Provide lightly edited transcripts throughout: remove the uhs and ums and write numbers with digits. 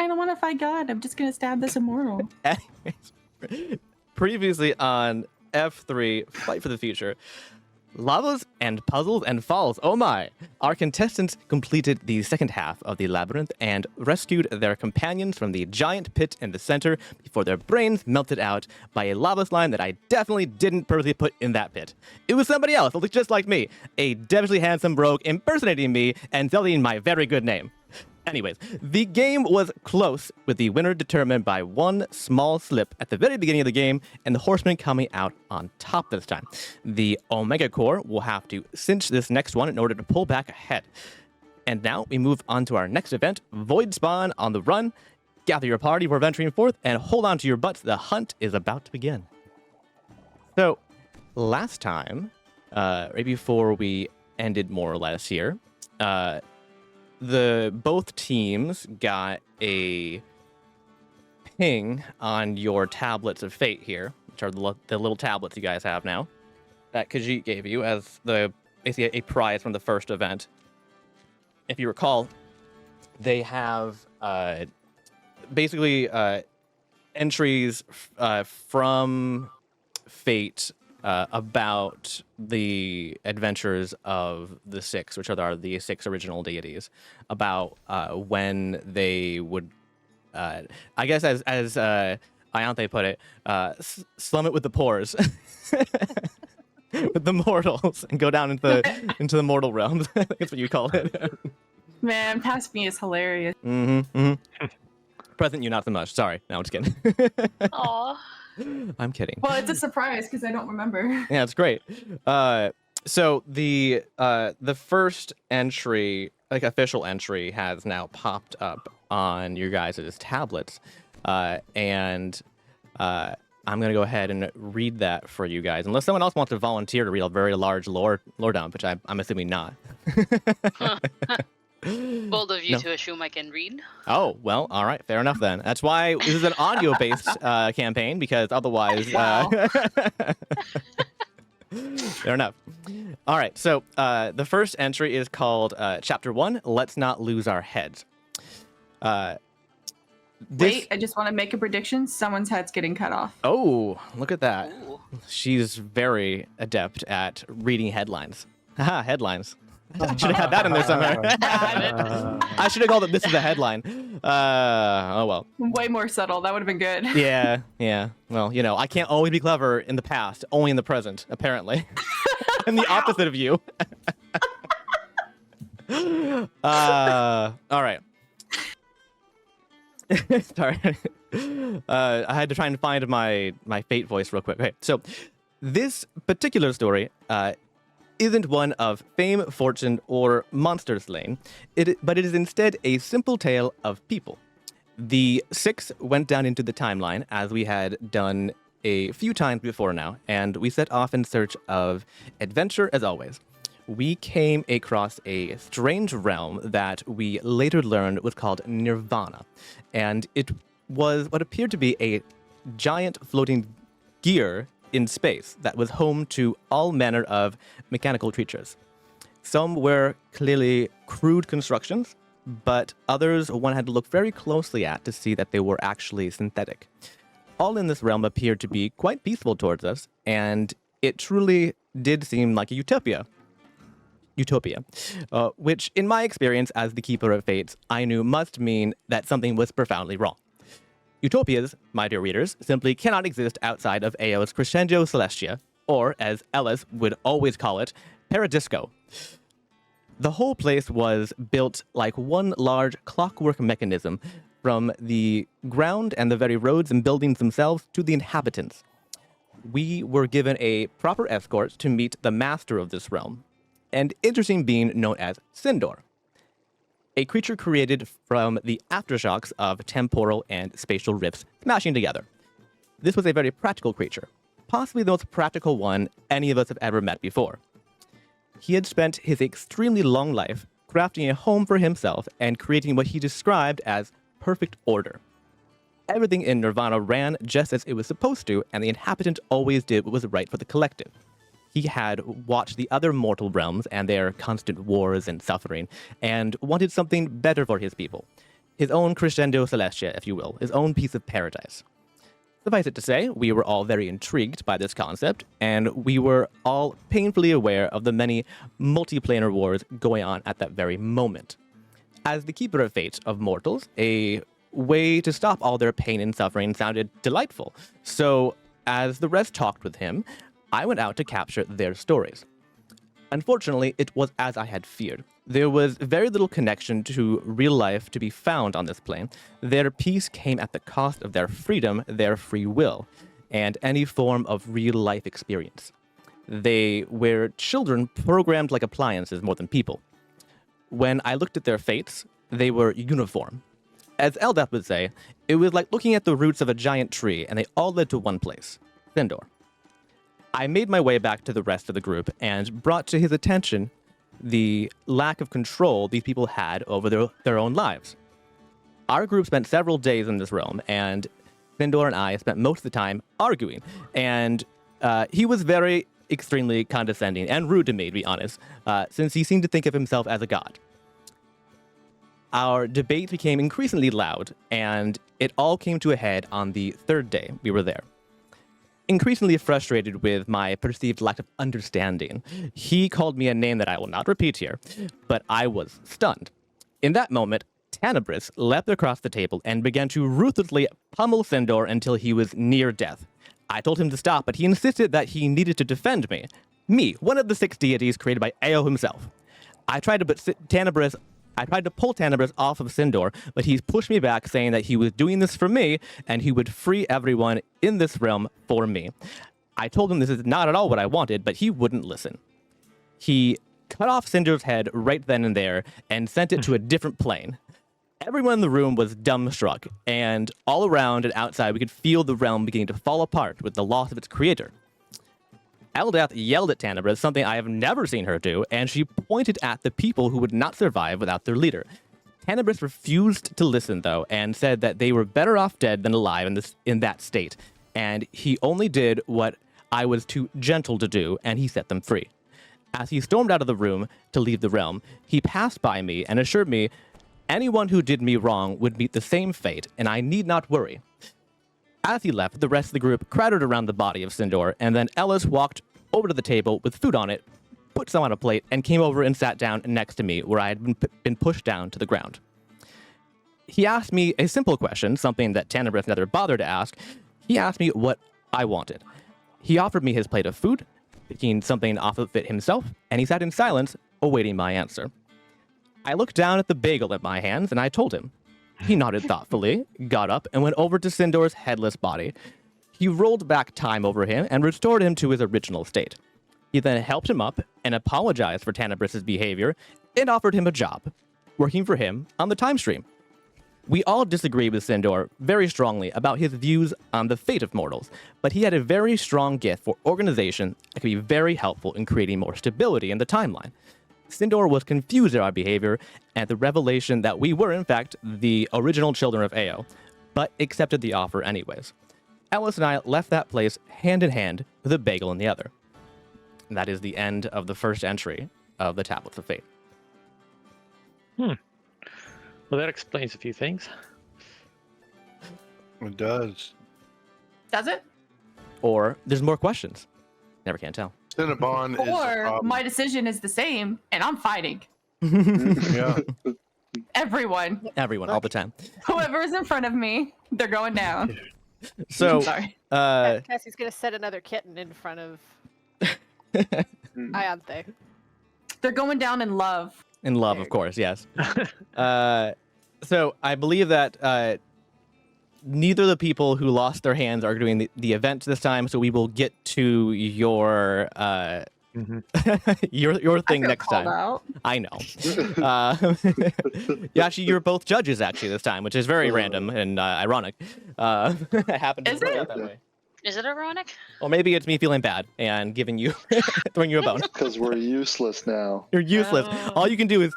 I don't want to fight God. I'm just gonna stab this immortal. Anyways, previously on F3, Fight for the Future, lavas and puzzles and falls. Oh my! Our contestants completed the second half of the labyrinth and rescued their companions from the giant pit in the center before their brains melted out by a lava slime that I definitely didn't purposely put in that pit. It was somebody else, looked just like me, a devilishly handsome rogue impersonating me and selling my very good name. Anyways, the game was close, with the winner determined by one small slip at the very beginning of the game, and the horseman coming out on top this time. The Omega Core will have to cinch this next one in order to pull back ahead. And now we move on to our next event, Void Spawn on the Run. Gather your party for venturing forth, and hold on to your butts. The hunt is about to begin. So, last time, right before we ended more or less here, both teams got a ping on your tablets of fate here, which are the little tablets you guys have now, that Khajiit gave you as basically a prize from the first event. If you recall, they have basically entries from fate about the adventures of the six, which are the six original deities, about when they would, I guess as Ianthe put it, slum it with the pores, with the mortals, and go down into the mortal realms. I think that's what you call it. Man, past me is hilarious. Present you not so much. Sorry, no, I'm just kidding. Aw. I'm kidding. Well, it's a surprise because I don't remember. Yeah, it's great. So the first entry, like official entry, has now popped up on your guys' tablets, and I'm gonna go ahead and read that for you guys, unless someone else wants to volunteer to read a very large lore dump, which I'm assuming not. Bold of you No. to assume I can read. Oh, well, all right, fair enough then. That's why this is an audio-based campaign, because otherwise... Fair enough. All right, so the first entry is called Chapter 1, Let's Not Lose Our Heads. Wait, I just want to make a prediction. Someone's head's getting cut off. Oh, look at that. Ooh. She's very adept at reading headlines. Haha, headlines. I should have had that in there somewhere. I should have called it, this is a headline. Oh well. Way more subtle. That would have been good. Yeah. Well, you know, I can't always be clever in the past, only in the present, apparently. I'm the opposite of you. All right. Sorry. I had to try and find my fate voice real quick. Okay, so this particular story isn't one of fame, fortune, or monster slaying, but it is instead a simple tale of people. The six went down into the timeline, as we had done a few times before now, and we set off in search of adventure as always. We came across a strange realm that we later learned was called Nirvana, and it was what appeared to be a giant floating gear in space that was home to all manner of mechanical creatures. Some were clearly crude constructions, but others one had to look very closely at to see that they were actually synthetic. All in this realm appeared to be quite peaceful towards us, and it truly did seem like a utopia, which in my experience as the Keeper of Fates, I knew must mean that something was profoundly wrong. Utopias, my dear readers, simply cannot exist outside of Ao's Crescendio Celestia, or, as Ellis would always call it, Paradisco. The whole place was built like one large clockwork mechanism, from the ground and the very roads and buildings themselves to the inhabitants. We were given a proper escort to meet the master of this realm, an interesting being known as Sindor, a creature created from the aftershocks of temporal and spatial rifts smashing together. This was a very practical creature, possibly the most practical one any of us have ever met before. He had spent his extremely long life crafting a home for himself and creating what he described as perfect order. Everything in Nirvana ran just as it was supposed to, and the inhabitant always did what was right for the collective. He had watched the other mortal realms and their constant wars and suffering, and wanted something better for his people. his own crescendo celestia, if you will, his own piece of paradise. Suffice it to say, we were all very intrigued by this concept, and we were all painfully aware of the many multiplanar wars going on at that very moment. As the keeper of fate of mortals, a way to stop all their pain and suffering sounded delightful. So, as the rest talked with him, I went out to capture their stories. Unfortunately, it was as I had feared. There was very little connection to real life to be found on this plane. Their peace came at the cost of their freedom, their free will, and any form of real life experience. They were children programmed like appliances more than people. When I looked at their fates, they were uniform. As Eldath would say, it was like looking at the roots of a giant tree, and they all led to one place, Thindor. I made my way back to the rest of the group and brought to his attention the lack of control these people had over their own lives. Our group spent several days in this realm, and Thindor and I spent most of the time arguing, and he was very extremely condescending and rude to me, to be honest, since he seemed to think of himself as a god. Our debate became increasingly loud, and it all came to a head on the third day we were there. Increasingly frustrated with my perceived lack of understanding, he called me a name that I will not repeat here, but I was stunned. In that moment, Tanabris leapt across the table and began to ruthlessly pummel Thindor until he was near death. I told him to stop, but he insisted that he needed to defend me. Me, one of the 6 deities created by Ao himself. I tried to pull Tanabris off of Thindor, but he pushed me back, saying that he was doing this for me, and he would free everyone in this realm for me. I told him this is not at all what I wanted, but he wouldn't listen. He cut off Thindor's head right then and there, and sent it to a different plane. Everyone in the room was dumbstruck, and all around and outside we could feel the realm beginning to fall apart with the loss of its creator. Eldath yelled at Tanabris, something I have never seen her do, and she pointed at the people who would not survive without their leader. Tanabris refused to listen, though, and said that they were better off dead than alive in that state, and he only did what I was too gentle to do, and he set them free. As he stormed out of the room to leave the realm, he passed by me and assured me anyone who did me wrong would meet the same fate, and I need not worry. As he left, the rest of the group crowded around the body of Thindor, and then Ellis walked over to the table with food on it, put some on a plate, and came over and sat down next to me where I had been pushed down to the ground. He asked me a simple question, something that Tanabris never bothered to ask. He asked me what I wanted. He offered me his plate of food, picking something off of it himself, and he sat in silence, awaiting my answer. I looked down at the bagel in my hands, and I told him. He nodded thoughtfully, got up, and went over to Thindor's headless body. He rolled back time over him and restored him to his original state. He then helped him up and apologized for Tanabris' behavior and offered him a job, working for him on the time stream. We all disagreed with Thindor very strongly about his views on the fate of mortals, but he had a very strong gift for organization that could be very helpful in creating more stability in the timeline. Thindor was confused at our behavior and the revelation that we were, in fact, the original children of Ao, but accepted the offer anyways. Ellis and I left that place hand in hand with a bagel in the other. And that is the end of the first entry of the Tablets of Fate. Well, that explains a few things. It does. Does it? Or there's more questions. Never can tell. Cinnabon is the Or problem. my decision is the same, and I'm fighting. Yeah. Everyone. Everyone, all the time. Whoever is in front of me, they're going down. So, Sorry. Cassie's gonna set another kitten in front of Ianthe. They're going down in love. in love, of course, yes. So I believe that neither of the people who lost their hands are doing the event this time, so we will get to your your thing next time. Out. I know. Yeah, actually, you're both judges actually this time, which is very random and ironic. It happened to Is work it? out that way. Is it ironic? Or maybe it's me feeling bad and giving you, throwing you a bone. Because we're useless now. You're useless. Oh. All you can do is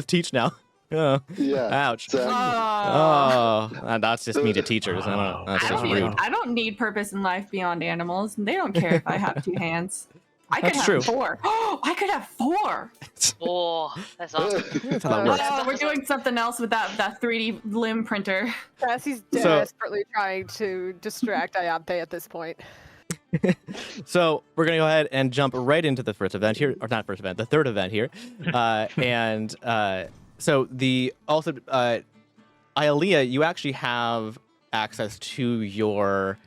teach now. Oh, Yeah. ouch. Exactly. Oh, that's just me to teachers. I don't know. That's I just don't, need, rude. I don't need purpose in life beyond animals, and they don't care if I have two hands. I could That's have true. 4. Oh, I could have 4. Oh, that's awesome. That's how that works. Oh, we're doing something else with that 3D limb printer. Cassie's So- desperately trying to distract Ayante at this point. So we're gonna go ahead and jump right into the first event here, or not first event, the third event here, so Ialea, you actually have access to your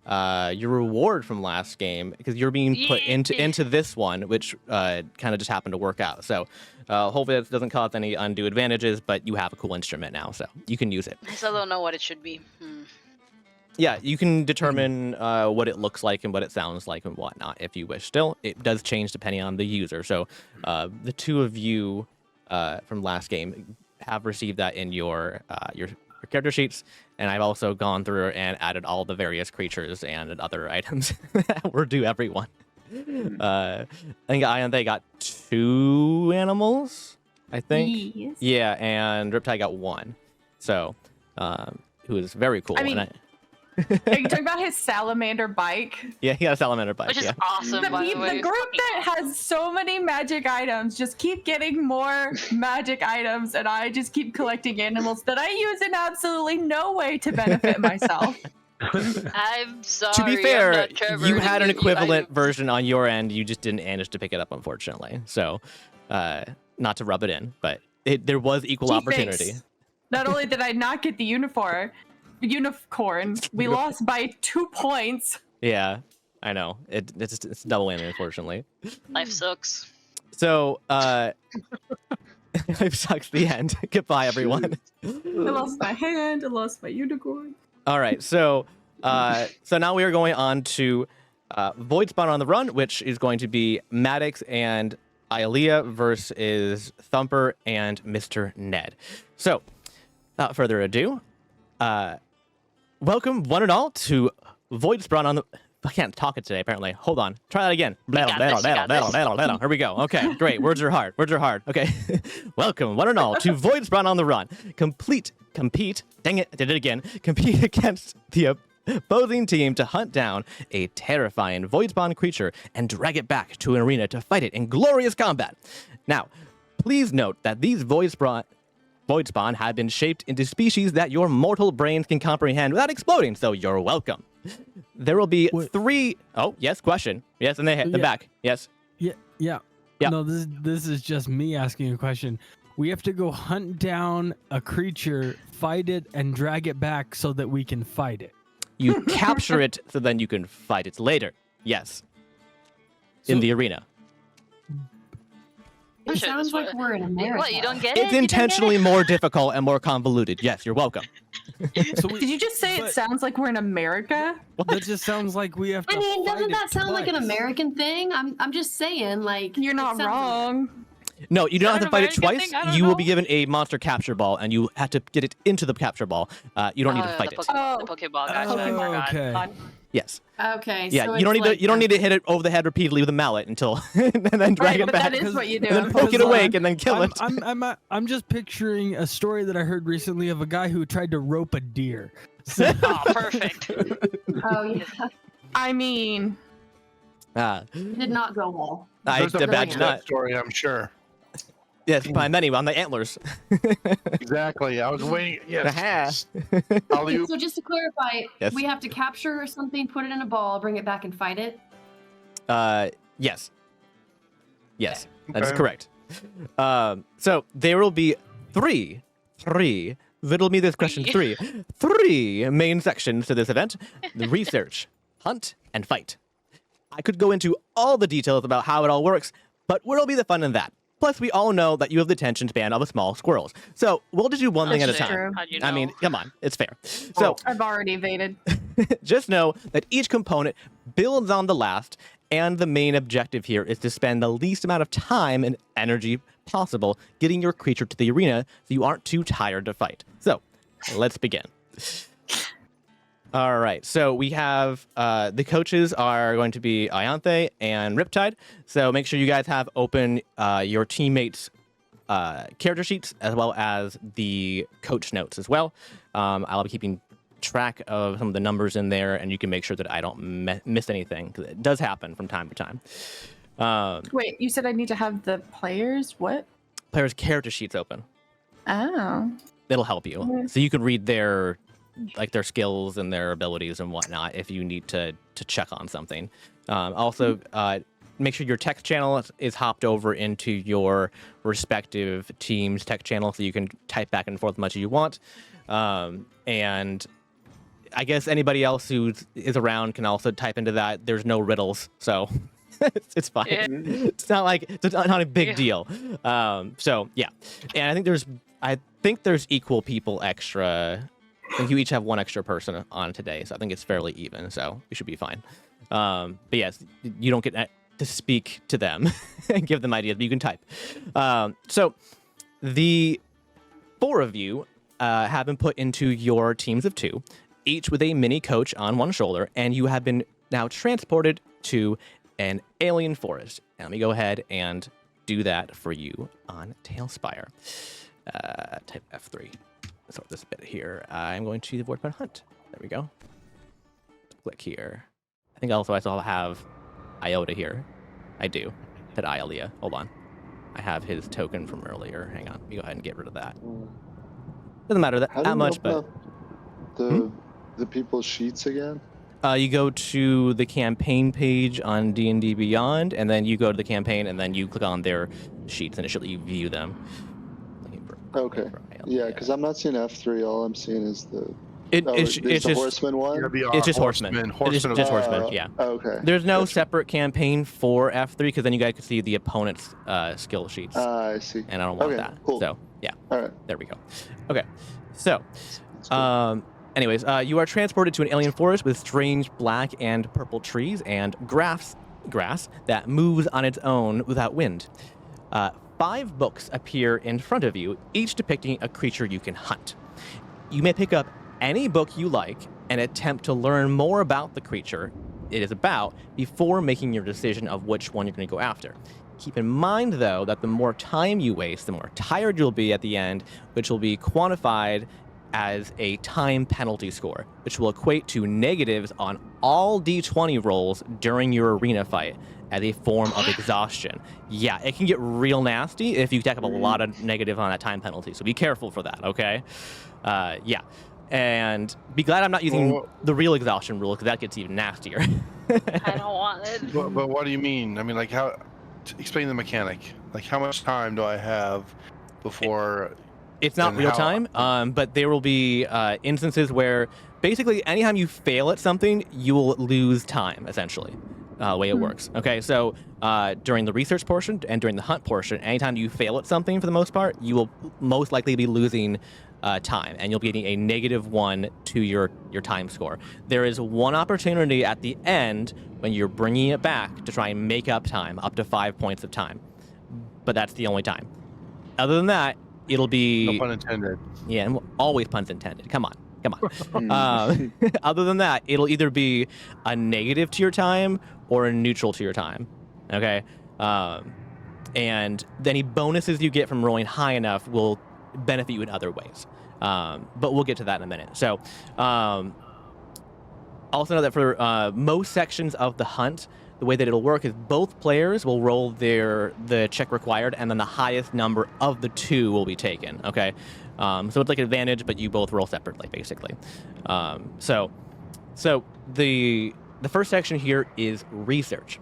reward from last game because you're being put into this one, which kind of just happened to work out. So hopefully it doesn't cause any undue advantages, but you have a cool instrument now, so you can use it. I still don't know what it should be. Yeah, you can determine what it looks like and what it sounds like and whatnot if you wish. Still, it does change depending on the user. So the two of you from last game have received that in your character sheets, and I've also gone through and added all the various creatures and other items that were due everyone. I think they got 2 animals, I think. Yes. Yeah, and Riptide got 1. So, who is very cool. I mean, are you talking about his salamander bike? Yeah, he got a salamander bike. Which is Yeah. awesome, by the way. The It's group fucking that has so many magic items just keep getting more magic items, and I just keep collecting animals that I use in absolutely no way to benefit myself. I'm sorry. To be I'm fair, not Trevor. you had an You- equivalent version on your end. You just didn't manage to pick it up, unfortunately. So, not to rub it in, but there was equal Gee, opportunity. thanks. Not only did I not get the unicorn, we lost by 2 points. Yeah, I know. It's double whammy, unfortunately. Life sucks. So, life sucks. The end. Goodbye, everyone. I lost my hand. I lost my unicorn. All right, so now we are going on to Void Spawn on the Run, which is going to be Maddox and Ialea versus Thumper and Mr. Ned. So, without further ado, welcome one and all to Void Spawn on the... I can't talk it today, apparently. Hold on. Try that again. got this, you got this. Here we go. Okay, great. Words are hard. Okay. Welcome one and all to Void Spawn on the Run. Compete. Dang it, I did it again. Compete against the opposing team to hunt down a terrifying void spawn creature and drag it back to an arena to fight it in glorious combat. Now, please note that these void spawn have been shaped into species that your mortal brains can comprehend without exploding, so you're welcome. There will be 3... Oh, yes, question. Yes, and the back. Yes. Yeah. Yeah. No, this is just me asking a question. We have to go hunt down a creature, fight it, and drag it back so that we can fight it. You capture it so then you can fight it later. Yes. In So- the arena. It Sure, sounds that's like what- we're in America. What, you don't get it? It's You don't get intentionally it? more difficult and more convoluted. Yes, you're welcome. So Did you just say it but- sounds like we're in America? That just sounds like we have to. I mean, fight doesn't it that sound like an twice. American thing? I'm just saying, like You're it not sounds- wrong. No, you don't that have to an fight it American twice. thing? I don't You will know. be given a monster capture ball, and you have to get it into the capture ball. You don't need to Oh, fight the it. Pokeball, the Pokeball. Gotcha. Oh, God. okay. Yes. Okay. Yeah. so You don't it's need like to. You don't a- need to hit it over the head repeatedly with a mallet until, and then drag Right, it but back, that is what you do. and then poke it Because, awake, and then kill it. I'm just picturing a story that I heard recently of a guy who tried to rope a deer. So, Oh, perfect. Oh yeah, I mean, it did not go well. I There's a imagine that not. story, I'm sure. Yes, by many on the antlers. Exactly. I was waiting. Yes. Alley-oop. So just to clarify, Yes. we have to capture something, put it in a ball, bring it back, and fight it. Yes. Yes, that is Okay. correct. So there will be three, riddle me this question, three main sections to this event: the research, hunt, and fight. I could go into all the details about how it all works, but where'll be the fun in that? Plus, we all know that you have the attention span of a small squirrels. So we'll just do one thing at a That's time. true. How'd you I mean, know? come on, it's fair. So I've already evaded. just know that each component builds on the last, and the main objective here is to spend the least amount of time and energy possible getting your creature to the arena so you aren't too tired to fight. So, let's begin. All right, so we have the coaches are going to be Ayante and Riptide. So make sure you guys have open your teammates' character sheets as well as the coach notes as well. I'll be keeping track of some of the numbers in there, and you can make sure that I don't miss anything, because it does happen from time to time. Wait, you said I need to have the players? What? Players' character sheets open. Oh. It'll help you, so you can read their skills and their abilities and whatnot if you need to check on something. Also, make sure your text channel is hopped over into your respective team's text channel so you can type back and forth as much as you want. And I guess anybody else who is around can also type into that. There's no riddles, so it's fine. Yeah. It's not a big deal. So yeah, and I think there's equal people extra. I think you each have one extra person on today, so I think it's fairly even. So we should be fine. But yes, you don't get to speak to them and give them ideas, but you can type. So the 4 of you have been put into your teams of 2, each with a mini coach on one shoulder, and you have been now transported to an alien forest. And let me go ahead and do that for you on Tailspire. Type F3. Sort this bit here. I'm going to the void point hunt. There we go. Click here. I think also I still have Iota here. I do. Said Iolea. Hold on. I have his token from earlier. Hang on. Let me go ahead and get rid of that. Doesn't matter that much, but the people's sheets again. You go to the campaign page on D&D Beyond, and then you go to the campaign, and then you click on their sheets, and it should let you view them. Okay. Yeah, because I'm not seeing F3. All I'm seeing is the. It's just horseman one. It's just horseman. Just horseman. Yeah. Okay. There's no separate campaign for F3 because then you guys can see the opponent's skill sheets. I see. And I don't want Okay, that. cool. So yeah. All right. There we go. Okay. So, anyways, you are transported to an alien forest with strange black and purple trees and grass that moves on its own without wind. 5 books appear in front of you, each depicting a creature you can hunt. You may pick up any book you like and attempt to learn more about the creature it is about before making your decision of which one you're going to go after. Keep in mind, though, that the more time you waste, the more tired you'll be at the end, which will be quantified as a time penalty score, which will equate to negatives on all D20 rolls during your arena fight as a form of exhaustion. Yeah, it can get real nasty if you stack up a lot of negative on that time penalty, so be careful for that, okay? Yeah. And be glad I'm not using the real exhaustion rule, because that gets even nastier. I don't want it. But what do you mean? I mean, like, how? Explain the mechanic. Like, how much time do I have before? It's not real time, but there will be instances where basically anytime you fail at something, you will lose time, essentially, the way it works. Okay, so during the research portion and during the hunt portion, anytime you fail at something for the most part, you will most likely be losing time, and you'll be getting a -1 to your time score. There is one opportunity at the end when you're bringing it back to try and make up time, up to 5 points of time, but that's the only time. Other than that, it'll be... No pun intended. Yeah, and always puns intended. Come on. Other than that, it'll either be a negative to your time or a neutral to your time. Okay? And any bonuses you get from rolling high enough will benefit you in other ways. But we'll get to that in a minute. So, also know that for most sections of the hunt, the way that it'll work is both players will roll the check required, and then the highest number of the 2 will be taken. Okay, so it's like an advantage, but you both roll separately, basically. So the first section here is research,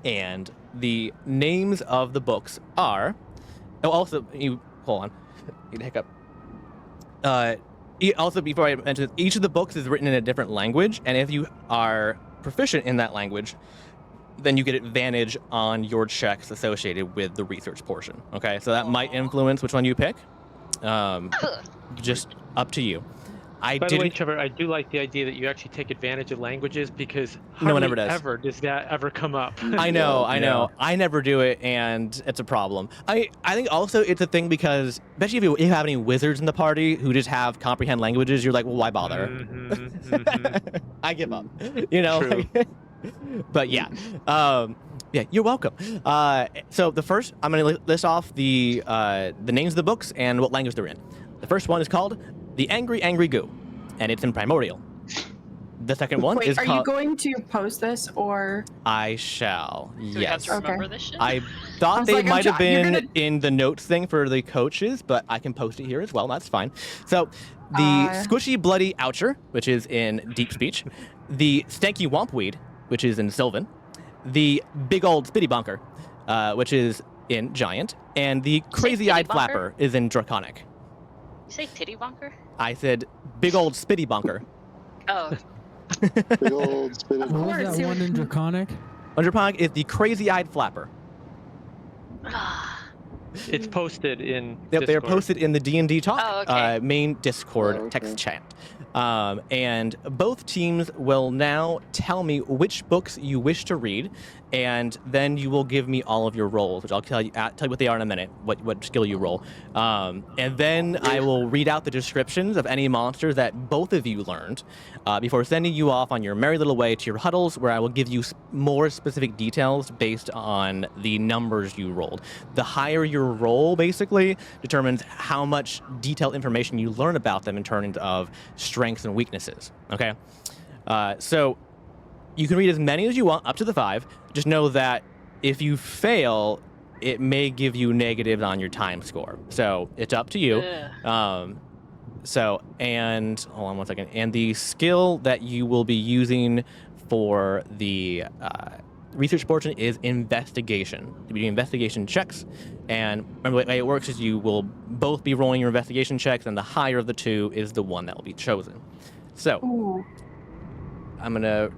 and the names of the books are. Oh, also hold on, you hiccup. Also, before I mention this, each of the books is written in a different language, and if you are proficient in that language, then you get advantage on your checks associated with the research portion. Okay, so that might influence which one you pick. Just up to you. By the way, Trevor, I do like the idea that you actually take advantage of languages, because no one ever does. Ever does that ever come up? I know. I never do it, and it's a problem. I think also it's a thing because, especially if you have any wizards in the party who just have comprehend languages, you're like, well, why bother? I give up. You know. Like, but yeah. Yeah, you're welcome. So the first, I'm going to list off the names of the books and what language they're in. The first one is called The Angry Goo, and it's in Primordial. The second one Wait, is are you called. going to post this or? I shall. Do we have Yes. to remember Okay. this shit? I I thought was they like, might have you're been gonna- in the notes thing for the coaches, but I can post it here as well. That's fine. So, the squishy bloody oucher, which is in deep speech, the stanky wompweed, which is in Sylvan, the big old spitty bonker, which is in giant, and the crazy-eyed titty bonker? flapper is in draconic. You say titty bonker? I said big old spitty bonker. Oh, Big old spit What was course, that it one was- in Draconic? On draconic is the crazy-eyed flapper. It's posted in. Yep, they are Discord. posted in the D&D Talk Oh, okay. main Discord Oh, okay. text chat. And both teams will now tell me which books you wish to read, and then you will give me all of your rolls, which I'll tell you what they are in a minute, what skill you roll. And then I will read out the descriptions of any monsters that both of you learned before sending you off on your merry little way to your huddles, where I will give you more specific details based on the numbers you rolled. The higher your roll, basically, determines how much detailed information you learn about them in terms of strengths and weaknesses. Okay? So you can read as many as you want, up to the 5. Just know that if you fail, it may give you negatives on your time score. So it's up to you. Ugh. And hold on one second. And the skill that you will be using for the research portion is investigation. You'll be doing investigation checks. And remember, the way it works is you will both be rolling your investigation checks, and the higher of the two is the one that will be chosen. So Ooh. I'm going to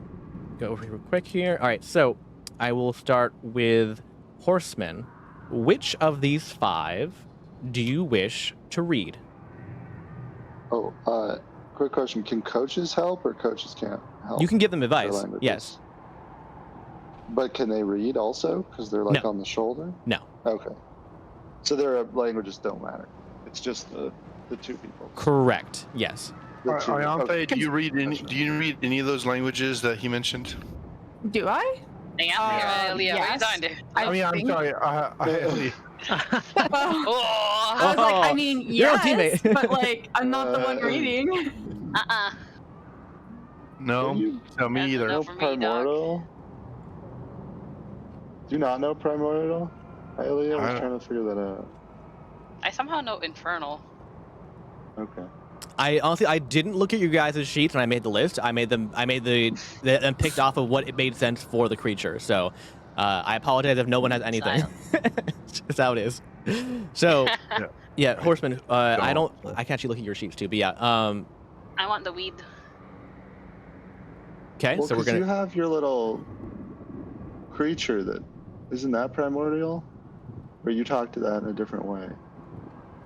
go over here real quick here. All right, so I will start with Horseman. Which of these 5 do you wish to read? Oh, quick question. Can coaches help or coaches can't help? You can give them their advice. languages? Yes. But can they read also? Because they're like No. on the shoulder? No. Okay. So their languages don't matter. It's just the 2 people. Correct. Yes. The two- Ianthe, okay. do you read any of those languages that he mentioned? Do I? Yeah, Leah, what are you yes. talking to? I'm think- sorry. Well, Oh, I was like, I mean, You're a yes, teammate. but like, I'm not the one reading. No, You no, me That's either. enough. know for me, dog. Primordial? Do you not know Primordial? Elliot, I I was don't- trying to figure that out. I somehow know infernal. Okay. I honestly I didn't look at you guys' sheets when I made the list. I made them and picked off of what it made sense for the creature. So I apologize if no one has anything. That's how it is. So yeah, Horseman. I can actually look at your sheets too. But yeah. I want the weed. Okay, Well, so we're 'cause you gonna. have your little creature that isn't that primordial, or you talk to that in a different way.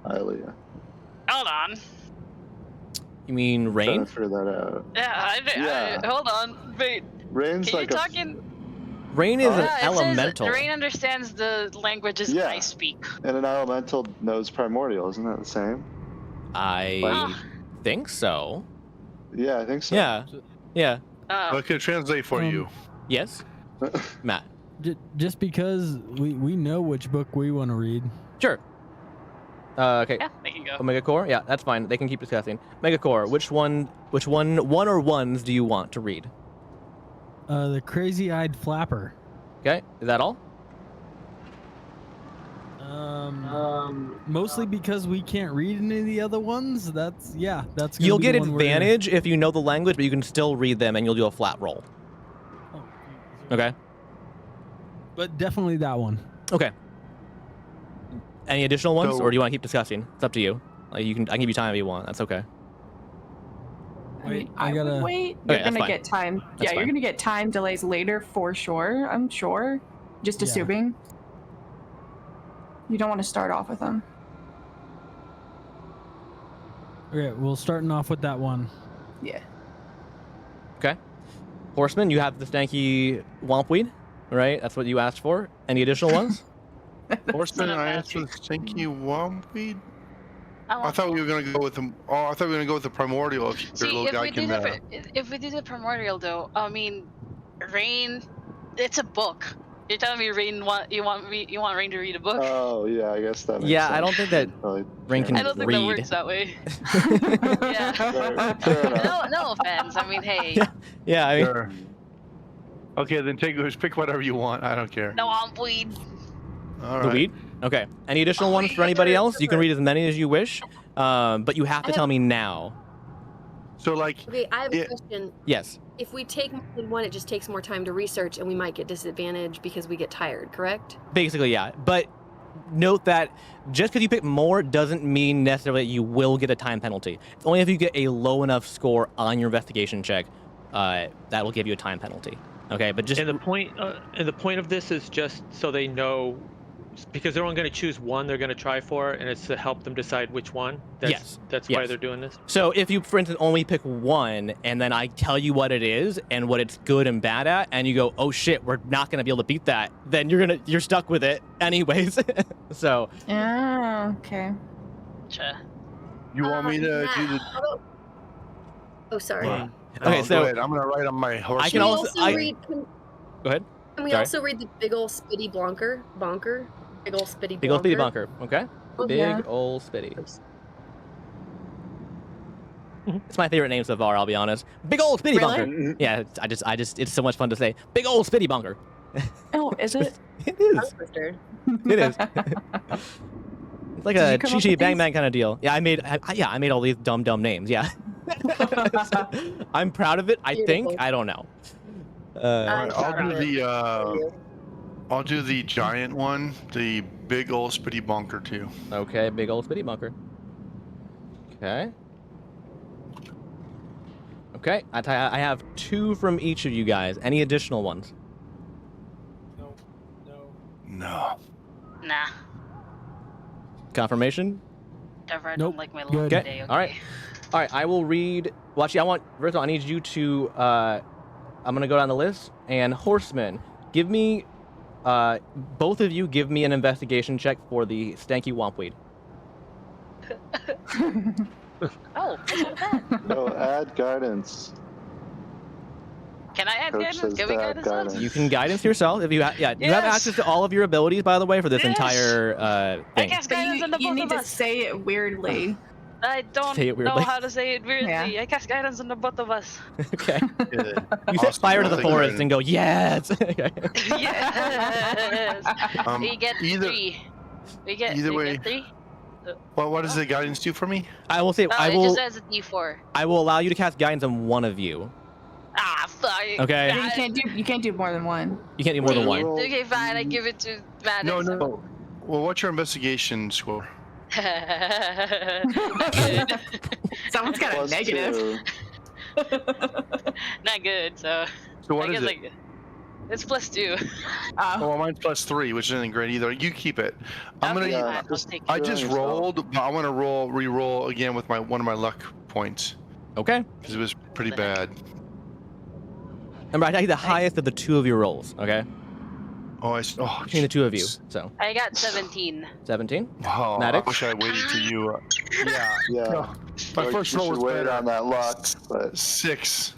Ilea. Hold on. You mean Trying rain? to figure that out. Yeah, Yeah. hold on. Wait. Rain's Can like you a talking? Rain is Yeah, an it elemental. Says Rain understands the languages Yeah. I speak. and an elemental knows primordial, isn't that the same? I Ah. think so. Yeah, I think so. Yeah. Yeah. I could translate for you. Yes. Matt. Just because we know which book we want to read. Sure. Okay. Yeah, they can go. Omega Core? Yeah, that's fine. They can keep discussing. Omega Core, which one or ones do you want to read? The crazy-eyed flapper. Okay, is that all? Mostly because we can't read any of the other ones. That's gonna You'll be get the one we're gonna- advantage if you know the language, but you can still read them and you'll do a flat roll. Oh, Okay? But definitely that one. Okay. Any additional ones, So- or do you want to keep discussing? It's up to you. Like I can give you time if you want. That's okay. Wait, I I gotta. would wait. Okay, You're that's gonna fine. get time. That's Yeah, fine. you're gonna get time delays later for sure. I'm sure. Just Yeah. assuming. You don't want to start off with them. Okay, we're starting off with that one. Yeah. Okay. Horseman, you have the stanky wompweed, right? That's what you asked for. Any additional ones? Horseman, Son of I asked for the magic. stinky wompweed. I I want thought we were gonna go with the. Oh, I thought we were gonna go with the primordial. If your See, little guy can. if we do the primordial though, I mean, Rain, it's a book. You're telling me Rain you want Rain to read a book? Oh yeah, I guess that. Makes Yeah, sense. I don't think that Probably Rain can I don't think read. that works that way. Yeah. Fair enough. No offense. I mean, hey. Yeah. Yeah, I mean, Sure. Okay, then pick whatever you want. I don't care. No, I'm weed. All the right. weed. Okay. Any additional ones for anybody else? You can read as many as you wish, but you have to tell me now. So like, Okay, I have a it- question. Yes. If we take more than one, it just takes more time to research, and we might get disadvantaged because we get tired. Correct? Basically, yeah. But note that just because you pick more doesn't mean necessarily that you will get a time penalty. It's only if you get a low enough score on your investigation check that will give you a time penalty. Okay, but just And the point of this is just so they know, because they're only going to choose one they're going to try for, and it's to help them decide which one. That's why yes. they're doing this. so if you, for instance, only pick one, and then I tell you what it is and what it's good and bad at, and you go, "Oh shit, we're not gonna be able to beat that," then you're stuck with it anyways. So Oh, okay. Gotcha. You want me to do the? Oh, sorry. Well, Okay, go so- ahead. I'm gonna write on my horse. I can we also- read? go ahead. Can we Sorry. also read the big ol' spitty bonker? Big ol' spitty Big old Spitty Bunker. Okay. Oh, Big yeah. old Spitty. It's my favorite name so far. I'll be honest. Big old Spitty Really? Bunker. Yeah, I just, it's so much fun to say. Big old Spitty Bunker. Oh, is it? It is. Tongue twister. It is. It's like Did a you come Chi up Chi with Bang these? Bang kind of deal. Yeah, I made all these dumb names. Yeah. I'm proud of it. I think. Beautiful. I don't know. I'm I'll proud do of it. the. I'll do the giant one, the big old spitty bunker too. Okay, big old Spitty Bunker. Okay. Okay, I have 2 from each of you guys. Any additional ones? No. Nah. Confirmation? Never. Nope. Don't like my Good. luck Okay. today. Okay. All right. All right. I will read. Well, actually, first of all, I need you to. I'm gonna go down the list. And Horseman, give me. Both of you, give me an investigation check for the stanky wompweed. Oh, what's with that? No, add guidance. Can I add Coach guidance? says Can we to add guidance on? guidance. You can guidance yourself if you. You have Yes. access to all of your abilities, by the way, for this Yes. entire I thing. cast But guidance on the you both need of to us. say it weirdly. I don't Say it know weirdly. how to say it weirdly. Yeah. I cast guidance on the both of us. Okay. Good. You set Awesome. fire to the I'll take forest guidance. and go yes. Okay. Yes. We get either- 3. We get either we way- get 3. Well, what does the guidance do for me? I will say. No, I it will. just adds a D4. I will allow you to cast guidance on one of you. Ah, fuck. Okay. You can't do more than one. You can't do more than one. Roll- Okay, fine. I give it to Maddox. No, no. Well, what's your investigation score? Good. Someone's got a Plus negative. 2. Not good. So So what I is guess it? like it's +2. Oh. Well, mine's +3, which isn't great either. You keep it. I'm Okay, gonna. Yeah, fine, I'll just- take I it. just Yourself. rolled, but I want to re-roll again with one of my luck points Okay. because it was pretty bad. Remember, I tell you the highest of the 2 of your rolls. Okay. Oh, Between the 2 of you. So I got 17. 17. Oh, I Maddox? wish I waited till you. Yeah. Yeah. No, my Like, first you roll should was wait better. on that luck, but 6.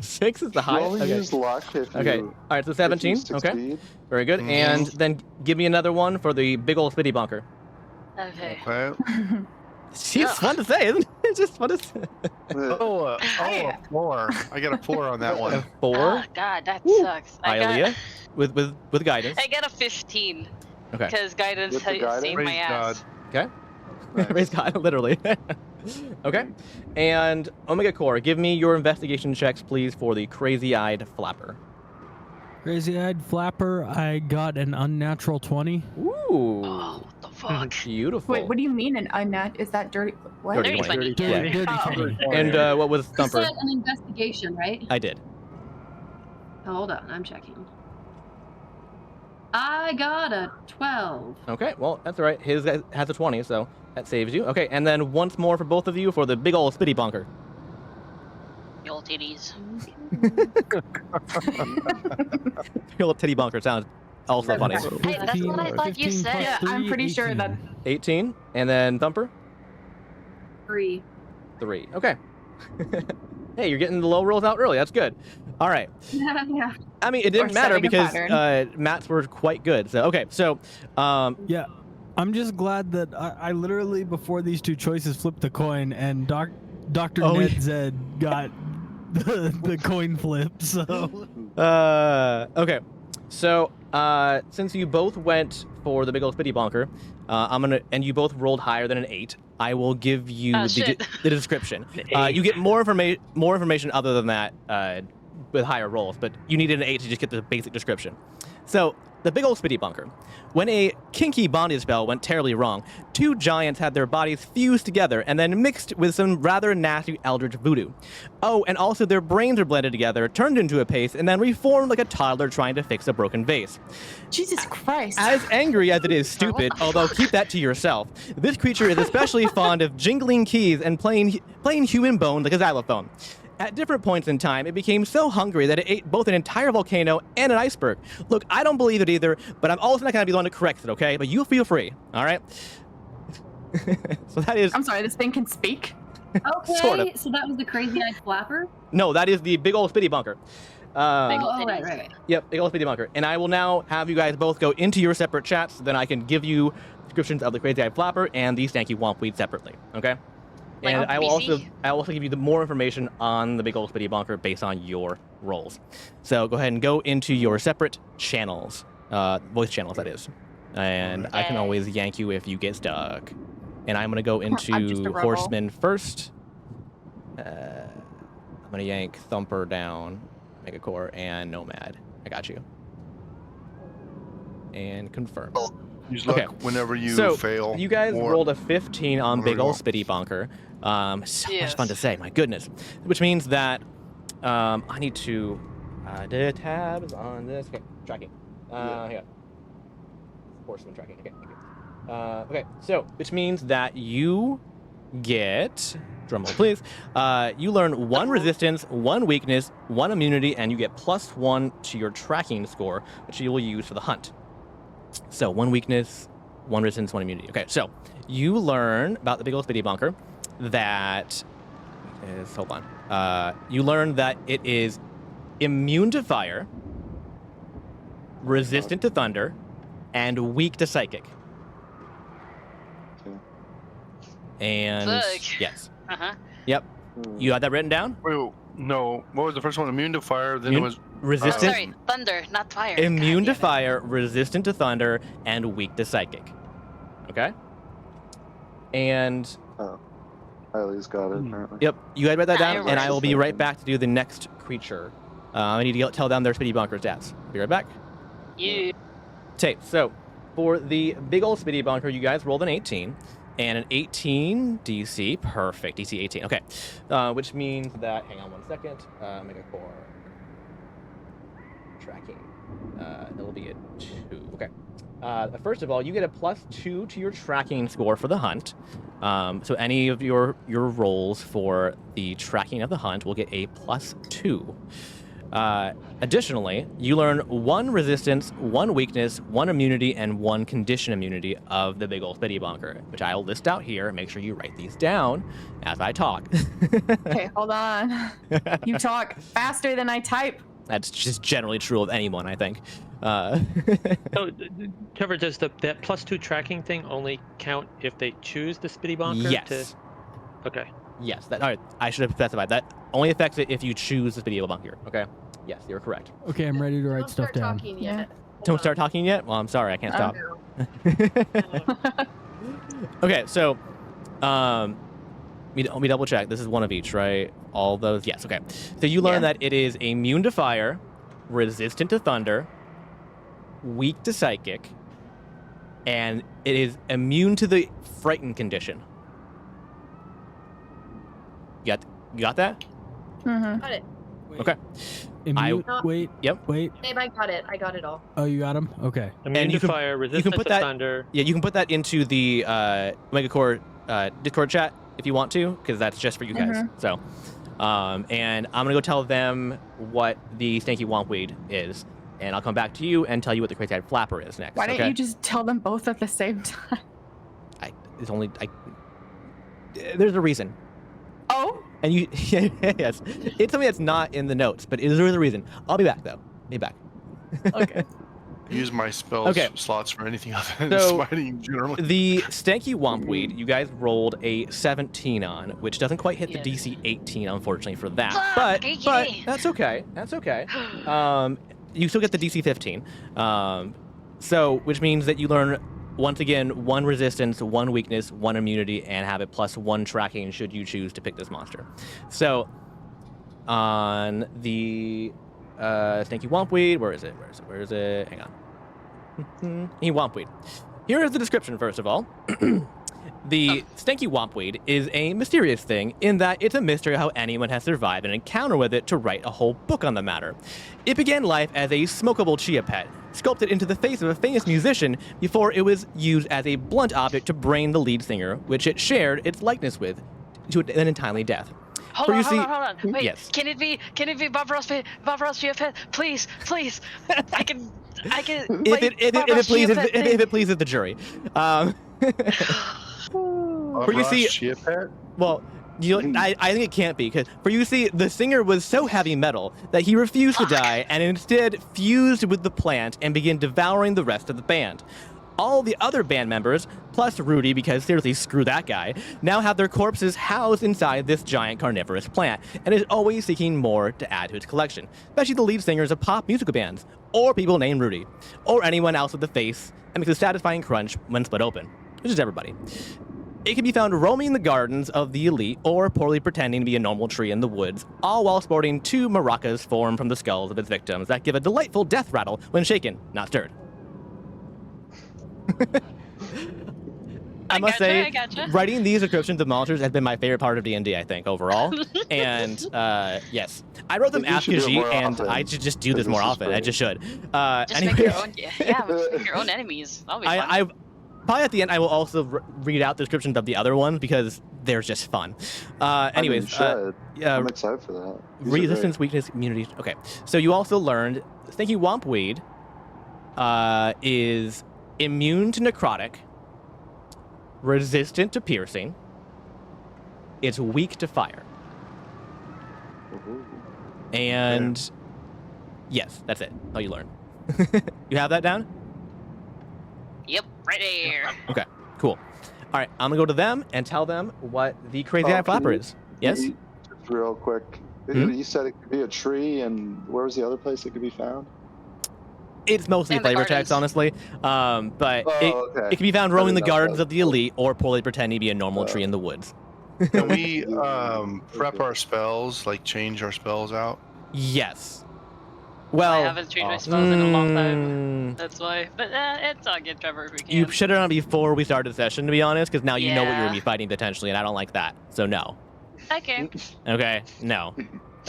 6 is the you highest. only Okay. use luck if you. Okay. All right. So if you 17. Okay. succeed. Very good. Mhm. And then give me another one for the big old spitty bunker. Okay. Okay. See, it's fun to say, isn't it? It's just fun to say. Oh, a 4. I got a 4 on that one. 4. Oh god, that Woo. sucks. I Ilea with guidance. got a 15. Okay. Because guidance With the guidance? saved my Praise ass. Okay. Nice. Praise God, literally. Okay. And Omega Core, give me your investigation checks, please, for the crazy-eyed flapper. Crazy-eyed flapper. I got an unnatural 20. Ooh. Oh, what the fuck? Beautiful. Wait, what do you mean an unnat? Is that dirty? What? Dirty Dirty 20. 20. Dirty, Yeah. dirty Oh. 20. And what was You Thumper? said an investigation, right? I did. Oh, hold on, I'm checking. I got a 12. Okay, well, that's all right. His has a 20, so that saves you. Okay, and then once more for both of you for the big old spitty bunker. The old titties. Big old titty bunker sounds also funny. Hey, that's what I thought you 15 said. plus Yeah, I'm 3, pretty sure 18. that. 18, and then Thumper? 3. 3. Okay. Hey, you're getting the low rolls out early. That's good. All right. Yeah. I mean, it didn't Or matter setting a because pattern. Matt's were quite good. So okay. So Yeah, I'm just glad that I literally before these two choices flipped the coin, and Dr. Oh, Ned yeah. Zed got the coin flip. So okay. So since you both went for the big old spitty bonker, and you both rolled higher than an 8. I will give you shit. the description. An You 8. get more information other than that with higher rolls, but you needed an 8 to just get the basic description. So the big old spitty bunker. When a kinky bondage spell went terribly wrong, 2 giants had their bodies fused together and then mixed with some rather nasty eldritch voodoo. Oh, and also their brains were blended together, turned into a paste, and then reformed like a toddler trying to fix a broken vase. Jesus Christ. As angry as it is stupid, although keep that to yourself, this creature is especially fond of jingling keys and playing human bones like a xylophone. At different points in time, it became so hungry that it ate both an entire volcano and an iceberg. Look, I don't believe it either, but I'm also not going to be the one to correct it, okay? But you feel free, all right? So that is... I'm sorry, this thing can speak? Okay, Sort of. so that was the crazy-eyed flapper? No, that is the big old spitty bunker. Big ol' right, titties. right. Yep, big old spitty bunker. And I will now have you guys both go into your separate chats, so then I can give you descriptions of the crazy-eyed flapper and the stanky wompweed separately, okay? Like And I will BC? also give you the more information on the big old spitty bunker based on your rolls. So go ahead and go into your separate channels, voice channels that is, and I can Okay. always yank you if you get stuck. And I'm gonna go I'm just a into rebel. Horseman first. I'm gonna yank Thumper down, Megacore, and Nomad. I got you. And confirm. Use luck Okay. whenever you So, fail. You guys or- rolled a 15 on There we big ol' go. spitty bonker. So much Yes. fun to say, my goodness. Which means that I need to the tabs on this. Okay, tracking. Here. Horseman tracking. Okay, thank you. Okay, so which means that you get, drumroll please, you learn 1 resistance, 1 weakness, 1 immunity, and you get +1 to your tracking score, which you will use for the hunt. So 1 weakness, 1 resistance, 1 immunity. Okay, so you learn about the big old spitty bunker that is, hold on. You learn that it is immune to fire, resistant to thunder, and weak to psychic. Okay. And Fuck. yes. Uh-huh. Yep. You had that written down? Wait, no. What was the first one? Immune to fire. Then it Immune- was Resistant, Sorry, thunder, not fire. immune to God damn it. fire, resistant to thunder, and weak to psychic. Okay? And Eileen's got it, apparently. yep, you had read that Yeah, down, I and I will be remember. right back to do the next creature. I need to tell them their spitty bunker stats. Be right back. You. Okay, so for the big old spitty bunker, you guys rolled an 18 and an 18 DC. Perfect, DC 18. Okay, which means that, hang on one second, Mega Core tracking. That will be a 2. Okay. First of all, you get a +2 to your tracking score for the hunt. So any of your rolls for the tracking of the hunt will get a +2. Additionally, you learn 1 resistance, 1 weakness, 1 immunity, and 1 condition immunity of the big old spitty bunker, which I will list out here. Make sure you write these down as I talk. Okay, hold on. You talk faster than I type. That's just generally true of anyone, I think. So, Trevor, does that +2 tracking thing only count if they choose the spitty bonker? Yes. Okay. Yes. All right. I should have specified that. Only affects it if you choose the spitty bunker. Okay. Yes, you're correct. okay, I'm ready to write Don't stuff start down. talking Yeah. yet. Don't start talking yet? Well, I'm sorry. I can't stop. Okay. So, let me double check. This is one of each, right? All those. Yes. Okay. So you learn Yeah. that it is immune to fire, resistant to thunder, weak to psychic, and it is immune to the frightened condition. You got that? Mm-hmm. Got it. Okay. Immune, I- wait. Yep. Wait. Babe, I got it. I got it all. Oh, you got him? Okay. Immune you to can- fire, resistant put to that- thunder. Yeah, you can put that into the Megacore Discord chat if you want to, because that's just for you guys. So, and I'm gonna go tell them what the Stanky Wompweed is, and I'll come back to you and tell you what the Crazy-Eyed Flapper is next. Why don't okay? you just tell them both at the same time? There's a reason. Oh, And you, yes, it's something that's not in the notes, but there is a reason. I'll be back though. Be back. Okay. Use my spells slots for anything other than So, smiting generally. The Stanky Wompweed, you guys rolled a 17 on, which doesn't quite hit the DC 18, unfortunately, for that. But that's okay. That's okay. You still get the DC 15. So, which means that you learn, once again, 1 resistance, 1 weakness, 1 immunity, and have it plus 1 tracking should you choose to pick this monster. So, on the Stanky Wompweed, where is it? Hang on. Wompweed. Here is the description, first of all. The Stanky Wompweed is a mysterious thing in that it's a mystery how anyone has survived an encounter with it to write a whole book on the matter. It began life as a smokable chia pet, sculpted into the face of a famous musician before it was used as a blunt object to brain the lead singer, which it shared its likeness with, to an untimely death. Hold on. Wait, yes. Can it be Bob Ross chia pet? Please. I can. If it pleases the jury. For you see, chia pet? well, I think it can't be, because for you see, the singer was so heavy metal that he refused to die and instead fused with the plant and began devouring the rest of the band. All the other band members, plus Rudy, because seriously, screw that guy, now have their corpses housed inside this giant carnivorous plant, and is always seeking more to add to its collection, especially the lead singers of pop musical bands, or people named Rudy, or anyone else with the face, and makes a satisfying crunch when split open, which is everybody. It can be found roaming the gardens of the elite, or poorly pretending to be a normal tree in the woods, all while sporting 2 maracas formed from the skulls of its victims that give a delightful death rattle when shaken, not stirred. I must say, writing these descriptions of monsters has been my favorite part of D&D, I think, overall. And, yes. I wrote them after G, and I should just do this more often. I just should. Just anyway. make your own, make your own enemies. That'll be fun. Probably at the end, I will also read out descriptions of the other ones, because they're just fun. Anyways. I'm excited for that. Resistance, weakness, immunity. Okay. So you also learned Stinky Wompweed is immune to necrotic, resistant to piercing, it's weak to fire. And yes, that's it. All you learn. You have that down? Yep, right there. Okay, cool. All right, I'm gonna go to them and tell them what the crazy eye flapper is. Yes? Just real quick. You said it could be a tree, and where was the other place it could be found? It's mostly flavor text, honestly. But it can be found roaming the gardens of the elite, or poorly pretending to be a normal tree in the woods. Can we prep our spells, like change our spells out? Yes. Well, I haven't changed my spells in a long time. That's why. But it's all good, Trevor, if we can. You should have done it before we started the session, to be honest, because now you know what you're going to be fighting potentially, and I don't like that. So no. Okay. Okay, no.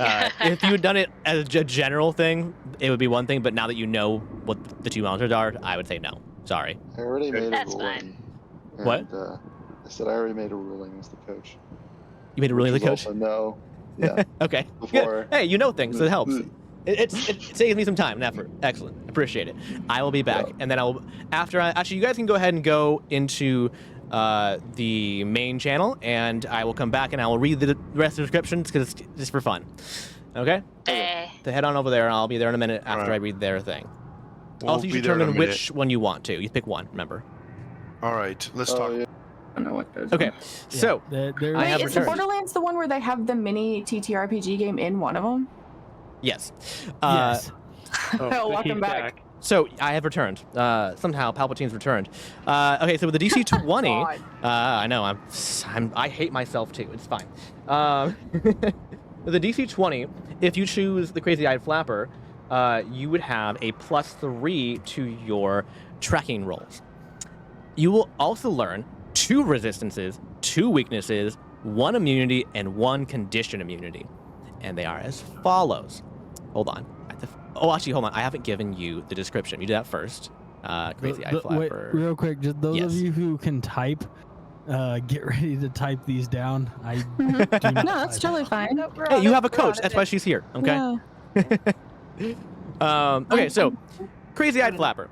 If you had done it as a general thing, it would be one thing, but now that you know what the 2 monsters are, I would say no. Sorry. I already made That's a ruling. fine. And, what? I said I already made a ruling as the coach. You made a ruling as the coach? Also no. Yeah. Okay. Before. Hey, you know things, so it helps. It saves me some time and effort. Excellent. Appreciate it. I will be back, and then actually, you guys can go ahead and go into the main channel, and I will come back and I will read the rest of the descriptions because it's just for fun. Okay? So head on over there, and I'll be there in a minute after I read their thing. Also, you should determine which one you want to. You pick one, remember? All right, let's talk. I don't know what those. Okay, so I have is Borderlands the one where they have the mini TTRPG game in one of them? Yes. Yes. Welcome back. So I have returned. Somehow Palpatine's returned. Okay, so with the DC 20, I know I hate myself too. It's fine. With the DC 20, if you choose the Crazy Eyed Flapper, you would have a +3 to your tracking rolls. You will also learn 2 resistances, 2 weaknesses, 1 immunity, and 1 condition immunity, and they are as follows. Hold on. Actually, hold on. I haven't given you the description. You do that first. Crazy Eye Flapper. Wait, real quick, just those of you who can type, get ready to type these down. I do not No, that's totally fine. Hey, you have a coach. That's why she's here. Okay. Yeah. Okay, so Crazy Eyed Flapper.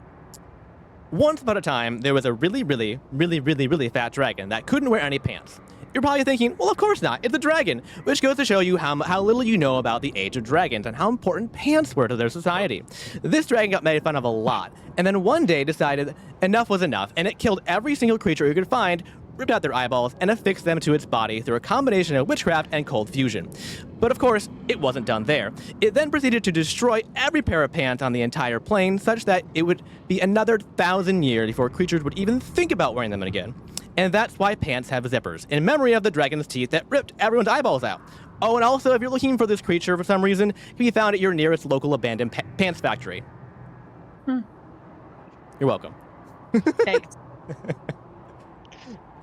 Once upon a time, there was a really fat dragon that couldn't wear any pants. You're probably thinking, well, of course not. It's a dragon, which goes to show you how little you know about the age of dragons and how important pants were to their society. This dragon got made fun of a lot, and then one day decided enough was enough, and it killed every single creature it could find, ripped out their eyeballs, and affixed them to its body through a combination of witchcraft and cold fusion. But of course, it wasn't done there. It then proceeded to destroy every pair of pants on the entire plane, such that it would be another 1,000 years before creatures would even think about wearing them again. And that's why pants have zippers, in memory of the dragon's teeth that ripped everyone's eyeballs out. Oh, and also, if you're looking for this creature for some reason, it can be found at your nearest local abandoned pants factory. You're welcome. Thanks.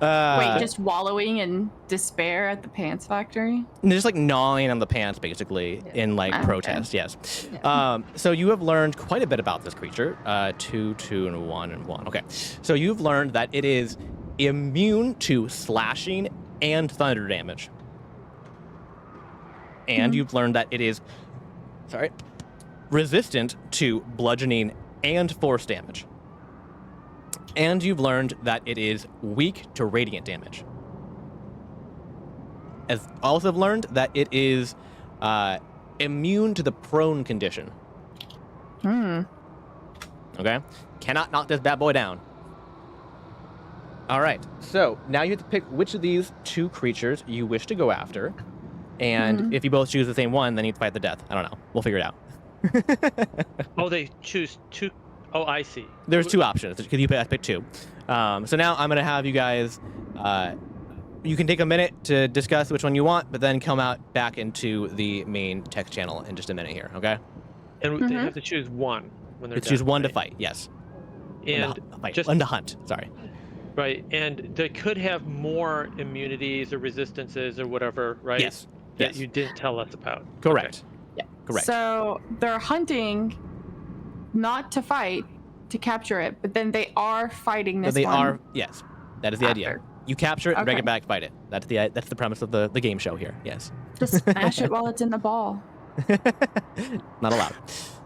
Wait, Wait, just wallowing in despair at the pants factory? just like gnawing on the pants, basically, in like Okay. protest. Yes. So you have learned quite a bit about this creature. 2, 2, and 1, and 1. Okay. So you've learned that it is immune to slashing and thunder damage, and you've learned that it is, resistant to bludgeoning and force damage. And you've learned that it is weak to radiant damage. As also have learned that it is immune to the prone condition. Okay? Cannot knock this bad boy down. All right. So now you have to pick which of these 2 creatures you wish to go after. And if you both choose the same one, then you fight the death. I don't know. We'll figure it out. Oh, they choose 2. Oh, I see. There's 2 options because you pick 2. So now I'm going to have you guys, you can take a minute to discuss which one you want, but then come out back into the main text channel in just a minute here, okay? And they have to choose one when they're You choose done, one to right? fight, yes. And just one to hunt, sorry. right, and they could have more immunities or resistances or whatever, right? Yes. That Yes. you didn't tell us about. Correct. Yeah. Correct. So they're hunting not to fight, to capture it, but then they are fighting But this they one. are, yes. That is the idea. after. You capture it, bring Okay. it back, fight it. That's the premise of the game show here, yes. Just smash it while it's in the ball. Not allowed.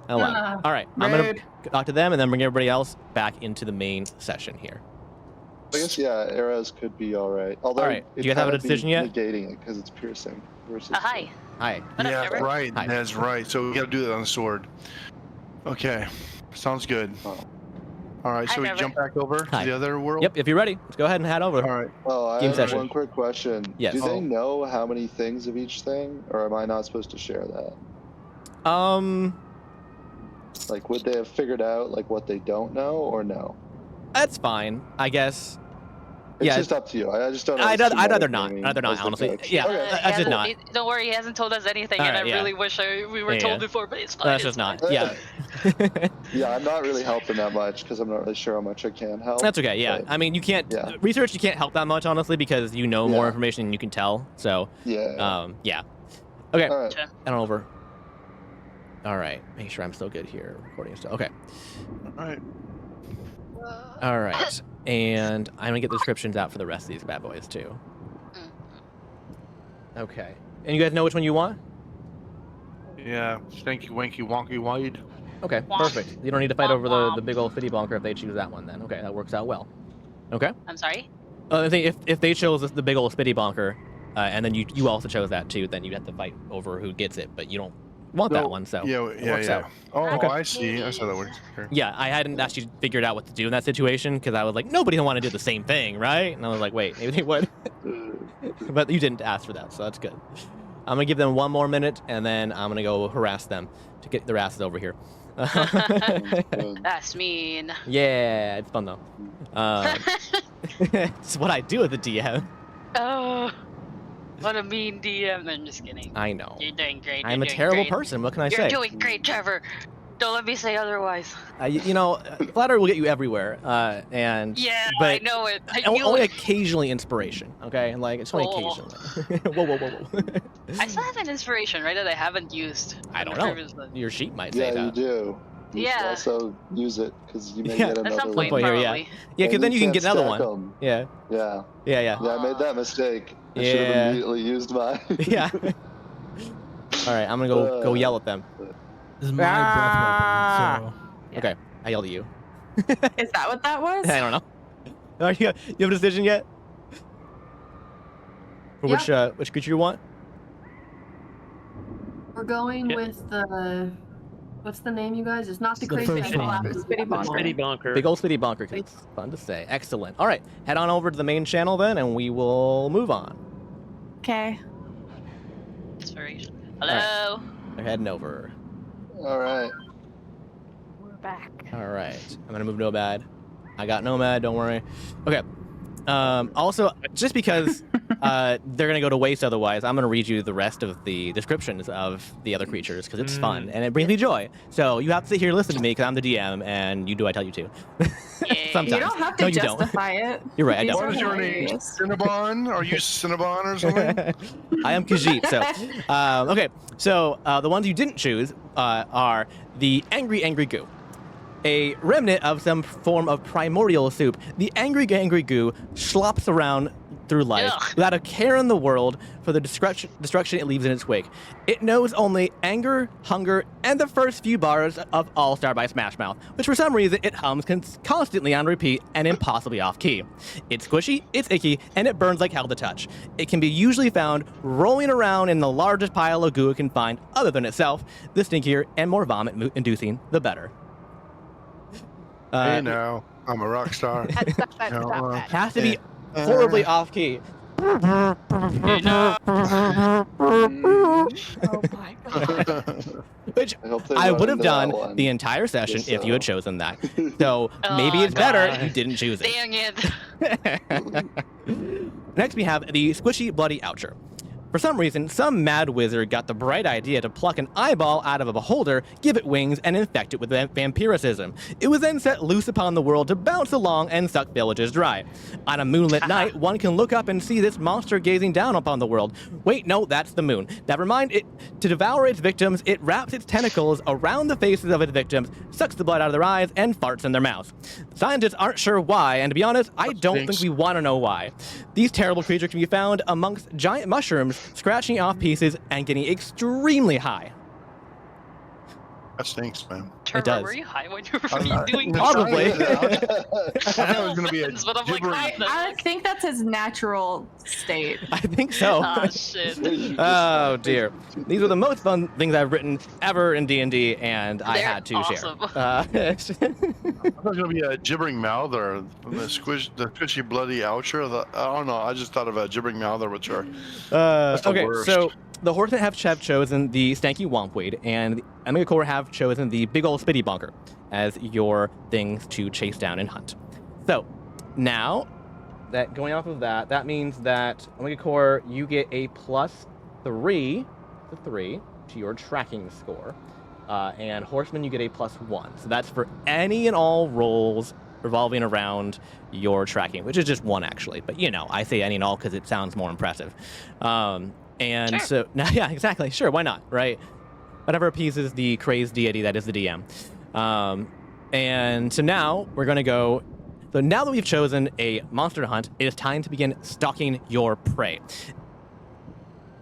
Not allowed. All right, I'm going Rude. to talk to them and then bring everybody else back into the main session here. I guess yeah, arrows could be all right. Although All right, do it'd you guys have a kinda be decision yet? Negating it because it's piercing versus. Hi. Hi. What up, Yeah, Trevor? right. Hi. That's right. So we got to do that on the sword. Okay. Sounds good. Oh. All right. Hi, So we Trevor. jump back over Hi. to the other world? Yep, if you're ready, let's go ahead and head over. All right. Oh, I Game have session. one quick question. Yes. Do Oh. they know how many things of each thing, or am I not supposed to share that? Like, would they have figured out like what they don't know, or no? That's fine, I guess. It's Yeah, just up to you. I just don't know. I'd what's rather genetic not. naming I'd rather not, as the honestly. coach. Yeah, Okay. I should hasn't- not. Don't worry, he hasn't told us anything, and I Alright, yeah. really wish we were Yeah, told yeah. before, but it's fine. That's it's just not. fine. Yeah. Yeah, I'm not really helping that much because I'm not really sure how much I can help. That's okay, yeah. but I mean, you can't, Yeah. research, you can't help that much, honestly, because you know more Yeah. information than you can tell. So, yeah. yeah. Okay, All right. Sure. and over. All right, make sure I'm still good here, recording still. Okay, All right. all right. And I'm gonna get the descriptions out for the rest of these bad boys, too. Okay. And you guys know which one you want? Yeah. Stanky, wanky, wonky, wide. Okay, Womp. perfect. You don't need to fight Womp over womp. the big old fitty bonker if they choose that one then. Okay, that works out well. Okay. I'm sorry? I think if they chose the big old spitty bonker, and then you also chose that too, then you'd have to fight over who gets it, but you don't want that No, one, so Yeah, it yeah, works yeah. out. Oh, Okay. I see. I saw that works. Sure. Yeah, I hadn't actually figured out what to do in that situation because I was like, nobody will want to do the same thing, right? And I was like, wait, maybe they would. But you didn't ask for that, so that's good. I'm gonna give them one more minute, and then I'm gonna go harass them to get their asses over here. That's mean. Yeah, it's fun though. It's what I do with the DM. Oh, what a mean DM. I'm just kidding. I know. You're doing great. I'm a you're doing terrible great. person. What can I You're say? doing great, Trevor. Don't let me say otherwise. You know, flattery will get you everywhere, and Yeah, but I know it. I knew only it. occasionally inspiration. Okay, like it's only Oh. occasionally. Whoa. I still have an inspiration, right, that I haven't used. I from don't the know. previous one. Your sheet might Yeah, say you that. do. You should Yeah. also use it because you may Yeah. get At another some one. point, point here, yeah. probably. Yeah, because And then you can can't get another stack one. 'em. Yeah. Yeah. Yeah. Yeah, I made that mistake. I should Yeah. have immediately used mine. Yeah. All right, I'm gonna go yell at them. This is my breath weapon. So Okay, I yelled at you. Is that what that was? I don't know. You have a decision yet? For Yeah. which creature you want? We're going Yep. with the. What's the name, you guys? It's not the The crazy first night one. flapper. Spitty bonker. Spitty bonker. Big old spitty bonker, 'cause it's fun to say. Excellent. All right, head on over to the main channel then, and we will move on. Okay. Inspiration. Hello. They're heading over. All right. We're back. All right, I'm gonna move Nomad. I got Nomad. Don't worry. Okay. Also, just because they're gonna go to waste otherwise, I'm gonna read you the rest of the descriptions of the other creatures because it's fun and it brings me joy. So you have to sit here and listen to me because I'm the DM and you do I tell you to. Sometimes. You don't have to No, you don't. justify it. You're right. I These don't. What are is your name? hilarious. Cinnabon? Are you Cinnabon or something? I am Khajiit. So, okay. So the ones you didn't choose are the Angry Goo. A remnant of some form of primordial soup, the angry goo slops around through life Ugh. without a care in the world for the destruction it leaves in its wake. It knows only anger, hunger, and the first few bars of All Star by Smash Mouth, which for some reason it hums constantly on repeat and impossibly off key. It's squishy, it's icky, and it burns like hell to touch. It can be usually found rolling around in the largest pile of goo it can find other than itself. The stinkier and more vomit-inducing, the better. Hey now, I'm a rock star. Stop that, No, stop that. Has to be horribly off key. Oh my god. Which I hope they I run would have into that done one. the entire session Just if you had so. chosen that. So maybe Oh, it's better God. you didn't choose it. Dang it. Next, we have the Squishy Bloody Oucher. For some reason, some mad wizard got the bright idea to pluck an eyeball out of a beholder, give it wings, and infect it with vampiricism. It was then set loose upon the world to bounce along and suck villages dry. On a moonlit night, one can look up and see this monster gazing down upon the world. Wait, no, that's the moon. Never mind, to devour its victims, it wraps its tentacles around the faces of its victims, sucks the blood out of their eyes, and farts in their mouths. Scientists aren't sure why, and to be honest, I don't think we want to know why. These terrible creatures can be found amongst giant mushrooms, scratching off pieces and getting extremely high. That stinks, man. Terra, does. were you high when you were I'm not- doing no, this? Probably. I thought it was going to be a But I'm like, gibbering. I think that's his natural state. I think so. Ah, shit. Oh dear. These are the most fun things I've written ever in D&D, and I They're had to awesome. share. I thought it was going to be a gibbering mouther, the squishy bloody oucher. I don't know. I just thought of a gibbering mouther, which are the Okay, worst. so the Horsemen have chosen the Stanky Wompweed, and the Omega Core have chosen the Big Ol' Spitty Bonker as your things to chase down and hunt. So now, that going off of that, that means that Omega Core, you get a +3 to your tracking score, and Horseman, you get a +1. So that's for any and all rolls revolving around your tracking, which is just one actually. But you know, I say any and all because it sounds more impressive. And Sure. so now, yeah, exactly. Sure, why not, right? Whatever appeases the crazed deity that is the DM. And so now we're going to go. So now that we've chosen a monster to hunt, it is time to begin stalking your prey.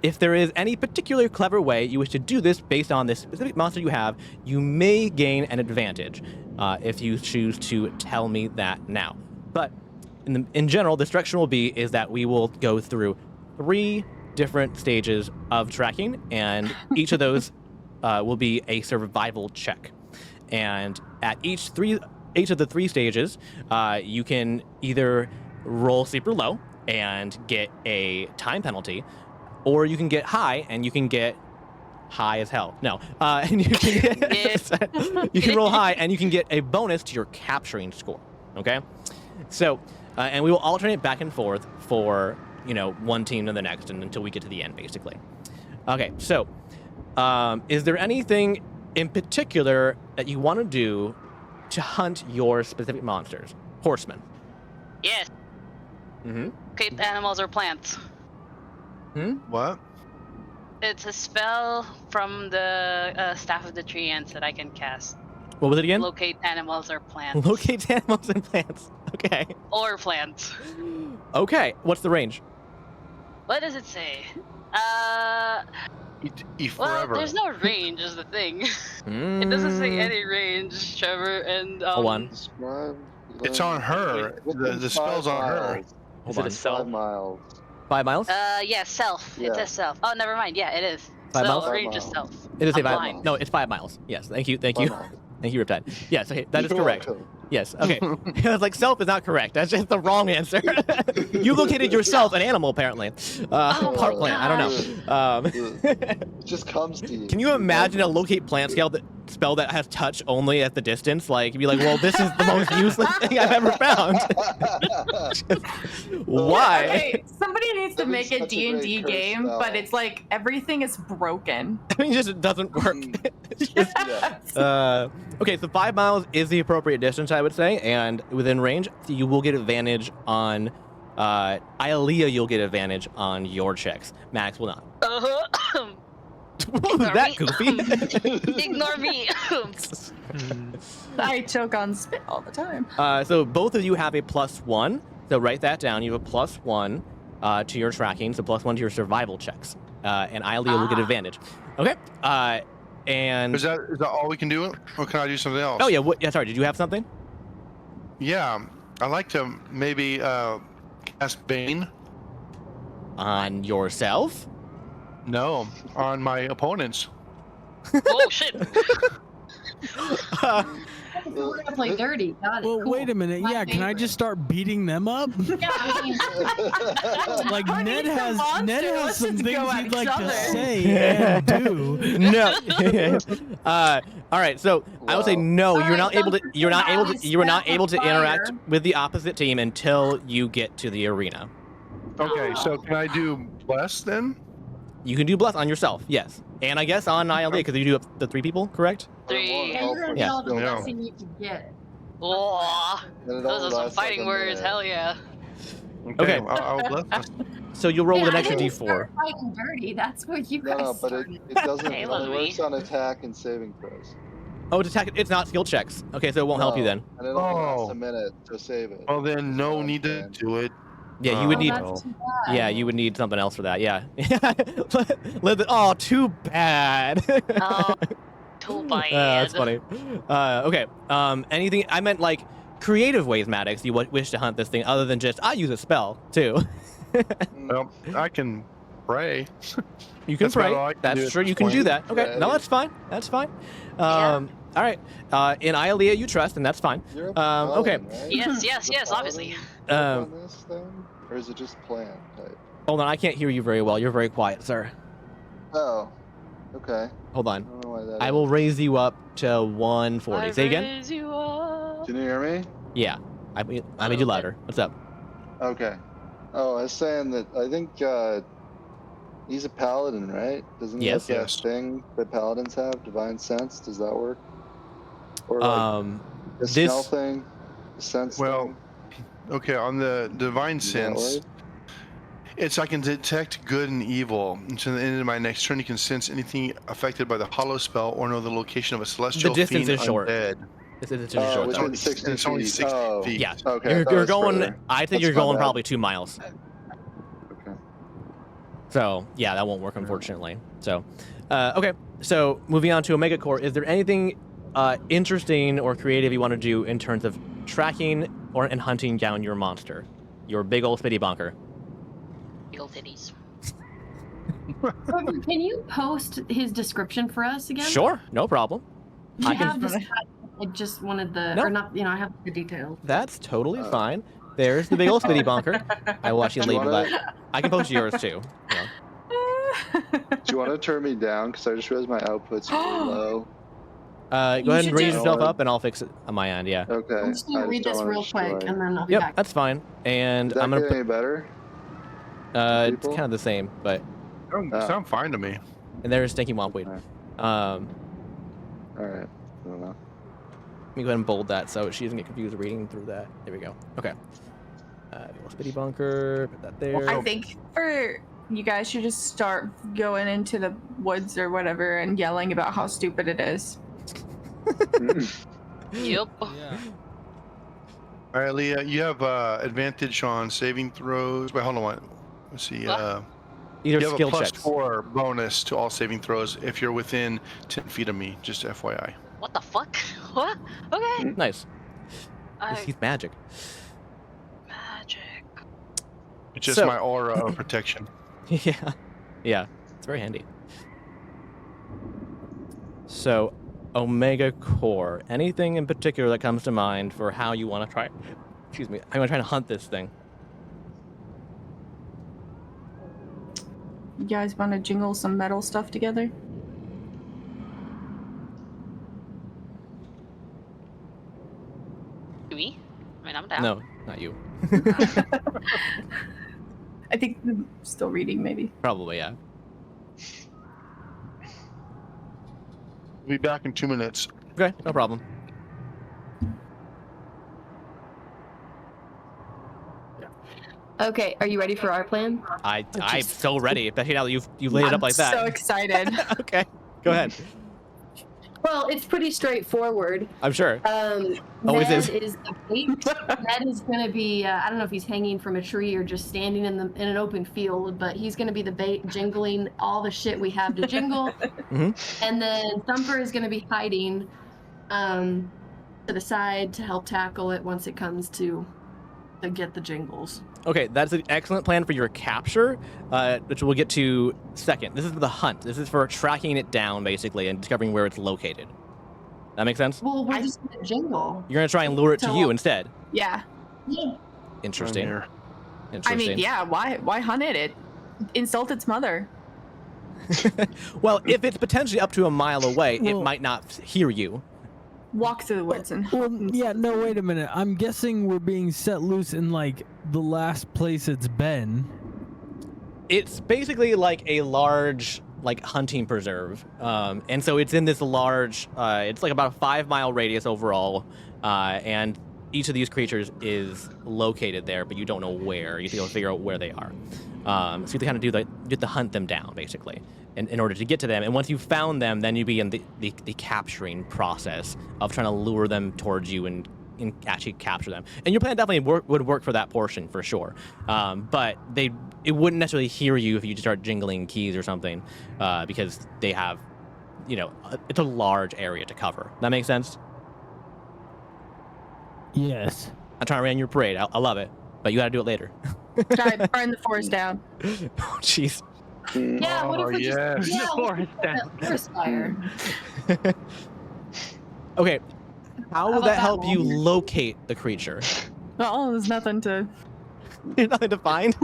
If there is any particular clever way you wish to do this based on this specific monster you have, you may gain an advantage if you choose to tell me that now. But in general, the direction will be is that we will go through 3 different stages of tracking, and each of those will be a survival check. And at each of the 3 stages, you can either roll super low and get a time penalty, or you can get high and you can get high as hell. No, and you can you can roll high and you can get a bonus to your capturing score. Okay, so and we will alternate back and forth for one team to the next, and until we get to the end, basically. Okay, so is there anything in particular that you want to do to hunt your specific monsters? Horsemen. Yes. Mm-hmm. Keep animals or plants. what? It's a spell from the Staff of the Tree Ants that I can cast. What was it again? Locate animals or plants. Locate animals and plants. Okay. Or plants. Okay. What's the range? What does it say? Eat Well, forever. there's no range is the thing. It doesn't say any range, Trevor, and Hold on. It's on her. The spell's on her. Hold Is it on. a cell? 5 miles. 5 miles? Yeah, self. Yeah. It says self. Oh, never mind. Yeah, it is. 5 so miles? range is 5 self. It is a I'm 5 blind. No, it's 5 miles. Yes, thank you. 5 miles. Thank you, Riptide. Yes, okay, that is You're correct. welcome. Yes, okay. I was like, self is not correct. That's just the wrong answer. You located yourself an animal, apparently. Part plant, I don't know. It just comes to you. Can you imagine a locate plant spell that has touch only at the distance? Like, you'd be like, well, this is the most useless thing I've ever found. Why? Okay, somebody needs to That'd be make a such a great D&D curse game, spell. but it's like everything is broken. I mean, it doesn't work. It's just- Yeah. okay, so 5 miles is the appropriate distance, I would say, and within range, you will get advantage on. Ialea, you'll get advantage on your checks. Max will not. What was that, Goofy? Ignore me. I choke on spit all the time. So both of you have a +1. So write that down. You have a +1 to your tracking, so +1 to your survival checks. And Ialea will get advantage. Okay. And Is that all we can do, or can I do something else? oh yeah, yeah. Sorry, did you have something? Yeah, I'd like to maybe cast Bane. On yourself? No, on my opponents. Oh shit. We're gonna play dirty. Got it. Well, cool. wait a minute. My Yeah, can I favorite. just start beating them up? Yeah, I mean, Like Who Ned needs a has monster? Let's some just things go at he'd each like to other. say and do. No. All right. So I would say Wow. no. You're Alright, not able to. don't You're not able to. forget You are not about able to fire. interact with the opposite team until you get to the arena. Okay, so can I do Bless then? You can do bless on yourself, yes, and I guess on Ialea because you do up the 3 people, correct? Three. yeah, you're gonna Yeah. get all the Yeah. blessing you can get. Oh, And it those only are some lasts like fighting a words. minute. Hell yeah. Okay. I'll bless. So you'll roll Yeah, with an I extra didn't D4. start fighting dirty. That's what you No, guys no, but started. it doesn't. Hey, It look only at works me. on attack and saving throws. Oh, it's attack. It's not skill checks. Okay, so it won't help you No, then. And it only lasts Oh. a minute to save it. Well, then no That's what I'm need to saying. do it. Yeah, you would Oh, need. That's too bad. Yeah, you would need something else for that. Yeah. Oh, too bad. Oh, too bad. That's funny. Okay. Anything? I meant like creative ways, Maddox. You wish to hunt this thing other than just I use a spell too. Well, I can pray. You can That's about pray. all I can do That's at true. this You can do point. that. Okay. No, Right. that's fine. That's fine. Yeah. All right. In Ialea, you trust, and that's fine. You're a Okay. paladin, right? Yes, Is yes, the yes, obviously. paladin Um, on this thing? Or is it just plant type? Hold on. I can't hear you very well. You're very quiet, sir. Oh, okay. Hold I on. don't know why that I is. will raise you up to 140. Say again. Raise you up. Can you hear me? Yeah. I made you louder. What's up? Okay. Oh, I was saying that I think he's a paladin, right? Doesn't he Yes. have that Yes. thing that paladins have, divine sense? Does that work? Or like the smell this- thing, the sense Well, thing? Okay, on the divine Does that sense, work? it's I can detect good and evil. Until the end of my next turn, you can sense anything affected by the hollow spell or know the location of a celestial distance fiend is short. undead. This is Oh, short. within though. 60 It's only feet. 60 Oh, feet. Yeah. okay. I thought it You're was going. further. I think That's you're my going bad. probably 2 miles. Okay. So yeah, that won't work unfortunately. So, okay. So moving on to Omega Core, is there anything interesting or creative you want to do in terms of tracking and hunting down your monster, your big old spitty bonker? Big ol' titties. Can you post his description for us again? Sure, no problem. I I can- have this. I just wanted the, No. or not. You know, I have the details. That's totally fine. There's the big old spitty bonker. I will actually Do you label wanna- that. I can post yours too. Yeah. Do you want to turn me down? Because I just realized my output's really low. Go You ahead and should raise just- yourself up, and I'll fix it on my end. Yeah. Okay. I'm just gonna I read don't this wanna real quick, destroy. and then I'll be Yep, back. that's fine. And Is that I'm gonna get put. any better? It's people? kind of the same, but Sound fine to me. and there's Stinky Wompweed. Alright. All Alright. I don't know. Let me go ahead and bold that so she doesn't get confused reading through that. There we go. Okay. Spitty bunker, put that there. I think for you guys should just start going into the woods or whatever and yelling about how stupid it is. Yep. Yeah. All right, Leah, you have advantage on saving throws. Wait, hold on. Let's see. What? These You are have a skill plus checks. 4 bonus to all saving throws if you're within 10 feet of me. Just FYI. What the fuck? What? Okay. Nice. I, He's magic. magic. It's just So- my aura of protection. Yeah. Yeah. It's very handy. So, Omega Core. Anything in particular that comes to mind for how you want to try? Excuse me. How you want to try to hunt this thing? You guys want to jingle some metal stuff together? Me? I mean, I'm down. No, not you. I think I'm still reading, maybe. Probably, yeah. We'll be back in 2 minutes. Okay, no problem. Okay, are you ready for our plan? I'm so ready, especially now that you've laid it up like that. So excited. Okay, go ahead. Well, it's pretty straightforward. I'm sure. Ned is. is the bait. Ned is going to be, I don't know if he's hanging from a tree or just standing in an open field, but he's going to be the bait, jingling all the shit we have to jingle. Mhm. And then Thumper is going to be hiding to the side to help tackle it once it comes to get the jingles. Okay, that's an excellent plan for your capture, which we'll get to second. This is for the hunt. This is for tracking it down, basically, and discovering where it's located. That make sense? Well, we're just going to jingle. You're going to try and lure it to So- you instead. Yeah. Yeah. Interesting. I'm here. I Interesting. mean, yeah. Why hunt it? It insult its mother. Well, if it's potentially up to a mile away, it Well- might not hear you. Walk through the woods and. Well, yeah, no, wait a minute. I'm guessing we're being set loose in like the last place it's been. It's basically like a large hunting preserve, and so it's in this large. It's like about a 5-mile radius overall, and each of these creatures is located there, but you don't know where. You have to figure out where they are. So you have to kind of you have to hunt them down basically, in order to get to them. And once you've found them, then you begin the capturing process of trying to lure them towards you and actually capture them. And your plan definitely would work for that portion for sure. But it wouldn't necessarily hear you if you just start jingling keys or something, because they have, it's a large area to cover. That makes sense? Yes. I'm trying to run your parade. I love it, but you got to do it later. Try to burn the forest down. Oh, jeez. Yeah, what if Oh, we yes. just yeah, Forest down. forest fire? Okay. How will about that that help you one? locate the creature? Well, there's nothing to. There's nothing to find.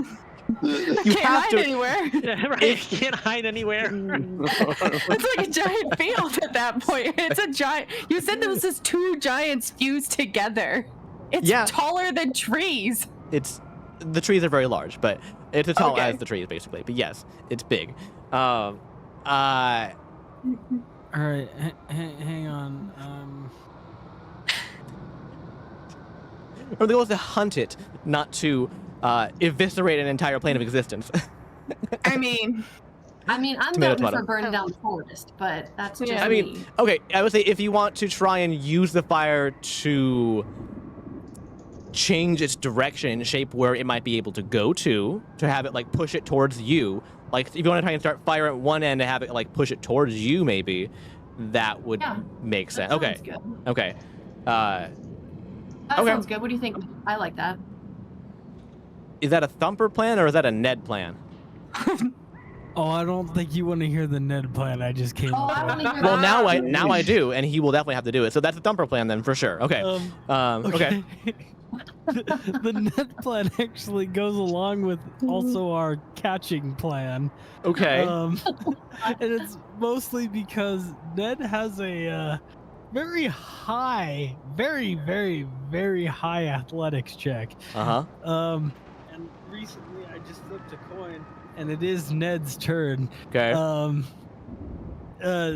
You Can't have hide to. anywhere. Yeah, right. You can't hide anywhere. It's like a giant field at that point. It's a giant. You said there was just two giants fused together. It's Yeah. taller than trees. The trees are very large, but it's as tall Okay. as the trees, basically. But yes, it's big. All right, hang on. Or the goal is to hunt it, not to eviscerate an entire plane of existence. I mean, I'm Tomato, down tomato. for burning down the forest, but that's just Yeah. I me. mean, okay, I would say if you want to try and use the fire to change its direction and shape where it might be able to go to have it push it towards you. Like if you want to try and start fire at one end and have it push it towards you, maybe that would Yeah, make that sense. Okay, sounds good. okay. That Okay. sounds good. What do you think? I like that. Is that a Thumper plan or is that a Ned plan? Oh, I don't think you want to hear the Ned plan I just came Oh, I up want with. to hear Well, that. now I do, and he will definitely have to do it. So that's a Thumper plan then for sure. Okay. Okay. The Ned plan actually goes along with also our catching plan. Okay. And it's mostly because Ned has a very high, very, very, very high athletics check. Uh-huh. And recently I just flipped a coin, and it is Ned's turn. Okay.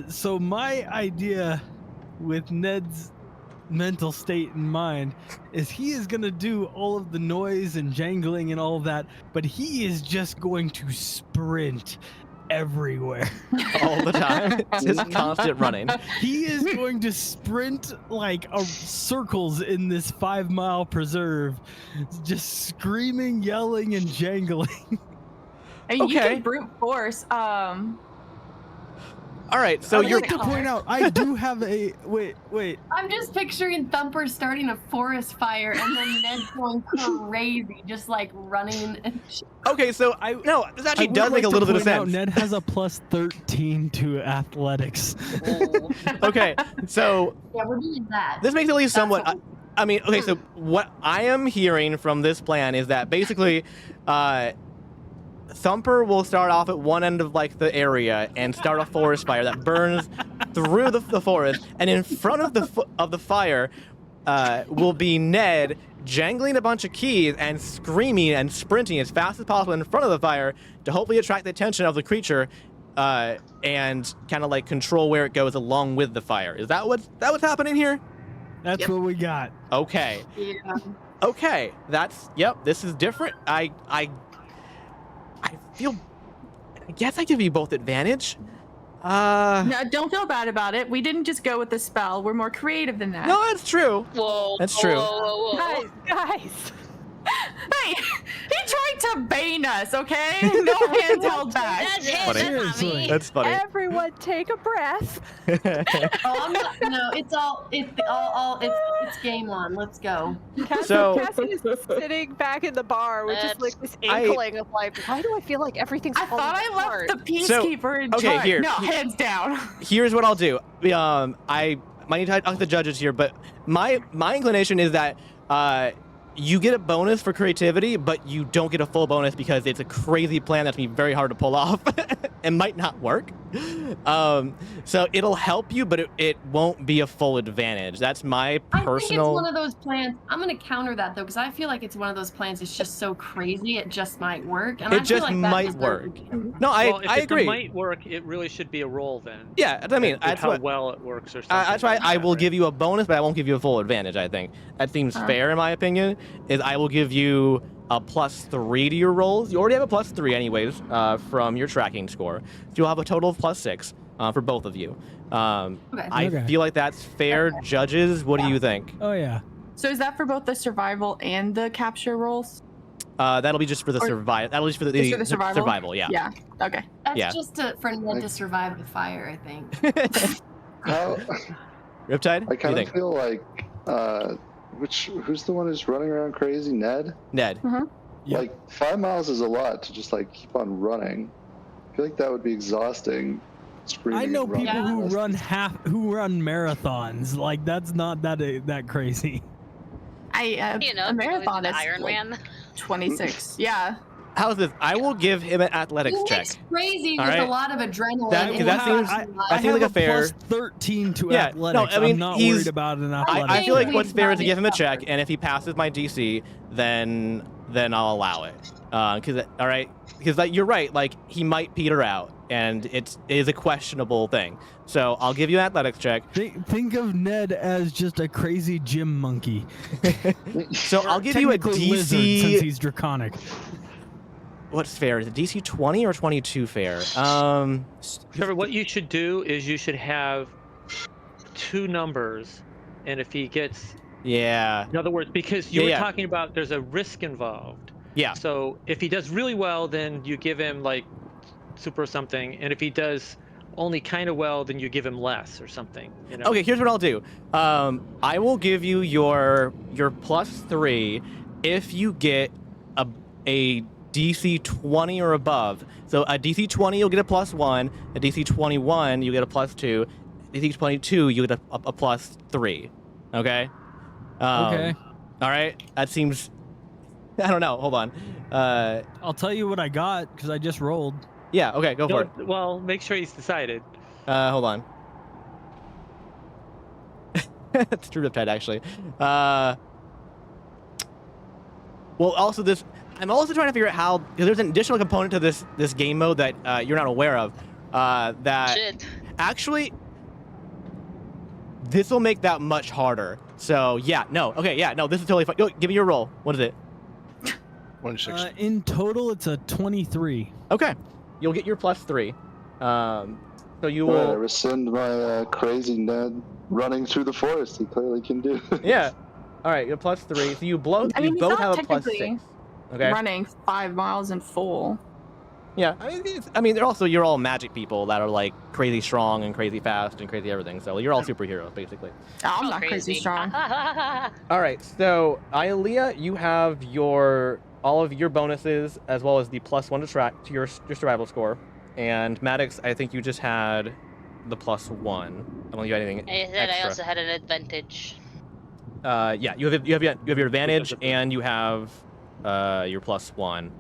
So my idea with Ned's mental state in mind is he is going to do all of the noise and jangling and all of that, but he is just going to sprint everywhere. All the time. It's just constant running. He is going to sprint circles in this 5-mile preserve, just screaming, yelling, and jangling. I mean, you Okay. can brute force. All right, so I'd you're like to point out, I do have a wait. I'm just picturing Thumper starting a forest fire and then Ned going crazy, just like running. And okay. So no, this actually I would does make like a to little bit of point out sense. Ned has a plus 13 to athletics. Okay, so yeah, we're doing that. this makes at least That's somewhat. what I mean, okay. So what I am hearing from this plan is that basically, Thumper will start off at one end of like the area and start a forest fire that burns through the forest, and in front of the fire will be Ned jangling a bunch of keys and screaming and sprinting as fast as possible in front of the fire to hopefully attract the attention of the creature and kind of like control where it goes along with the fire. Is that what's happening here? That's what we got. Okay. Yeah. Okay. This is different. I feel. I guess I give you both advantage. No, don't feel bad about it. We didn't just go with the spell. We're more creative than that. No, that's true. Whoa. That's true. Whoa. Guys. Hey, he tried to bane us, okay? No hands held back. That's it. Funny. That's not me. That's funny. Everyone take a breath. Oh, I'm not, no, it's game on. Let's go. Cassie is sitting back in the bar with just like this I- inkling of like, why do I feel like everything's I falling thought I apart? left the peacekeeper in okay, charge. here. No, hands down. Here's what I'll do. I might need to talk to the judges here, but my inclination is that you get a bonus for creativity, but you don't get a full bonus because it's a crazy plan that's gonna be very hard to pull off and might not work. So it'll help you, but it won't be a full advantage. That's my I think it's personal. one of those plans. I'm gonna counter that though, because I feel like it's one of those plans. It's just so crazy, it just might work. And I It feel just like that might deserves work. to be- No, Well, if I it agree. might work, it really should be a roll then. Yeah, I mean, With that's how what. well it works or something. That's why like I that, will right? give you a bonus, but I won't give you a full advantage. I think that seems fair in my opinion. Is I will give you a +3 to your rolls. You already have a +3 anyways from your tracking score. So you'll have a total of +6 for both of you. I Okay. feel like that's fair. Judges, what do you think? Oh yeah. So is that for both the survival and the capture rolls? That'll be just for the Or- survival. That'll be just for Just for the survival? survival. Yeah. Yeah. Okay. That's Yeah. just for Ned to survive the fire, I think. How, Riptide. I What do kind you of think? feel like, who's the one who's running around crazy? Ned? Ned. Yep. Like 5 miles is a lot to just like keep on running. I feel like that would be exhausting. Screaming I know and running people who fast. who run marathons. Like that's not that crazy. A the marathon is Iron like Man. 26. Yeah. How's this? I will give him an athletics He check. looks crazy All with right. a lot of adrenaline. That- and that he's seems- alive. that seems like a fair- +13 to Yeah, no, athletics. I mean, I'm not he's- worried about an athletics. I feel like think what's we've fair is got to give it him a check, covered. and if he passes my DC, then I'll allow it. Because like you're right, like he might peter out, and it is a questionable thing. So I'll give you an athletics check. Think of Ned as just a crazy gym monkey. So I'll give you a Technically lizard, since DC. he's draconic. What's fair? Is it DC 20 or 22 fair? Trevor, what you should do is you should have 2 numbers, and if he gets, Yeah. in other words, because you Yeah, were yeah. talking about there's a risk involved. Yeah. So if he does really well, then you give him like super something, and if he does only kind of well, then you give him less or something. You know? Okay, here's what I'll do. I will give you your +3 if you get a DC 20 or above. So a DC 20, you'll get a +1. A DC 21, you get a +2. DC 22, you get a +3. Okay. Okay. All right. That seems. I don't know. Hold on. I'll tell you what I got because I just rolled. Yeah. Okay. Go for it. Well, make sure he's decided. Hold on. It's true Riptide, actually. Well, also this, I'm also trying to figure out how, because there's an additional component to this game mode that you're not aware of. That Shit. actually, this will make that much harder. So yeah, no, okay, yeah, no, this is totally fine. Yo, give me your roll. What is it? 26. In total, it's a 23. Okay, you'll get your +3. So you All right, I will. rescind my crazy Ned running through the forest. He clearly can do. Yeah. All right, you're +3. So you I mean, you he's both not have a technically +6. Okay. running 5 miles in full. Yeah, you're all magic people that are like crazy strong and crazy fast and crazy everything. So you're all superheroes basically. Oh, I'm not crazy strong. All right, so Ialea, you have all of your bonuses as well as the +1 to your survival score, and Maddox, I think you just had the +1. I don't think you had anything I said extra. I also had an advantage. Yeah, you have your advantage and you have your +1.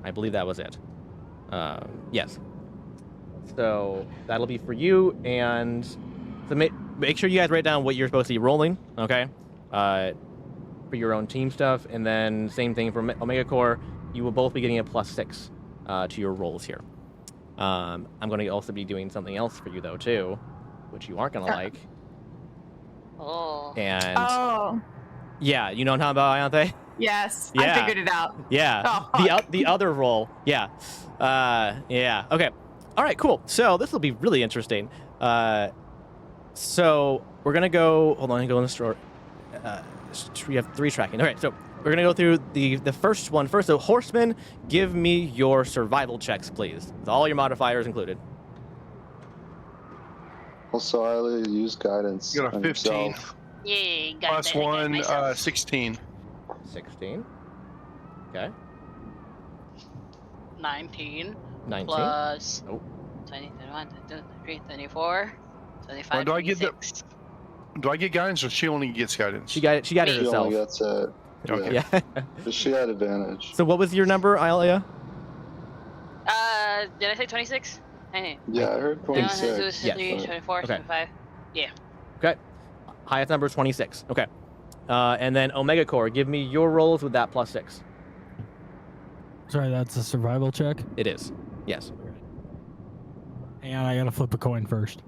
I believe that was it. Yes. So that'll be for you, and so make sure you guys write down what you're supposed to be rolling, okay? For your own team stuff, and then same thing for Omega Core. You will both be getting a +6 to your rolls here. I'm going to also be doing something else for you though too, which you aren't going to like. Oh. And yeah, you know what I'm talking about, Ayante? Yes, Yeah. I figured it out. Yeah. Oh, The other roll. Yeah. Yeah. Okay. All right. Cool. So this will be really interesting. So we're gonna go. Hold on. Go in the store. We have 3 tracking. All right. So we're gonna go through the first one first. So Horseman, give me your survival checks, please. With all your modifiers included. Also, I use guidance. You got a on 15. yourself. Yay, got that +1, myself. 16. 16. Okay. 19. 19. Plus Oh. 20, 21, 22, 23, 24, 25, Well, do I get the- 26. Do I get guidance, or she only gets guidance? She got it She herself. only gets it. Okay. Yeah. But she had advantage. So what was your number, Ialea? Did I say 26? Yeah, I heard 26. 23, 24, Okay. 25. Okay. Highest number is 26. Okay. And then Omega Core, give me your rolls with that +6. Sorry, that's a survival check. It is. Yes. And I gotta flip a coin first.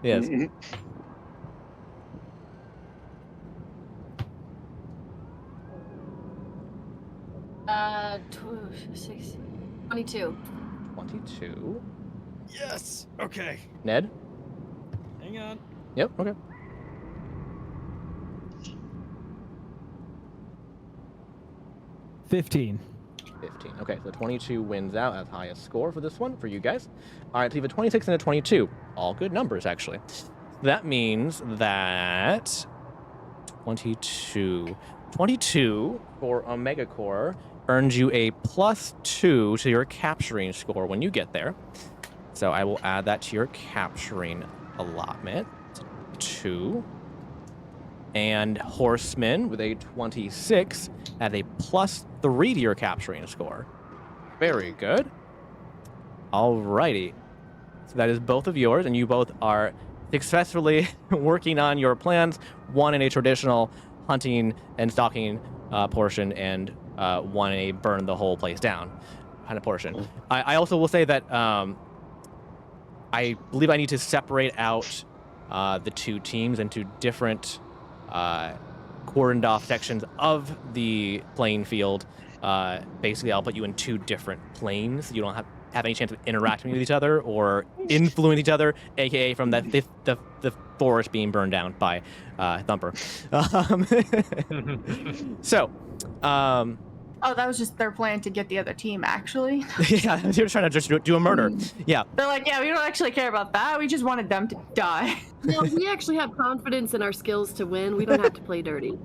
Yes. Mhm. Uh, 22. 22. Yes. Okay. Ned? Hang on. Yep. Okay. 15. 15. Okay, so 22 wins out as highest score for this one for you guys. All right, so you have a 26 and a 22. All good numbers, actually. That means that 22 for Omega Core earns you a +2 to your capturing score when you get there. So I will add that to your capturing allotment. 2. And Horseman with a 26 at a +3 to your capturing score. Very good. Alrighty. So that is both of yours, and you both are successfully working on your plans. One in a traditional hunting and stalking portion, and one in a burn the whole place down kind of portion. I also will say that I believe I need to separate out the 2 teams into different cordoned off sections of the playing field. Basically, I'll put you in 2 different planes. You don't have any chance of interacting with each other or influence each other, aka from the forest being burned down by Thumper. So, Oh, that was just their plan to get the other team, actually. yeah, you're trying to just do a murder. Yeah. They're like, yeah, we don't actually care about that. We just wanted them to die. No, we actually have confidence in our skills to win. We don't have to play dirty.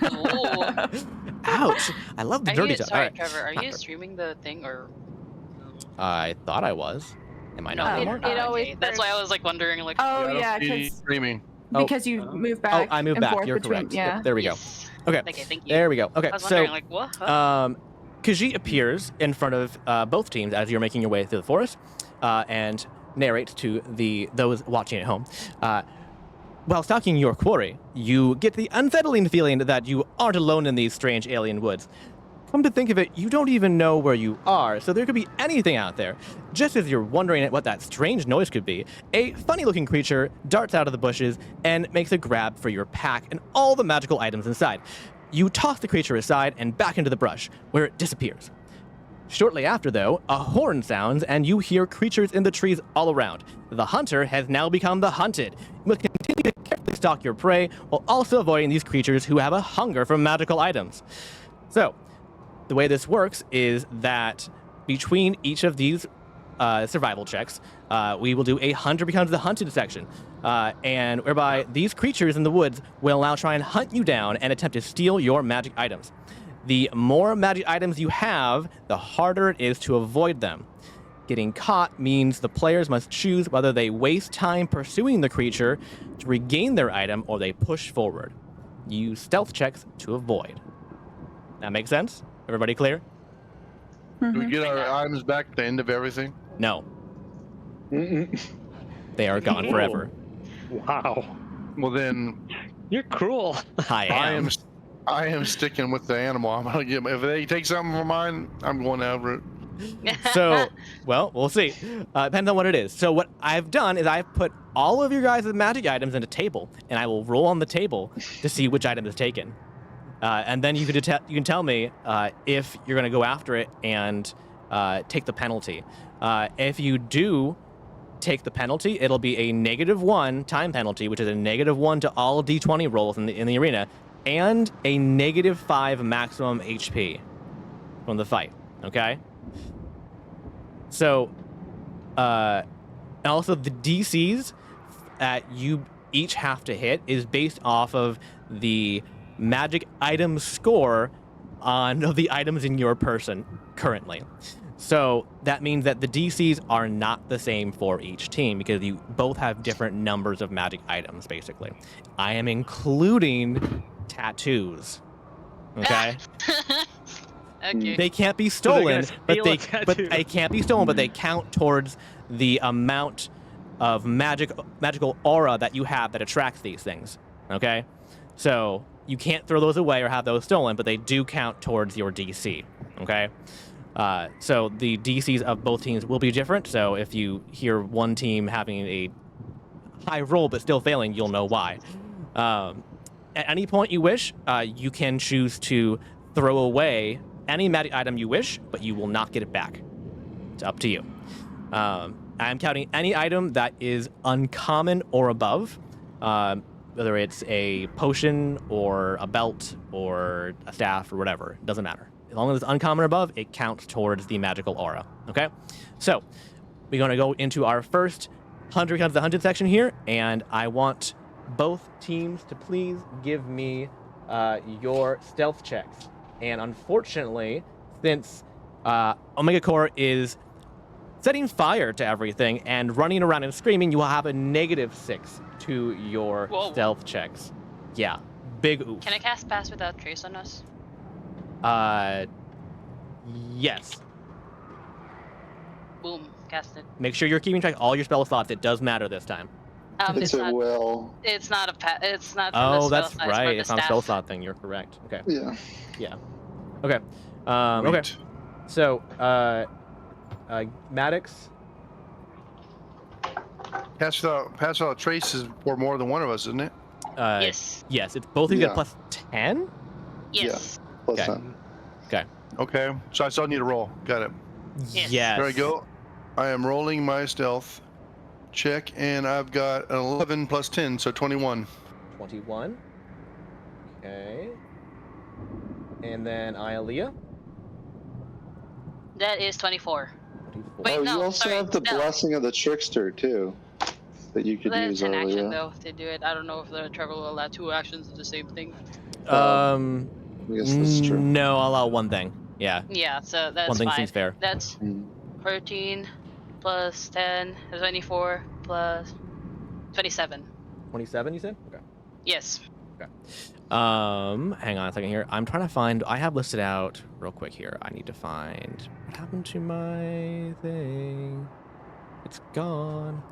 Oh. Ouch. I love the dirty stuff. Sorry, All right. Trevor, are you streaming the thing or? I thought I was. Am I not anymore? it always Okay, that's why I was like wondering, like. Oh, I don't yeah, see because streaming. because you move back. I moved and back. forth You're between, correct. Yeah. Yep, there we go. Yes. Okay. Okay, thank you. There we go. Okay, I was so wondering, like, what? Huh? Khajiit appears in front of both teams as you're making your way through the forest, and narrates to those watching at home. While stalking your quarry, you get the unsettling feeling that you aren't alone in these strange alien woods. Come to think of it, you don't even know where you are, so there could be anything out there. Just as you're wondering what that strange noise could be, a funny-looking creature darts out of the bushes and makes a grab for your pack and all the magical items inside. You toss the creature aside and back into the brush, where it disappears. Shortly after, though, a horn sounds and you hear creatures in the trees all around. The hunter has now become the hunted. You must continue to carefully stalk your prey while also avoiding these creatures who have a hunger for magical items. So, the way this works is that between each of these survival checks, we will do a hunter becomes the hunted section, and whereby these creatures in the woods will now try and hunt you down and attempt to steal your magic items. The more magic items you have, the harder it is to avoid them. Getting caught means the players must choose whether they waste time pursuing the creature to regain their item or they push forward. Use stealth checks to avoid. That makes sense? Everybody clear? Do we get our items back at the end of everything? No. They are gone forever. Wow. Well then, You're cruel. I am sticking with the animal. I'm gonna get. If they take something from mine, I'm going over it. So, well, we'll see. Depends on what it is. So what I've done is I've put all of your guys' magic items in a table, and I will roll on the table to see which item is taken. And then you can tell me if you're going to go after it and take the penalty. If you do take the penalty, it'll be a -1 time penalty, which is a -1 to all d20 rolls in the arena, and a -5 maximum HP from the fight. Okay. So, and also the DCs that you each have to hit is based off of the magic item score on the items in your person currently. So that means that the DCs are not the same for each team because you both have different numbers of magic items, basically. I am including tattoos. Okay? Okay. They can't be stolen, but they can't be stolen, but they count towards the amount of magical aura that you have that attracts these things. Okay? So you can't throw those away or have those stolen, but they do count towards your DC. Okay? So the DCs of both teams will be different. So if you hear one team having a high roll but still failing, you'll know why. At any point you wish, you can choose to throw away any magic item you wish, but you will not get it back. It's up to you. I'm counting any item that is uncommon or above, whether it's a potion or a belt or a staff or whatever. It doesn't matter. As long as it's uncommon or above, it counts towards the magical aura. Okay? So we're going to go into our first hunter becomes the hunted section here, and I want both teams to please give me your stealth checks. And unfortunately, since Omega Core is setting fire to everything and running around and screaming, you will have a -6 to your stealth checks. Yeah, big oof. Can I cast Pass Without Trace on us? Yes. Boom, cast it. Make sure you're keeping track of all your spell slots. It does matter this time. It's a will. It's not a it's not. Oh, the that's spell right. It's It's not a spell slot thing. You're correct. Okay. Yeah. Yeah. Okay. Okay. So, Maddox. Pass without trace is for more than one of us, isn't it? Yes. Yes, it's both of you Yeah. get plus 10. Yes. Plus Okay. 10. Okay. So I still need to roll. Got it. Yes. There we go. I am rolling my stealth check, and I've got an 11 plus 10, so 21. 21. Okay. And then Ialea. That is 24. 24. Wait, oh, no, you also sorry, have the no. blessing of the trickster too, that you could That's use an action earlier. though to do it. I don't know if the Trevor will allow 2 actions of the same thing. I guess that's true. No, I'll allow one thing. Yeah. Yeah, so that's One thing fine. seems fair. That's Mm. 13 plus 10, 24 plus 27. 27, you said? Okay. Yes. Hang on a second here. I'm trying to find. I have listed out real quick here. I need to find what happened to my thing. It's gone.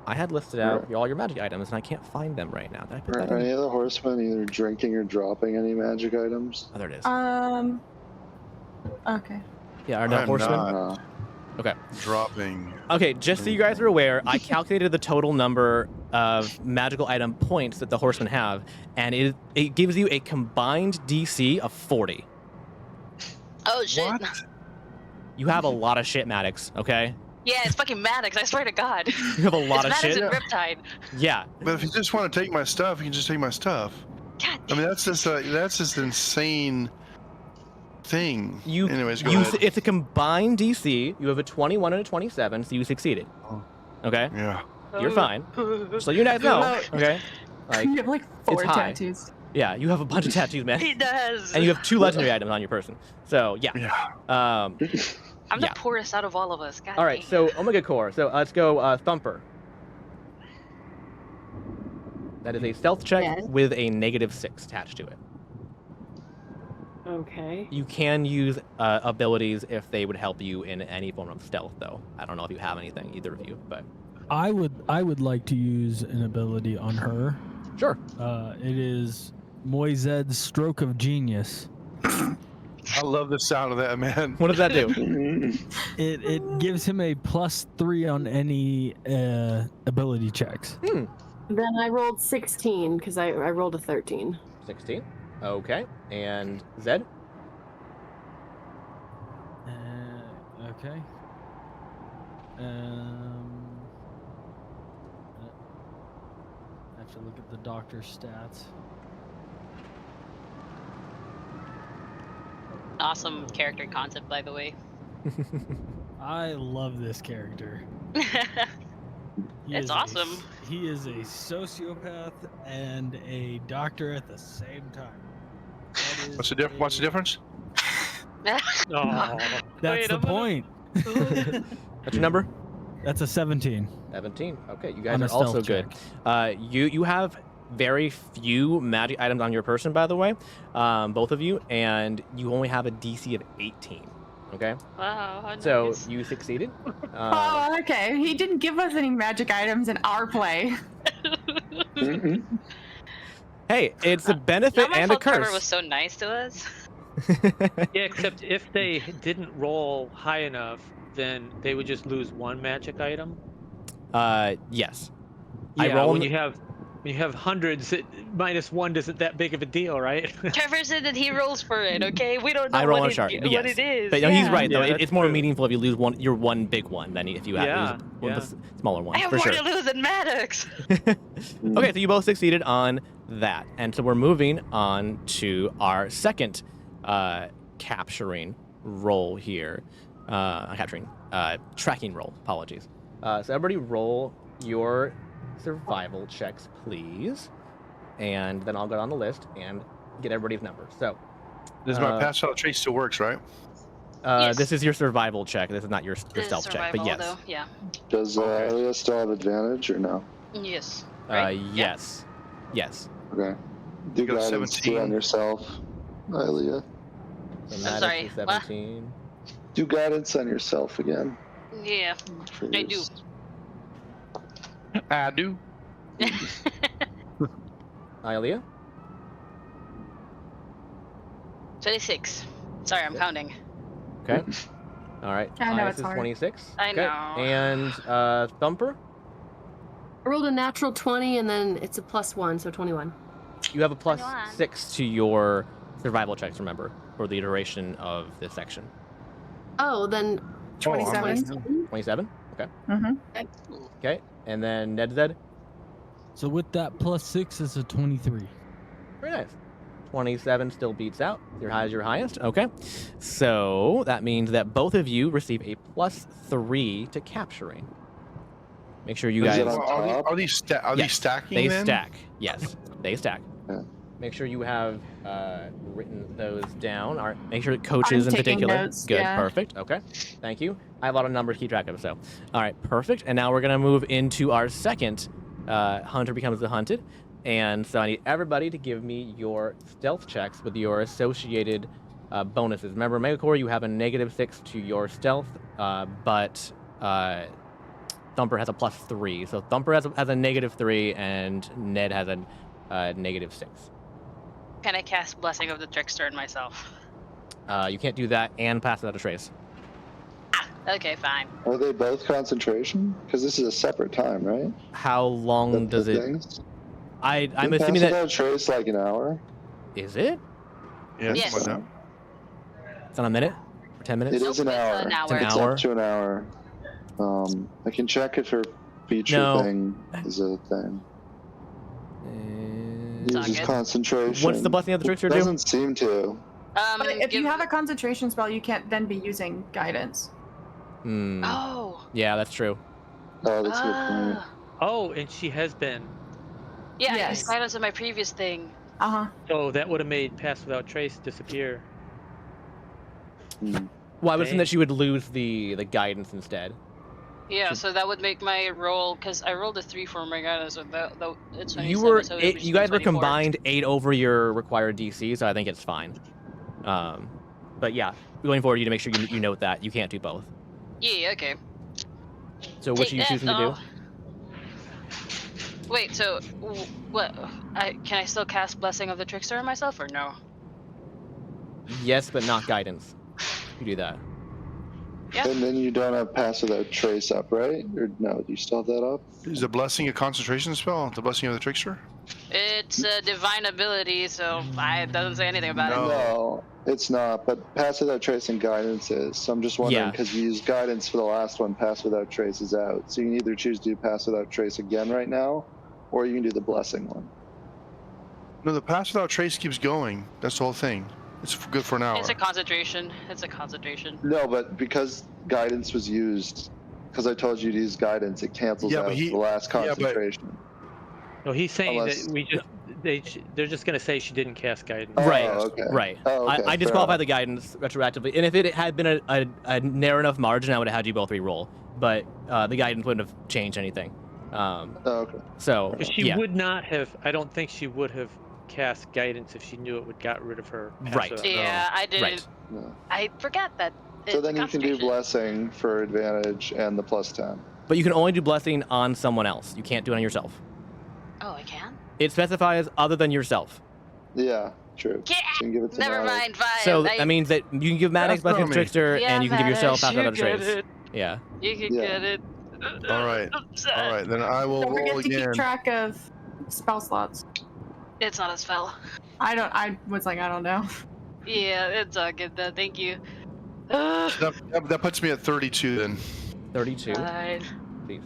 I had listed out all your magic items, and I can't find them right now. Did I put that Are in? any of the horsemen either drinking or dropping any magic items? Oh, there it is. Okay. Yeah, are no I'm horsemen? not. Okay. Dropping. Okay, just so you guys are aware, I calculated the total number of magical item points that the horsemen have, and it gives you a combined DC of 40. Oh shit. What? You have a lot of shit, Maddox, okay? Yeah, it's fucking Maddox, I swear to God. You have a lot of It's Maddox shit. and Riptide. Yeah. But if you just want to take my stuff, you can just take my stuff. God I mean, that's just insane thing. Anyways, go you ahead. it's a combined DC. You have a 21 and a 27, so you succeeded. Oh. Okay, Yeah. you're fine. So you guys know, okay? Like, You have like 4 it's high. tattoos. yeah, you have a bunch of tattoos, man, He does. and you have 2 legendary items on your person. So yeah. Yeah. I'm yeah. the poorest out of all of us. God All right, dang. so Omega Core. So let's go Thumper. That is a stealth check Yes. with a -6 attached to it. Okay. You can use abilities if they would help you in any form of stealth, though. I don't know if you have anything, either of you, but I would like to use an ability on her. sure. It is Moized's Stroke of Genius. I love the sound of that, man. What does that do? It gives him a +3 on any ability checks. Then I rolled 16 because I rolled a 13. 16. Okay. And Zed? Okay. I have to look at the doctor's stats. Awesome character concept, by the way. I love this character. He It's is awesome. He is a sociopath and a doctor at the same time. That is What's the difference? Oh, That's the point. What's your number? That's a 17. 17. Okay, you guys On a are also stealth good. You have very few magic items on your person, by the way, both of you, and you only have a DC of 18. Okay, Wow, how so nice. you succeeded. Oh, okay. He didn't give us any magic items in our play. Hey, it's a benefit Not my and a fault Trevor was curse. so nice to us. yeah. Except if they didn't roll high enough, then they would just lose 1 magic item. Yes. Yeah, I roll when you have hundreds, -1 isn't that big of a deal, right? Trevor said that he rolls for it. Okay, we don't know I roll on what, a chart, but what yes. it is. But no, he's right though. Yeah, that's It's more true. meaningful if you lose your one big one than if you have Yeah, one of the smaller I ones, have for more sure. to lose than Maddox. Okay, so you both succeeded on that, and so we're moving on to our second capturing roll here. Tracking roll. Apologies. So everybody roll your survival checks, please, and then I'll go down the list and get everybody's numbers. So This my pass out trace still works, right? Yes. this is your survival check. This is not your This is stealth check, but survival, yes. though. Yeah. Does Elia still have advantage or no? Yes. Right? Yes. Yes. Okay. Do You got a guidance 17. on yourself, Elia. So I'm Maddox sorry, is what? 17. Do guidance on yourself again. Yeah. for I do. yours. I do. Ilea? 26. Sorry, I'm counting. Okay. All right. I know Ias it's is hard. 26. I okay. know. And Thumper, I rolled a natural 20 and then it's a +1, so 21. you have a plus 21. 6 to your survival checks, remember, for the duration of this section. Oh, then 27. 27? Okay. Mm-hmm. Okay. And then Ned Zed? So with that +6 is a 23. Very nice. 27 still beats out. Your high is your highest. Okay. So that means that both of you receive a +3 to capturing. Make sure you Is guys. it on Are these Yes, these stacking? They then? stack. Yes, they stack. Yeah. Make sure you have written those down. All right. Make sure coaches I'm in taking particular. notes, Good. yeah. Perfect. Okay. Thank you. I have a lot of numbers to keep track of. So, all right. Perfect. And now we're gonna move into our second hunter becomes the hunted. And so I need everybody to give me your stealth checks with your associated bonuses. Remember, Megacore, you have a -6 to your stealth, but Thumper has a +3. So Thumper has a -3, and Ned has a -6. Can I cast Blessing of the Trickster on myself? You can't do that and pass without a trace. Okay, fine. Are they both concentration? Because this is a separate time, right? How long does The it? things? I'm Didn't assuming pass that without trace like an hour. is it. Yeah, Yes. something like It's on a minute or 10 minutes. It is an Nope, it's hour. an hour. It's It's an hour. up to an hour. I can check if her feature No. thing is a thing. It's all Uses good. concentration. What's the blessing of the trickster do? Doesn't seem to. But if you give- have a concentration spell, you can't then be using guidance. Hmm. Oh. Yeah, that's true. Oh, that's a good point. Oh, and she has been. Yeah, I Yes. used guidance on my previous thing. Uh-huh. So that would have made Pass Without Trace disappear. Hmm. Well, I would assume Dang. that she would lose the guidance instead. Yeah, so that would make my roll, because I rolled a 3 for my guidance, so it's 27, You were so it would you be guys were 24. combined 8 over your required DC, so I think it's fine. But yeah, going forward, you need to make sure you note that you can't do both. Yeah, okay. So which are you Take choosing that, to do? Wait, so what? Can I still cast Blessing of the Trickster on myself, or no? Yes, but not guidance. You do that. Yeah. And then you don't have Pass Without Trace up, right? Or no, do you still have that up? Is the blessing a concentration spell? The blessing of the trickster? It's a divine ability, so it doesn't say anything about No. it. No, it's not. But Pass Without Trace and Guidance is. So I'm just wondering, Yeah. because you used Guidance for the last one, Pass Without Trace is out. So you can either choose to do Pass Without Trace again right now, or you can do the Blessing one. No, the pass without trace keeps going. That's the whole thing. It's good for an hour. It's a concentration. It's a concentration. No, but because Guidance was used, because I told you to use Guidance, it cancels Yeah, but out he- the last yeah, but- concentration. No, he's saying Unless- that they're just gonna say she didn't cast guidance. Oh, Right, okay. right. Oh, okay, I fair disqualified enough. the guidance retroactively, and if it had been a narrow enough margin, I would have had you both re-roll. But the guidance wouldn't have changed anything. Oh, okay. So But she yeah, would not have. I don't think she would have cast guidance if she knew it would got rid of her. Pass Right. Without- Yeah, I didn't. right. No. I forgot that. So it's then you can do concentration. Blessing for advantage and the +10. But you can only do blessing on someone else. You can't do it on yourself. Oh, I can? It specifies other than yourself. Yeah, true. Yeah. So you can give it to Never Maddox. mind, fine. So that means that you can give Maddox That's blessing not me. trickster, Yeah, and you can give yourself Maddox, pass without a you get trace. it. Yeah. You can Yeah. get it. All right. All right, then I will Don't forget roll to again. keep track of spell slots. It's not a spell. I was like, I don't know. Yeah, it's all good though. Thank you. That puts me at 32 then. 32. Fine. Please.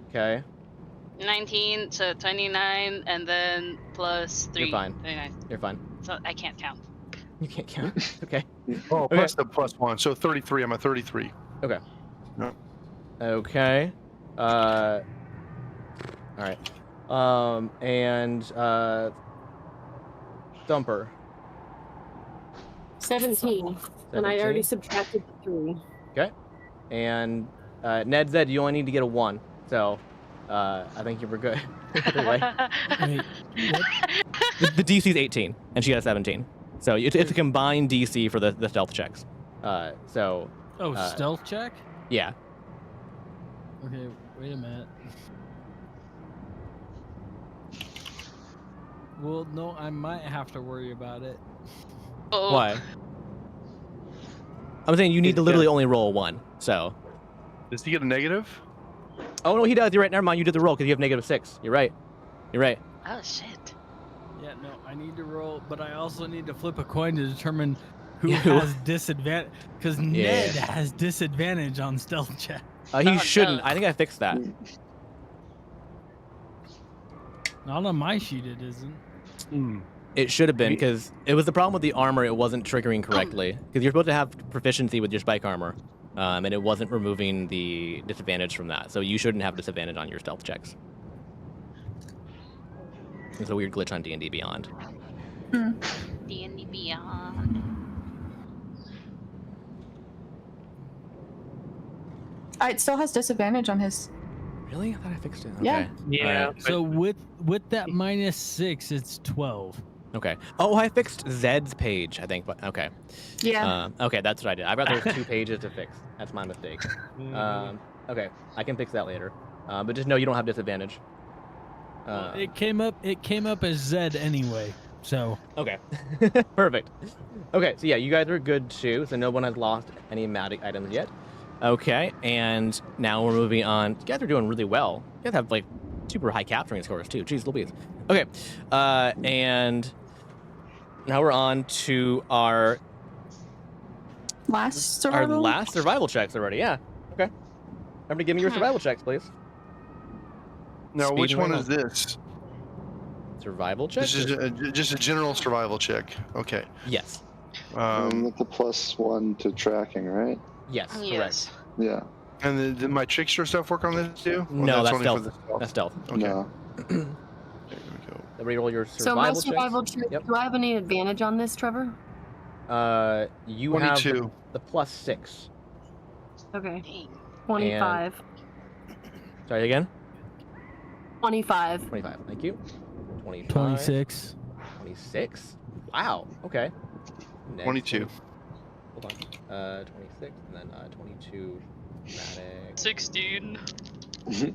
Okay. 19 to 29, and then plus 3. You're fine. 29. You're fine. So I can't count. You can't count. Okay. Oh, plus the +1. So 33. I'm at 33. Okay. No. Okay. All right. And Thumper. 17. And I 17. already subtracted 3. Okay. And Ned said you only need to get a 1, so I think you were good. Either way. Wait, what? The DC is 18, and she got a 17. So it's a combined DC for the stealth checks. So Oh, stealth check? yeah. Okay, wait a minute. Well, no, I might have to worry about it. Oh. Why? I'm saying you need to literally only roll a 1. So. Does he get a negative? Oh no, he does. You're right. Never mind. You did the roll because you have -6. You're right. You're right. Oh shit. Yeah, no, I need to roll, but I also need to flip a coin to determine who Yeah. has disadvantage. Because Yeah. Ned has disadvantage on stealth check. He Oh, shouldn't. no. I think I fixed that. Not on my sheet, it isn't. It should have been because it was the problem with the armor. It wasn't triggering correctly because you're supposed to have proficiency with your spike armor, and it wasn't removing the disadvantage from that. So you shouldn't have disadvantage on your stealth checks. It's a weird glitch on D&D Beyond. D&D Beyond. It still has disadvantage on his. Really? I thought I fixed it. Yeah. Okay. Yeah. Alright. So with that -6, it's 12. Okay. Oh, I fixed Zed's page, I think. But okay. Yeah. Okay, that's what I did. I thought there was 2 pages to fix. That's my mistake. Okay, I can fix that later. But just know you don't have disadvantage. It came up as Z anyway. So Okay. Perfect. Okay, so yeah, you guys are good too. So no one has lost any magic items yet. Okay, and now we're moving on. You guys are doing really well. You guys have like super high capturing scores too. Jeez Louise. Okay, and now we're on to our Last survival. last survival checks already. Yeah. Okay. Everybody, give me your survival checks, please. Now, Speed which one roll. is this? Survival check? This is just a general survival check. Okay. Yes. With the +1 to tracking, right? Yes, Yes. Yeah. And did my trickster stuff work on this too? Or No, that's only for stealth. the stealth? That's stealth. Okay. No. There we go. Reroll your So my survival survival checks. check. Yep. Do I have any advantage on this, Trevor? You have 22. the +6. Okay. Dang. 25. Sorry again. 25. 25. Thank you. 25. 26. 26. Wow. Okay. Next 22. Hold on. 26 and then 22. Maddox. 16. Okay.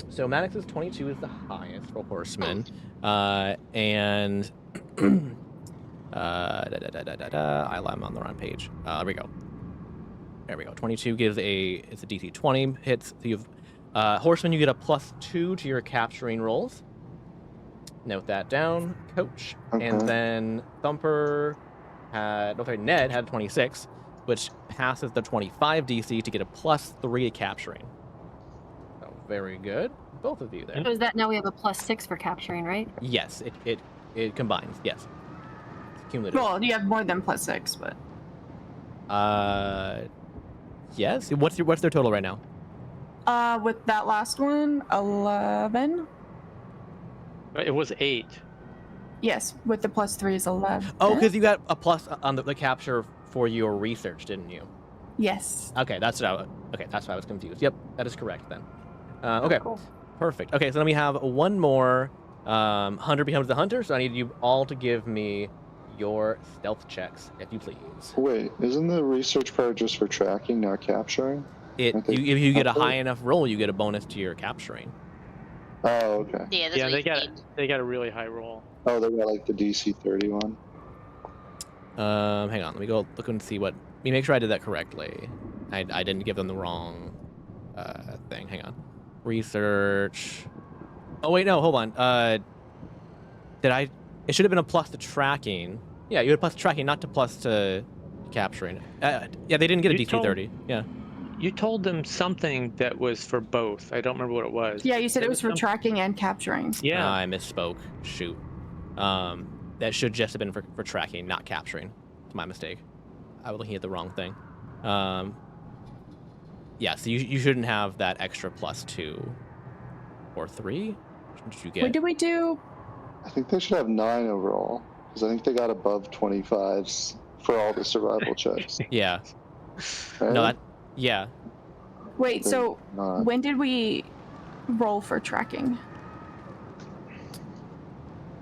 So Maddox's 22 is the highest for horsemen, and I'm on the wrong page. There we go. There we go. 22 gives it's a DC 20 hits. So you've horseman, you get a +2 to your capturing rolls. Note that down, Coach. Okay. And then Thumper Ned had 26, which passes the 25 DC to get a +3 capturing. So very good, both of you there. So is that now we have a +6 for capturing, right? Yes, it combines. Yes, it's cumulative. Well, you have more than +6, but Yes. What's their total right now? with that last one, 11. It was 8. Yes, with the +3 is 11. Oh, because you got a plus on the capture for your research, didn't you? Yes. Okay, that's what I was confused. Yep, that is correct then. Okay, Cool. perfect. Okay, so then we have one more. Hunter becomes the hunter, so I need you all to give me your stealth checks, if you please. Wait, isn't the research part just for tracking, not capturing? If you get a high enough roll, you get a bonus to your capturing. Oh, okay. Yeah, that's Yeah, what they you got need. they got a really high roll. Oh, they got like the DC 31. Hang on, let me go look and see what. Let me make sure I did that correctly. I didn't give them the wrong thing. Hang on. Research. Oh wait, no, hold on. It should have been a plus to tracking. Yeah, you had plus to tracking, not to plus to capturing. Yeah, they didn't get a You DC told- 30. Yeah. You told them something that was for both. I don't remember what it was. Yeah, you said it was for some- tracking and capturing. Yeah. I misspoke. Shoot. That should just have been for tracking, not capturing. It's my mistake. I was looking at the wrong thing. Yeah, so you shouldn't have that extra +2 or 3. What did you get? What did we do? I think they should have 9 overall, because I think they got above 25s for all the survival checks. Yeah. Right? No, yeah. Wait, so Not. when did we roll for tracking?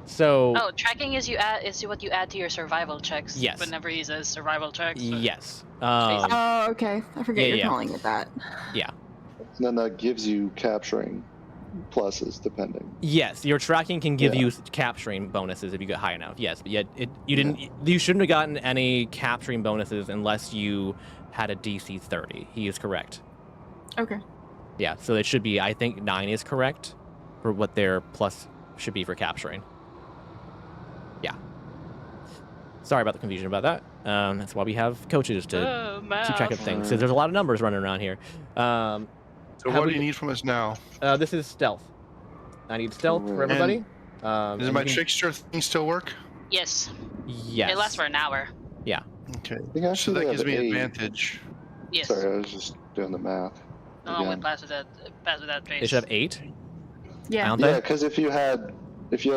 So Oh, tracking is what you add to your survival checks. Yes. Whenever he says survival checks. yes. Oh, okay. I forget yeah, you're yeah. calling it that. And then that gives you capturing pluses, depending. Yes, your tracking can give Yeah. you capturing bonuses if you get high enough. Yes, but yet you shouldn't have gotten any capturing bonuses unless you had a DC 30. He is correct. Okay. Yeah, so it should be, I think 9 is correct for what their plus should be for capturing. Yeah. Sorry about the confusion about that. That's why we have coaches to keep track of things. So there's a lot of numbers running around here. So what do you need from us now? This is stealth. I need stealth for And everybody. Does and my you can- trickster thing still work? Yes. Yes. It lasts for an hour. Okay. I think So actually that they gives have me 8. advantage. Yes. Sorry, I was just doing the math. No one again. would pass with that trace. They should have 8. Yeah. Don't Yeah, they? because if you had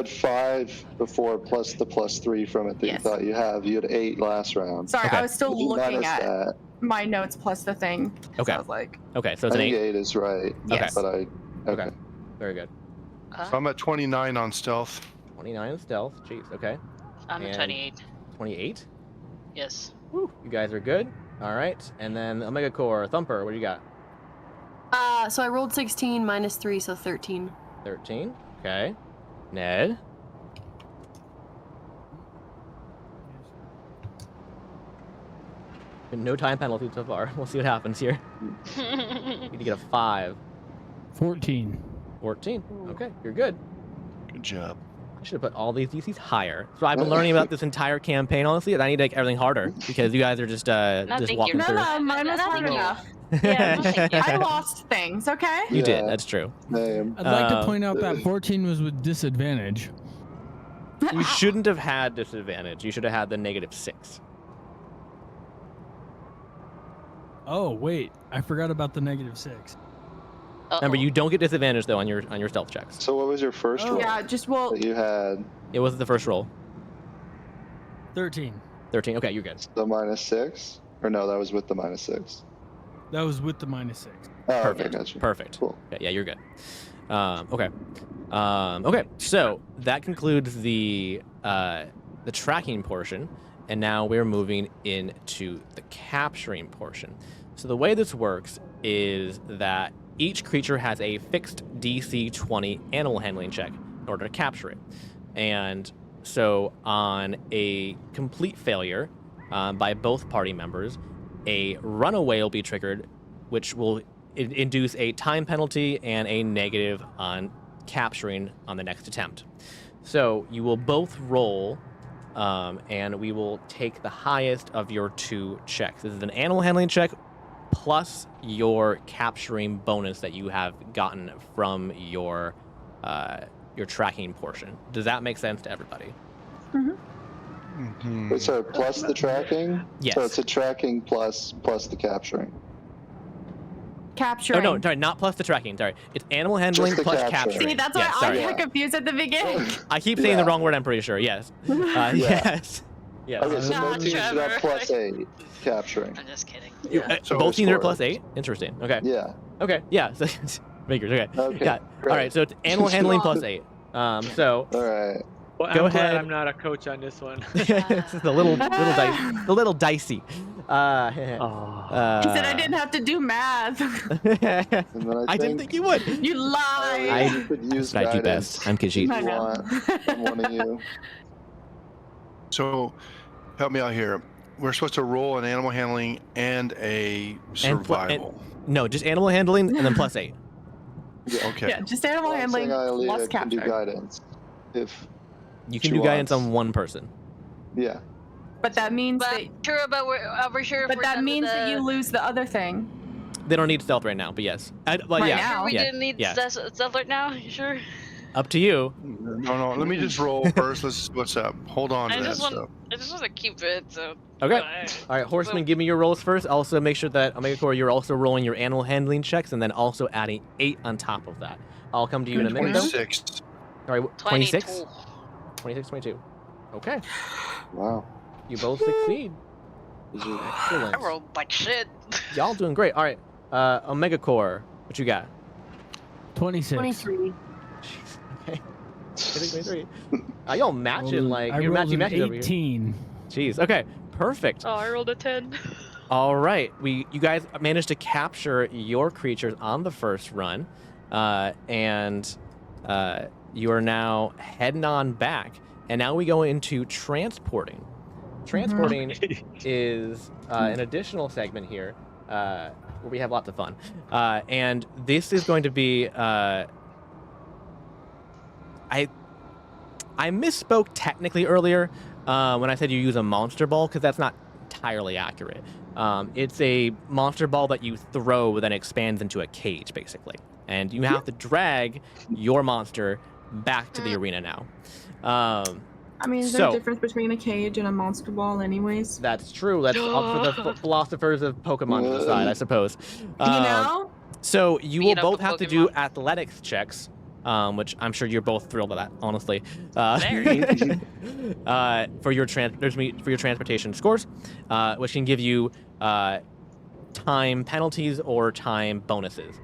5 before plus the +3 from it that Yes. you thought you had 8 last round. Sorry, Okay. I was still If you looking minus at that, my notes plus the thing. 'Cause Okay. I was like, Okay, so I it's an think 8. 8 is right. Yes. But I Okay. Very good. So I'm at 29 on stealth. 29 in stealth. Jeez, okay. I'm at And- 28. 28. Yes. Woo, you guys are good. All right, and then Omega Core Thumper. What do you got? So I rolled 16 minus 3, so 13. 13. Okay. Ned. No time penalty so far. We'll see what happens here. You need to get a 5. 14. 14. Okay, you're good. Good job. I should have put all these DCs higher. So I've been learning about this entire campaign, honestly, and I need to make everything harder because you guys are just thank walking you. no, through. no, mine was No, hard thank you. enough. Yeah, no, thank you. I lost things, okay? You did. Yeah. That's true. Same. I'd like to Um, point out that 14 was with disadvantage. You shouldn't have had disadvantage. You should have had the -6. Oh wait, I forgot about the -6. Remember, Uh-oh. you don't get disadvantage though on your stealth checks. So what was your first Oh. roll Yeah, just well, that you had? It was the first roll. 13. 13. Okay, you're good. The -6? Or no, that was with the -6. That was with the -6. Oh, okay, Perfect. gotcha. Perfect. Cool. Yeah, you're good. Okay. Okay. So that concludes the tracking portion, and now we're moving into the capturing portion. So the way this works is that each creature has a fixed DC 20 animal handling check in order to capture it, and so on a complete failure by both party members, a runaway will be triggered, which will induce a time penalty and a negative on capturing on the next attempt. So you will both roll, and we will take the highest of your 2 checks. This is an animal handling check plus your capturing bonus that you have gotten from your tracking portion. Does that make sense to everybody? Wait, so plus the tracking? Yes. So it's a tracking plus the capturing. capturing. Oh, no, sorry, not plus the tracking. Sorry. It's animal handling the plus capturing. capturing. See, that's yes, why I sorry. got confused at the beginning. I keep saying the wrong word, I'm pretty sure. Yes. Yes. Yes. Okay, so Nah, both teams should have Trevor. +8 capturing. I'm just kidding. Yeah. So Both it's teams are for- +8? Interesting. Okay. Yeah. Okay. Yeah. So, figures. Okay. Okay, Yeah. great. All right. So it's animal handling +8. So All right. Well, Go I'm glad ahead. I'm not a coach on this one. it's a little dicey. Oh. He said I didn't have to do math. And then I didn't think you would. You lied. You could use I do guidance best. I'm Khajiit. if I you know. want from one of you. So, help me out here. We're supposed to roll an animal handling and a survival. No, just animal handling and then +8. Yeah. Okay. Yeah, just animal I'm handling saying Aaliyah plus can do capture. guidance. If You can She do guidance wants. on one person. yeah. But that means But that. sure, but we're sure. if But we're that done with means that the- you lose the other thing. They don't need stealth right now, but yes. Well, Right yeah. now. We yeah, didn't need yeah. stuff right now. You sure? Up to you. No. Let me just roll first. Let's see what's up. Hold on to I that just want. stuff. I just want to keep it. So. Okay. All right, Horseman, give me your rolls first. Also, make sure that Omega you're also rolling your animal handling checks and then also adding 8 on top of that. I'll come to you in a minute. Though. 26. Sorry, 26? 22. 26, 22. Okay. Wow. You both succeed. Excellent. I rolled like shit. Y'all doing great. All right. Omega Core, what you got? 26. 23. Okay. 23. Y'all matching like I you're rolled matching an matches over here. 18. Jeez. Okay. Perfect. Oh, I rolled a 10. All right, you guys managed to capture your creatures on the first run, and you are now heading on back. And now we go into transporting. Transporting is an additional segment here where we have lots of fun, and this is going to be. I misspoke technically earlier when I said you use a monster ball because that's not entirely accurate. It's a monster ball that you throw then expands into a cage, basically. And you have to drag your monster back to the arena now. I mean, is there a difference between a cage and a monster ball, anyways? That's true. That's up for the philosophers of Pokemon to decide, I suppose. You know? So you will Beat up both a have to do Pokemon. athletics checks, which I'm sure you're both thrilled at that, honestly. For your transportation scores, which can give you time penalties or time bonuses.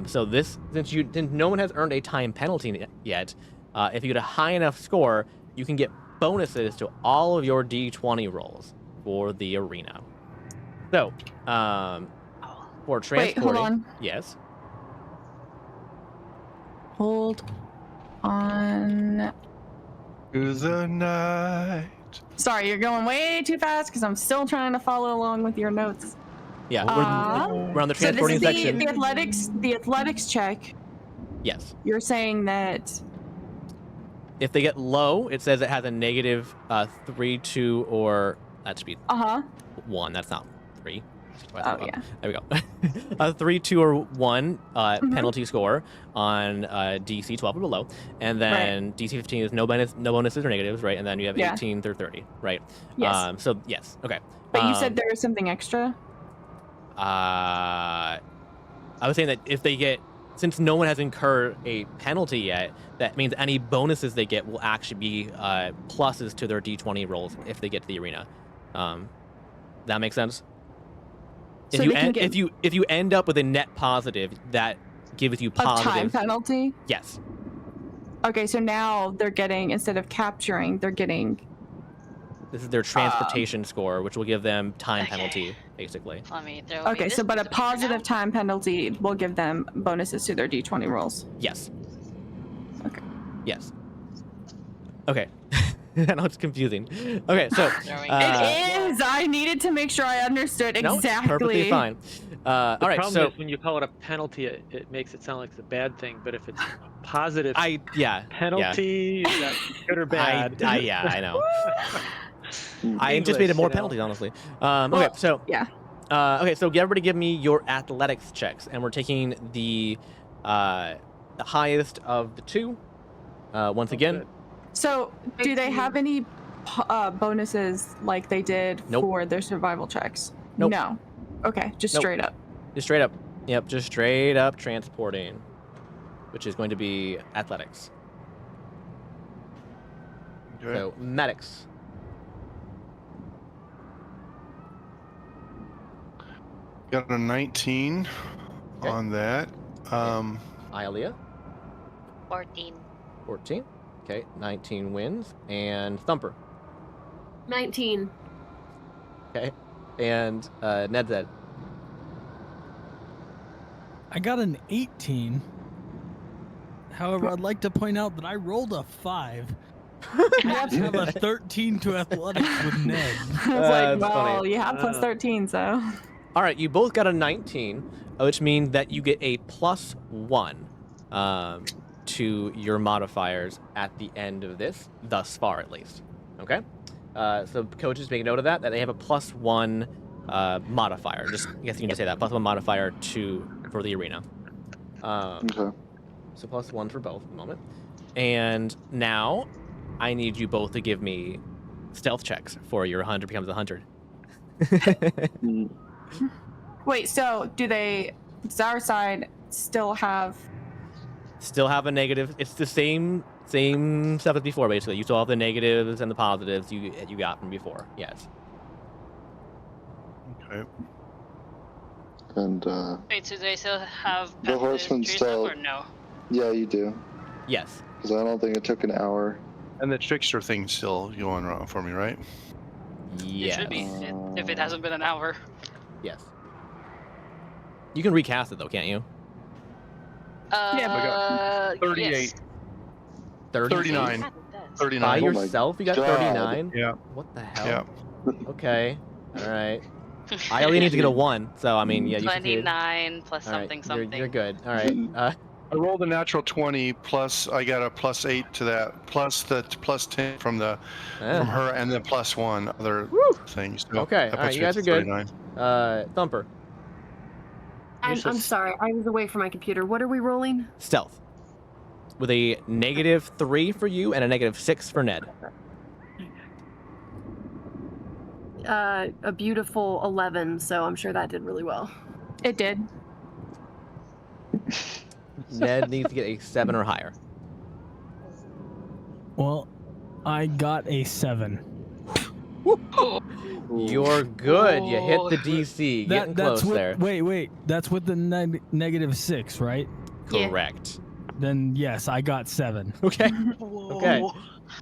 So this, since no one has earned a time penalty yet, if you get a high enough score, you can get bonuses to all of your D20 rolls for the arena. So, for transporting, hold on. yes. Hold on. To the night. Sorry, you're going way too fast because I'm still trying to follow along with your notes. Yeah, Uh, we're on the So this transporting is section. the athletics check. Yes. You're saying that If they get low, it says it has a negative 3, 2, or that should be 1. That's not 3. Oh, yeah. There we go. A 3, 2, or 1 penalty score on DC 12 or below, and then DC 15 is no bonuses or negatives, right? And then you have 18 through 30, right? Yes. So yes, okay. But you said there was something extra. I was saying that if they get, since no one has incurred a penalty yet, that means any bonuses they get will actually be pluses to their D20 rolls if they get to the arena. That makes sense. So If you end up with a net positive, that gives you positive. A time penalty? Yes. Okay, so now they're getting, instead of capturing, they're getting... This is their transportation score, which will give them time penalty, basically. Let me throw Okay, so but a positive time penalty will give them bonuses to their D20 rolls. Yes. Okay. Yes. Okay. I know it's confusing. Okay, so... it is! I needed to make sure I understood exactly. No, it's perfectly fine. All right, problem so... is when you call it a penalty, it makes it sound like it's a bad thing. But if it's a positive penalty, is that good or bad? Yeah, I know. I anticipated more penalties, honestly. Okay, so... Yeah. Okay, so everybody give me your athletics checks, and we're taking the highest of the two. Once again. Good. So, do they have any bonuses like they did Nope. for their survival checks? Nope. No. Okay, just Nope. straight up. Just straight up. Yep, just straight up transporting, which is going to be athletics. Okay. So, medics. Got a 19 on that. Ialea, 14. 14. Okay, 19 wins. And Thumper. 19. Okay. And Ned Zed. I got an 18. However, I'd like to point out that I rolled a 5. I have a 13 to athletics with Ned. I was That's like, well, funny. you have plus 13, so... All right, you both got a 19, which means that you get a +1 to your modifiers at the end of this, thus far at least. Okay? So coaches make note of that they have a +1 modifier. Just, I guess you can just say that, +1 modifier for the arena. Okay. So +1 for both at the moment. And now I need you both to give me stealth checks for your 100 becomes 100. Wait, so does our side still have... Still have a negative. It's the same stuff as before, basically. You still have the negatives and the positives you got from before. Yes. Okay. And Wait, so they still have the horseman still. or no? Yeah, you do. Yes. Because I don't think it took an hour. And the trickster thing's still going wrong for me, right? Yes. It should be, if it hasn't been an hour. Yes. You can recast it though, can't you? Yeah, 38. Yes. 39. God, it does. 39. By Oh my yourself, you got God. 39. Yeah. What the hell? Yeah. Okay. All right. I only need to get a 1, so I mean, yeah, you succeeded. 29 plus All right, something something. You're good. All right. I rolled a natural 20 plus I got a +8 to that plus the +10 from her and then +1 other things. So Okay, that all right, puts you me guys at are good. 39. Thumper. I'm sorry. I was away from my computer. What are we rolling? Stealth. With a -3 for you and a -6 for Ned. A beautiful 11, so I'm sure that did really well. It did. Ned needs to get a 7 or higher. Well, I got a 7. You're good. You hit the DC. Getting close with, there. Wait. That's with the -6, right? Yeah. Correct. Then yes, I got 7. Okay. Okay.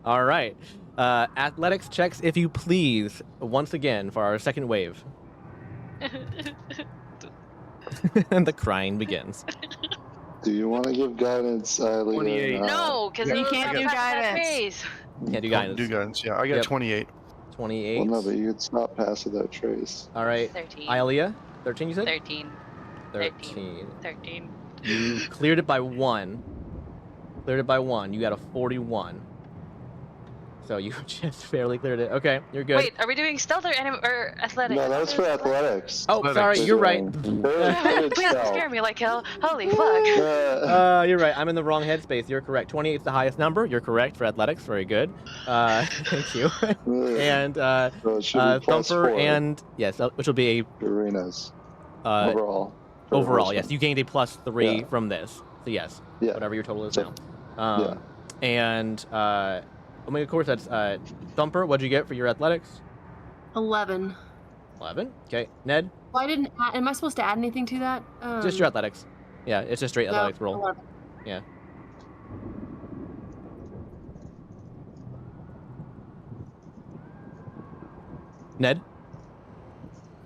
All right. Athletics checks, if you please, once again for our second wave. And the crying begins. Do you want to give guidance, Eileen? 28. No, because You you can't can't do do guidance. guidance. Can't do Oh, guidance. do guidance. Yeah, I got Yep. 28. 28. Well, no, but you could stop past without trace. All right. 13. Ialea, 13 you said? 13. 13. 13. You cleared it by 1. Cleared it by 1. You got a 41. So you just barely cleared it. Okay, you're good. Wait, are we doing stealth or athletics? No, that was for athletics. Oh, sorry, you're right. Please don't scare me like hell. Holy fuck. You're right. I'm in the wrong headspace. You're correct. 28 is the highest number. You're correct for athletics. Very good. Thank you. And So it should be plus Thumper 4 and yes, which will be a arenas overall. for Overall, horsemen. yes. You gained a +3 Yeah. from this. So yes, Yeah. whatever your total is So- now. And Omega Course, that's Thumper. What'd you get for your athletics? 11. 11. Okay. Ned, Well, I didn't. Am I supposed to add anything to that? just your athletics. Yeah, it's a straight no, athletics roll. 11. Yeah. Ned.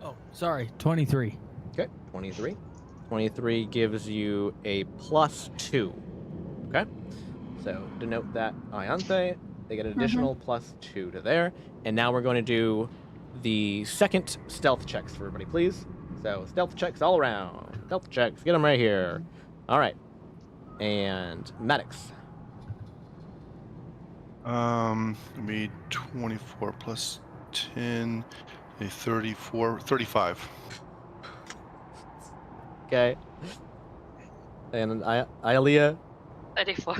Oh, sorry, 23. Okay. 23. 23 gives you a +2. Okay. So denote that Iante. They get an additional +2 to there. And now we're going to do the second stealth checks for everybody, please. So stealth checks all around. Stealth checks. Get them right here. All right. And Maddox. It'll be 24 plus 10, a 34, 35. Okay. And Ialea. 34.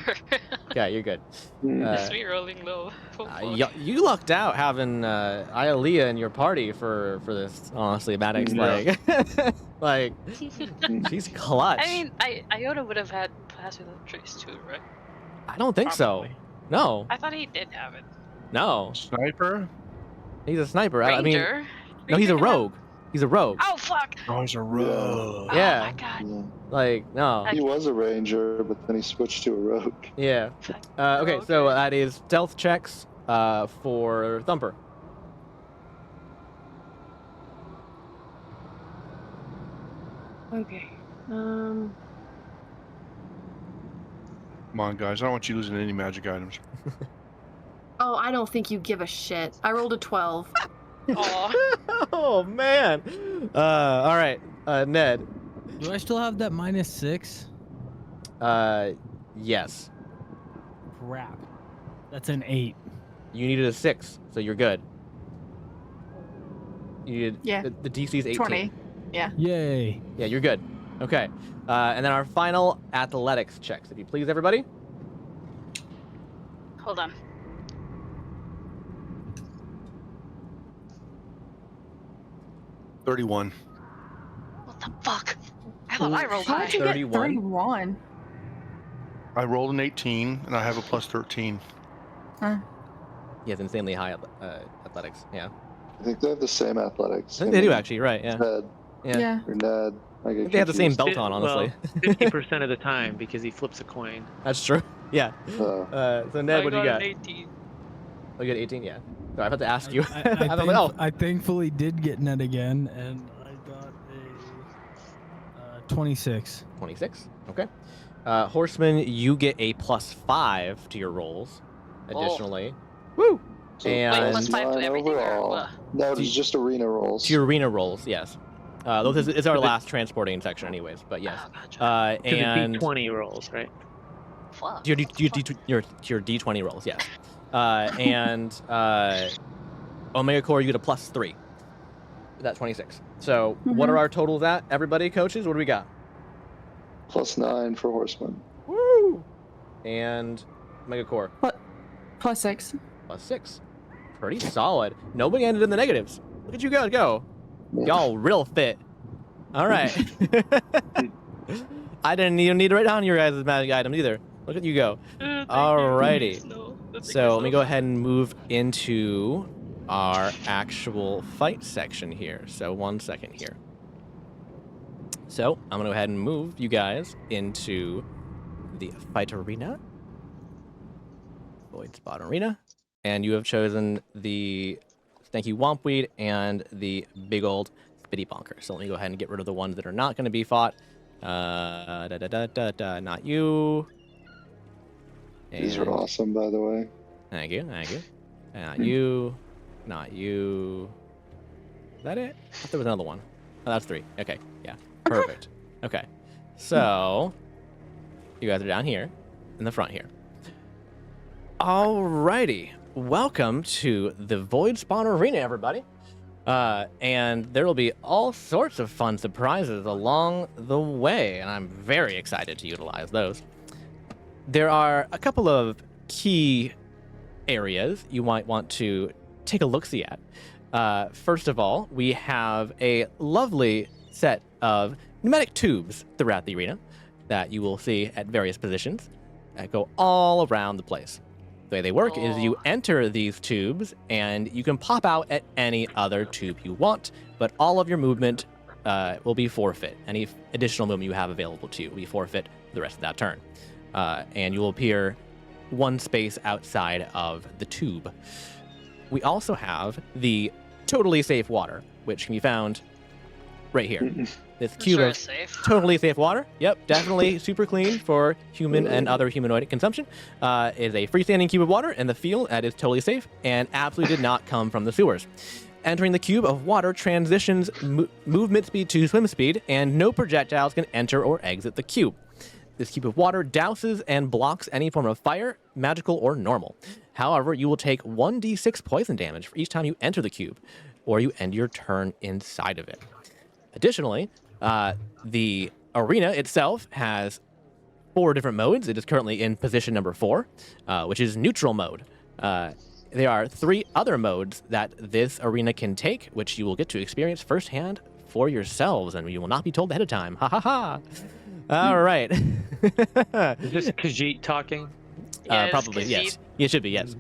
Okay, you're good. It's me rolling low. Oh, fuck. You lucked out having Ialea in your party for this, honestly, Maddox. Yeah. Like, she's clutch. I mean, Iota would have had passive trace too, right? I don't think Probably. so. No. I thought he did have it. No. Sniper? He's a sniper. I mean, Ranger? no, he's a Ranger can have- rogue. He's a rogue. Oh fuck! Oh, he's a rogue. Yeah. Oh my god. Yeah. Like, no. He was a ranger, but then he switched to a rogue. Yeah. Okay, so that is stealth checks for Thumper. Okay. Come on, guys. I don't want you losing any magic items. Oh, I don't think you give a shit. I rolled a 12. Aw. Oh, man. All right, Ned. Do I still have that -6? Yes. Crap. That's an 8. You needed a 6, so you're good. You needed, Yeah. the DC is 18. 20. Yeah. Yay. Yeah, you're good. Okay. And then our final athletics checks, if you please, everybody. Hold on. $31. What the fuck? I thought I rolled How high. did you get 31? 31? I rolled an 18, and I have a plus 13. He has insanely high athletics. Yeah. I think they have the same athletics. I think they do, actually, right? Yeah. Ned, Yeah. or Ned. I I get think they have the same confused. belt on, honestly. 50% of the time because he flips a coin. That's true. Yeah. So Ned, I what do you got? an 18. Oh, you got 18? Yeah. Sorry, I have to ask you. I, I was like, thank- oh. I thankfully did get Ned again, and I got a 26. 26. Okay. Horseman, you get a +5 to your rolls. Additionally. Woo! So And- Wait, plus plus 5 to 9 everything or overall. what? No, it's just arena rolls. To your arena rolls, yes. Those is our To the- last transporting section, anyways. But yes. Oh, gotcha. To And the D20 rolls, right? Fuck. your D20 rolls, yes. And Omega Core, you get a +3. That's 26. So what are our totals at? Everybody, coaches, what do we got? Plus 9 for horsemen. Woo! And Omega Core, +6. +6. Pretty solid. Nobody ended in the negatives. Look at you guys go. Y'all real fit. All right. I didn't even need to write down your guys' magic items either. Look at you go. Alrighty. So let me go ahead and move into our actual fight section here. So 1 second here. So I'm gonna go ahead and move you guys into the fight arena. Void Spot Arena. And you have chosen the Stanky Wompweed and the big old Spitty Bonker. So let me go ahead and get rid of the ones that are not going to be fought. Not you. These are And- awesome, by the way. Thank you, thank you. Not you. Not you. Is that it? I thought there was another one. Oh, that's 3. Okay, yeah. Perfect. Okay. So, you guys are down here, in the front here. Alrighty, welcome to the Void Spawn Arena, everybody. And there will be all sorts of fun surprises along the way, and I'm very excited to utilize those. There are a couple of key areas you might want to take a look-see at. First of all, we have a lovely set of pneumatic tubes throughout the arena that you will see at various positions that go all around the place. The way they work is you enter these tubes and you can pop out at any other tube you want, but all of your movement will be forfeit. Any additional movement you have available to you will be forfeit for the rest of that turn. And you will appear one space outside of the tube. We also have the totally safe water, which can be found right here. This cube of totally safe water, yep, definitely super clean for human and other humanoid consumption, is a freestanding cube of water in the field that is totally safe and absolutely did not come from the sewers. Entering the cube of water transitions movement speed to swim speed, and no projectiles can enter or exit the cube. This cube of water douses and blocks any form of fire, magical or normal. However, you will take 1d6 poison damage for each time you enter the cube, or you end your turn inside of it. Additionally, the arena itself has 4 different modes. It is currently in position number 4, which is neutral mode. There are 3 other modes that this arena can take, which you will get to experience firsthand for yourselves, and you will not be told ahead of time. Ha ha ha! All right. Is this Khajiit talking? Probably, yes. It should be, yes.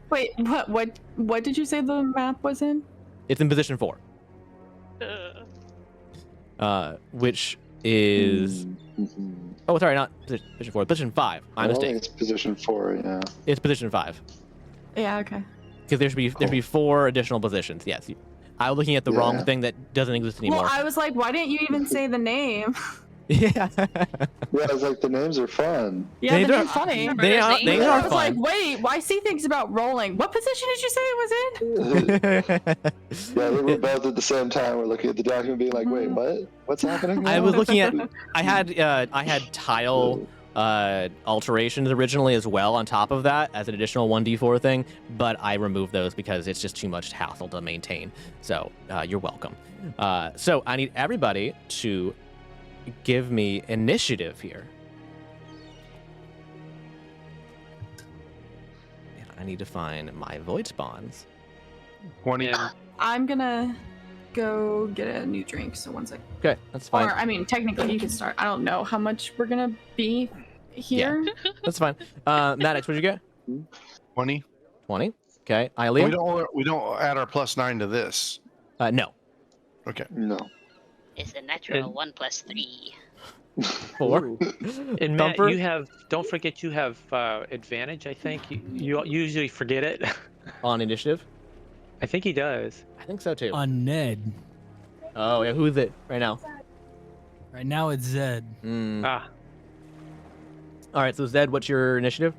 Wait, what did you say the map was in? It's in position 4. Which is... Oh, sorry, not position 4. Position 5. My mistake. It's position 4, yeah. It's position 5. Yeah, okay. Because there should be 4 additional positions. Yes. I was looking at the wrong thing that doesn't exist anymore. Well, I was like, why didn't you even say the name? Yeah. Yeah, I was like, the names are fun. Yeah, the name's funny. They are I was fun. like, wait, I see things about rolling. What position did you say it was in? Yeah, we were both at the same time. We're looking at the document, being like, "Wait, what? What's happening?" I now?" was looking at. I had tile alterations originally as well on top of that as an additional 1d4 thing, but I removed those because it's just too much hassle to maintain. So you're welcome. So I need everybody to give me initiative here. And I need to find my void spawns. 20. I'm gonna go get a new drink, so one sec. Okay, that's fine. Or, I mean, technically you can start. I don't know how much we're gonna be here. Yeah, that's fine. Maddox, what'd you get? 20. 20. Okay, Ilea? We don't add our +9 to this. No. Okay. No. It's a natural 1 + 3. 4. And Matt, Thumper? you have. Don't forget you have advantage. I think you usually forget it. On initiative? I think he does. I think so too. On Ned. Oh yeah, who is it right now? Right now it's Zed. Ah, All right, so Zed, what's your initiative?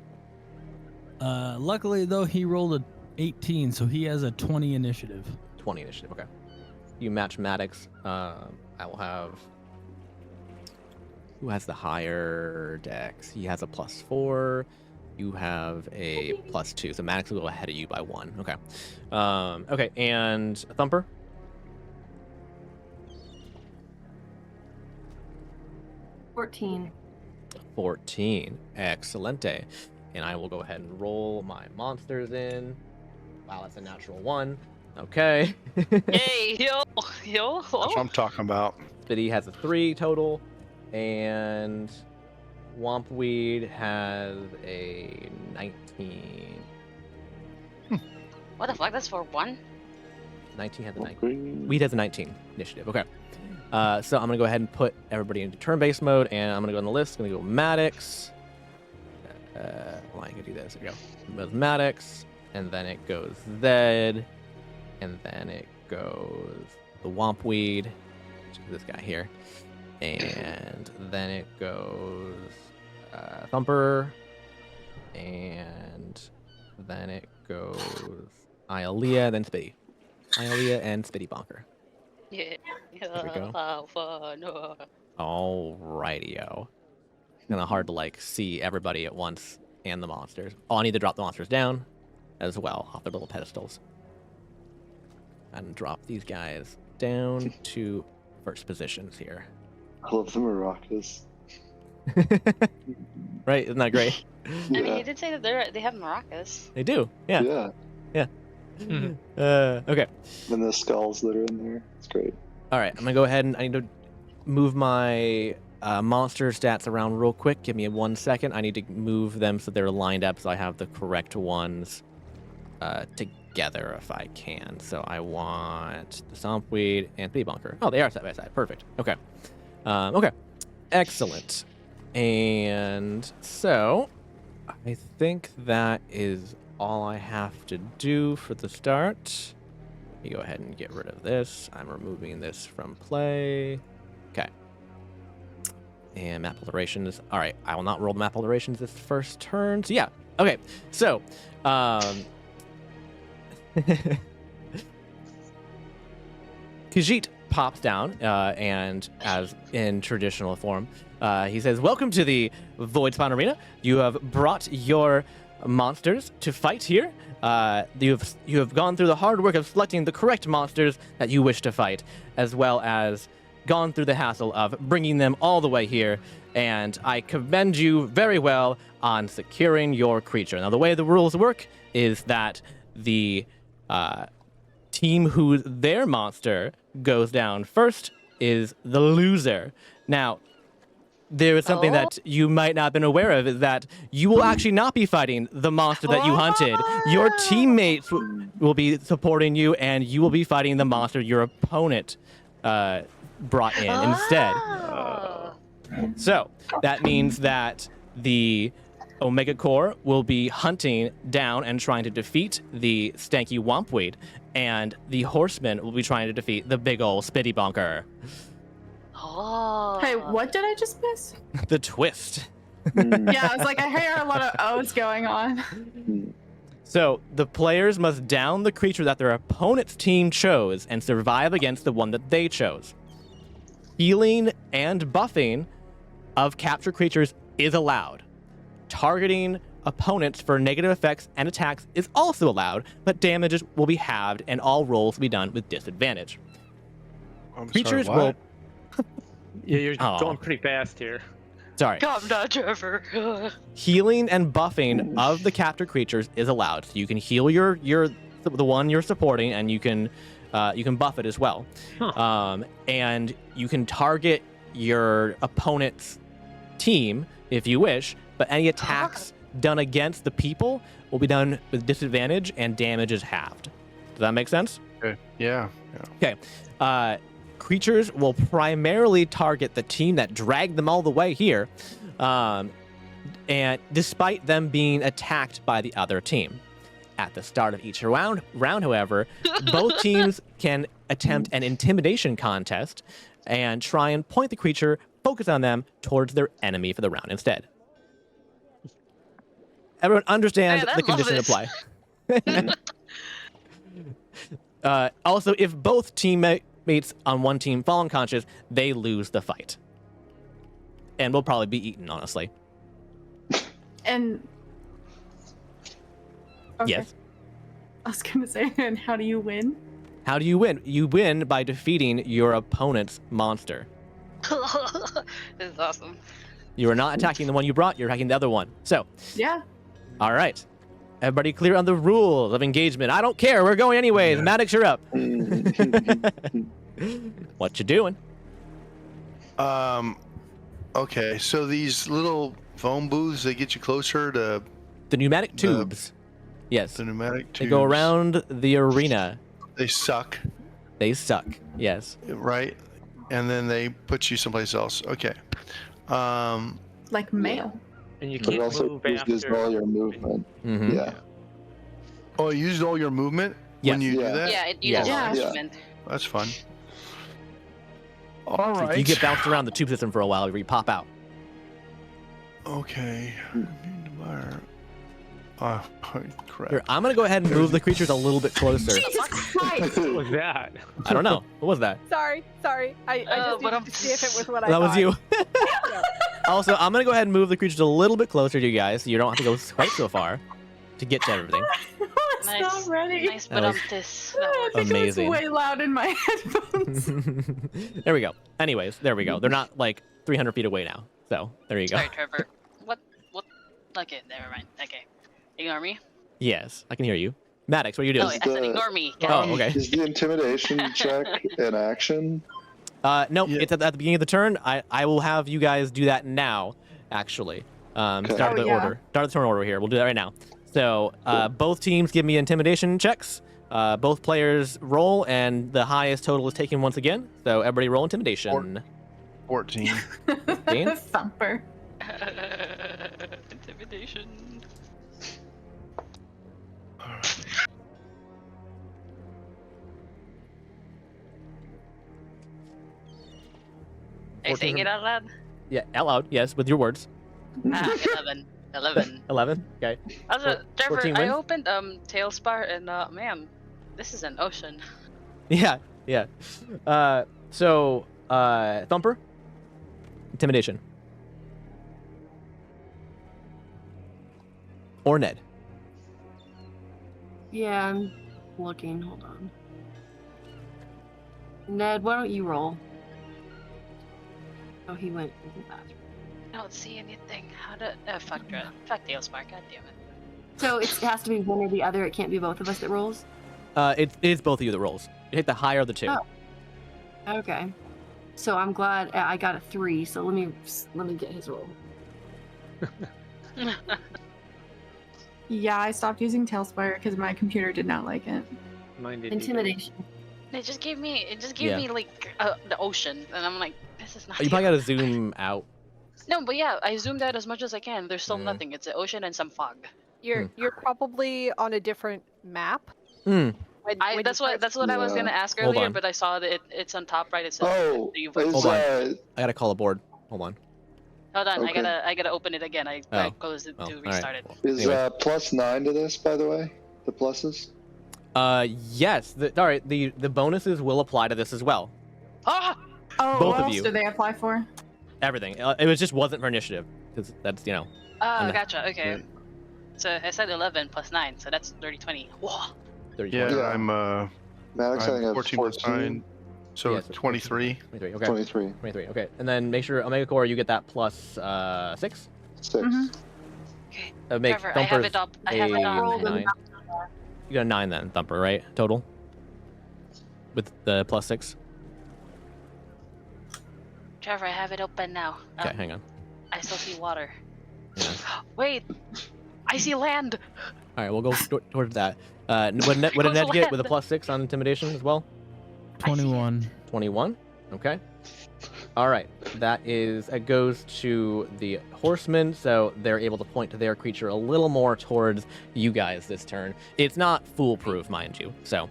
Luckily though, he rolled a 18, so he has a 20 initiative. 20 initiative. Okay. You match Maddox. I will have. Who has the higher dex? He has a +4. You have a +2. So Maddox will go ahead of you by 1. Okay. Okay, and Thumper? 14. 14. Excelente. And I will go ahead and roll my monsters in. Wow, that's a natural 1. Okay. Yay, yo. That's what I'm talking about. Spitty has a 3 total. And Wompweed has a 19. What the fuck? That's for 1? 19 has a 19. Weed has a 19 initiative. Okay. So I'm going to go ahead and put everybody into turn-based mode, and I'm going to go on the list. I'm going to go Maddox. Well, I can do this. There we go. It goes Maddox, and then it goes Zed, and then it goes the Wompweed, which is this guy here, and then it goes Thumper, and then it goes Ilea, then Spitty. Ilea and Spitty Bonker. Yeah. There we go. How fun. Alrighty-o. Kind of hard to like see everybody at once and the monsters. Oh, I need to drop the monsters down as well off their little pedestals. And drop these guys down to first positions here. I love the maracas. Right? Isn't that great? I mean, you did say that they have maracas. They do. Yeah. Yeah. Okay. And the skulls that are in there. It's great. All right. I'm going to go ahead and I need to move my monster stats around real quick. Give me 1 second. I need to move them so they're lined up so I have the correct ones together if I can. So I want the Stompweed and the Bunker. Oh, they are side by side. Perfect. Okay. Okay. Excellent. And so I think that is all I have to do for the start. Let me go ahead and get rid of this. I'm removing this from play. Okay. And map alterations. All right. I will not roll the map alterations this first turn. So yeah. Okay. So, Khajiit pops down, and as in traditional form, he says, "Welcome to the Voidspawn Arena. You have brought your monsters to fight here. You have gone through the hard work of selecting the correct monsters that you wish to fight, as well as gone through the hassle of bringing them all the way here, and I commend you very well on securing your creature." Now, the way the rules work is that the team whose their monster goes down first is the loser. Now, there is something that you might not have been aware of, is that you will actually not be fighting the monster that you hunted. Your teammates will be supporting you, and you will be fighting the monster your opponent brought in instead. So that means that the Omega Core will be hunting down and trying to defeat the stanky Wompweed, and the Horseman will be trying to defeat the big ol' Spitty Bonker. Oh. Hey, what did I just miss? The twist. Yeah, I was like, I hear a lot of O's going on. So the players must down the creature that their opponent's team chose and survive against the one that they chose. Healing and buffing of captured creatures is allowed. Targeting opponents for negative effects and attacks is also allowed, but damages will be halved and all rolls will be done with disadvantage. Creatures sorry, what? will... Yeah, you're Aw. going pretty fast here. Sorry. Calm down, Trevor. Healing and buffing of the captured creatures is allowed. So you can heal the one you're supporting, and you can buff it as well. And you can target your opponent's team if you wish, but any attacks done against the people will be done with disadvantage and damage is halved. Does that make sense? Okay. Yeah. Okay. Creatures will primarily target the team that dragged them all the way here, and despite them being attacked by the other team. At the start of each round, however, both teams can attempt an intimidation contest and try and point the creature, focus on them, towards their enemy for the round instead. Everyone understands Man, I the love condition this. apply. Also, if both teammates on one team fall unconscious, they lose the fight. And will probably be eaten, honestly. And okay. Yes. I was gonna say, and how do you win? How do you win? You win by defeating your opponent's monster. This is awesome. You are not attacking the one you brought, you're attacking the other one. So, Yeah. all right. Everybody clear on the rules of engagement. I don't care, we're going anyways. Maddox, you're up. What you doing? Okay, so these little phone booths, they get you closer to The pneumatic tubes. Yes. the pneumatic tubes. They go around the arena. They suck, They suck. Yes. right? And then they put you someplace else. Okay. Like mail. And you But it can't also move uses after. all your movement. Mhm. Yeah. Oh, you used all your movement when Yes. you Yeah. do that? Yeah, it uses Yeah. all Yeah. movement. That's fun. All So right. you get bounced around the tube system for a while before you pop out. Okay. Crap. Here, I'm gonna go ahead and move the creatures a little bit closer. Jesus Christ! What was that? I don't know. What was that? Sorry. I just but needed I'm- to see if it was what I That was thought. you. Also, I'm gonna go ahead and move the creatures a little bit closer to you guys, so you don't have to go quite so far to get to everything. It's not ready. Nice, That but was this. I think amazing. it was way loud in my headphones. There we go. Anyways, there we go. They're not like 300 feet away now. So there you go. Sorry, Trevor. What? Okay, never mind. Okay. Ignore me. Yes, I can hear you. Maddox, what are you doing? Oh, I said ignore me. Oh, okay. Is the intimidation check an action? No, Yeah. it's at the beginning of the turn. I will have you guys do that now, actually. Start Oh, the yeah. order. Start the turn order here. We'll do that right now. So both teams give me intimidation checks. Both players roll, and the highest total is taken once again. So everybody roll intimidation. 14. 14? Thumper. Intimidation. Are you saying it out loud? Yeah, out loud. Yes, with your words. 11. 11. 11. Okay. Also, Trevor, 14 I wins? opened Tailspar and man, this is an ocean. Yeah. Yeah. So Thumper. Intimidation. Or Ned. Yeah, I'm looking. Hold on. Ned, why don't you roll? Oh, he went in the bathroom. I don't see anything. How to? Fuck Dread. Fuck Tailspar. God damn it. So it has to be one or the other. It can't be both of us that rolls. It is both of you that rolls. You hit the higher of the two. Oh. Okay. So I'm glad I got a 3. So let me get his roll. Yeah, I stopped using Tailspire because my computer did not like it. Mine did Intimidation. It just gave me Yeah. like the ocean, and I'm like, this is not. You probably gotta zoom out. No, but yeah, I zoomed out as much as I can. There's still Mm. nothing. It's the ocean and some fog. You're probably on a different map. Hmm. When That's what I was gonna ask Hold earlier, on. but I saw that it's on top right. It says Oh, you've is Hold on. I gotta call a board. Hold on. Hold on, Okay. I gotta open it again. I Oh. closed it Oh, to all right. restart it. is Anyway. +9 to this, by the way? The pluses? Yes. All right. The bonuses will apply to this as well. Ah! Oh, Both what of else you. do they apply for? Everything. It just wasn't for initiative because that's Oh, I'm- gotcha. Okay. Right. So I said 11 plus 9, so that's 30-20. Whoa. 30. Yeah, Yeah. I'm Maddox, I think I have 14 plus 9. So Yeah, so 23. 23. Okay. 23. 23. Okay. And then make sure Omega Core you get that plus 6. 6. Mhm. Okay. Make Trevor, I have Thumper's it up. I have it a up. 9. You got a 9 then, Thumper, right? Total? With the plus 6? Trevor, I have it open now. Okay, hang on. I still see water. Yeah. Wait, I see land. All right, we'll go towards that. What did Ned Goes get with a land. plus 6 on intimidation as well? 21. 21. Okay. All right. It goes to the horsemen, so they're able to point to their creature a little more towards you guys this turn. It's not foolproof, mind you. So,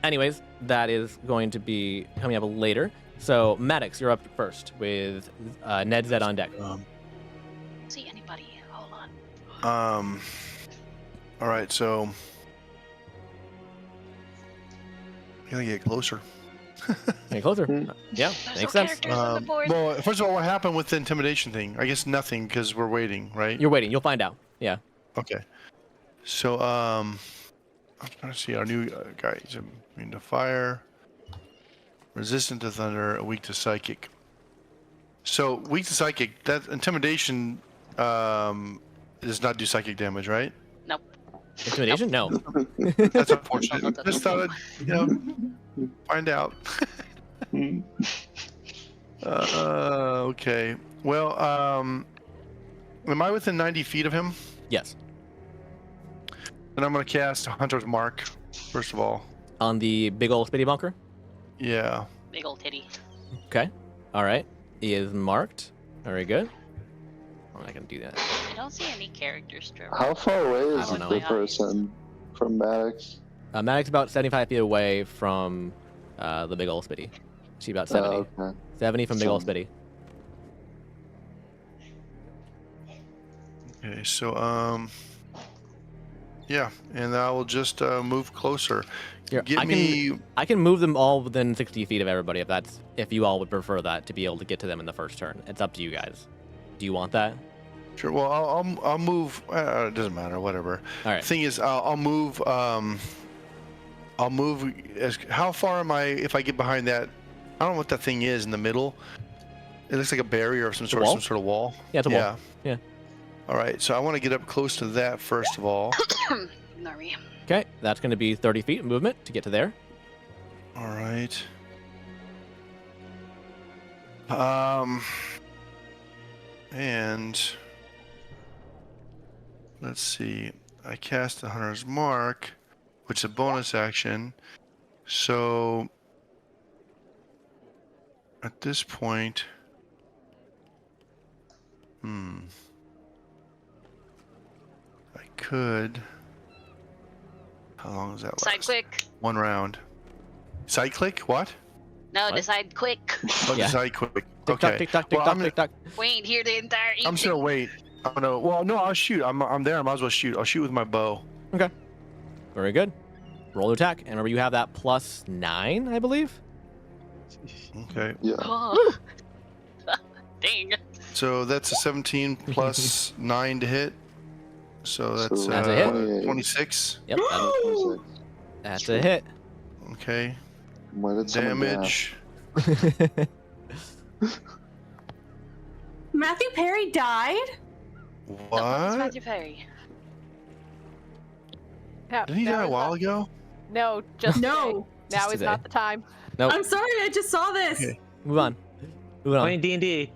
anyways, that is going to be coming up later. So, Maddox, you're up first with Ned Zed on deck. See anybody? Hold on. All right, so I'm gonna get closer. Get closer. Yeah, There's makes no sense. characters on the board. Well, first of all, what happened with the intimidation thing? I guess nothing because we're waiting, right? You're waiting. You'll find out. Yeah. Okay. So, I'm trying to see our new guys. Immune to fire, resistant to thunder, weak to psychic. So, weak to psychic. That intimidation does not do psychic damage, right? Nope. Intimidation? No. That's unfortunate. Just thought I'd, find out. Okay. Well, am I within 90 feet of him? Yes. Then I'm going to cast Hunter's Mark, first of all. On the big old spitty bunker? Yeah. Big old titty. Okay. All right. He is marked. Very good. I'm not going to do that. I don't see any characters, Trevor. How far away I is don't know. the person from Maddox? Maddox about 75 feet away from the big old spitty. She's about 70. Okay. 70 from big old spitty. Okay, so, yeah, and I will just move closer. Here, Get I me. I can move them all within 60 feet of everybody if you all would prefer that to be able to get to them in the first turn. It's up to you guys. Do you want that? Sure. Well, I'll move. It doesn't matter. Whatever. All right. Thing is, I'll move. I'll move. How far am I if I get behind that? I don't know what that thing is in the middle. It looks like a barrier of some sort. Wall? Some sort of wall. Yeah, it's a wall. Yeah. All right. So I want to get up close to that first of all. Nari. Okay, that's going to be 30 feet movement to get to there. All right. And let's see. I cast the Hunter's Mark, which is a bonus action. So at this point, I could. How long does that last? Side quick. 1 round. Side click? What? No, What? decide quick. Oh, Yeah. side click. Tick Okay. tock, tick tock, tick Well, tock, I'm tick tock. Wait here the entire evening. I'm just gonna wait. I'm gonna. Well, no, I'll shoot. I'm there. I might as well shoot. I'll shoot with my bow. Okay. Very good. Roll attack. And remember, you have that +9, I believe. Okay. Yeah. Oh. Dang. So that's a 17 plus 9 to hit. So that's, So That's a hit. 28. 26. Yep. 26. That's a hit. Okay. Why did someone Damage. Matthew Perry died? No, it's What? Matthew Perry. Yeah, Didn't he now die a is while not- ago? No, just No. Now Just is today. not the time. Nope. I'm sorry, I just saw this. Okay. Move on. Moving on. Playing D&D.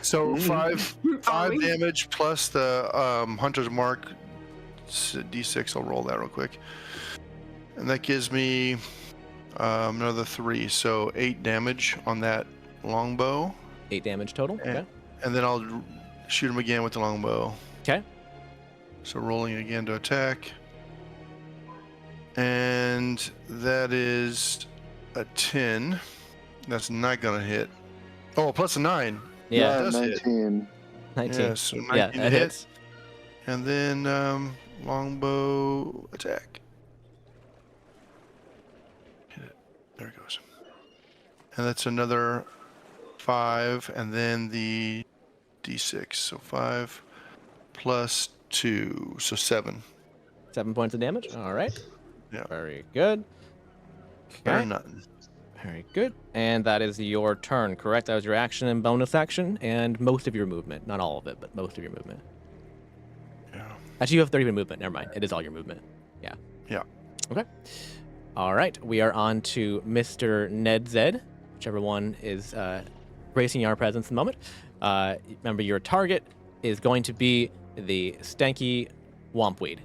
So five Are we? damage plus the Hunter's Mark D6. I'll roll that real quick, and that gives me another 3. So 8 damage on that longbow, 8 damage total. Okay. and then I'll shoot him again with the longbow. Okay. So rolling again to attack, and that is a 10. That's not gonna hit. Oh, plus a 9. Yeah. It does hit. 19. 19. Yeah, so 19 Yeah, to that hit. hits. And then longbow attack. Hit it. There it goes. And that's another 5, and then the D6. So 5 plus 2, so 7. 7 points of damage. All right. Yeah. Very good. Better Okay. than nothing. Very good. And that is your turn, correct? That was your action and bonus action, and most of your movement. Not all of it, but most of your movement. Yeah. Actually, you have 30 movement. Never mind. It is all your movement. Yeah. Yeah. Okay. All right. We are on to Mr. Ned Zed, whichever one is gracing our presence at the moment. Remember, your target is going to be the stanky wompweed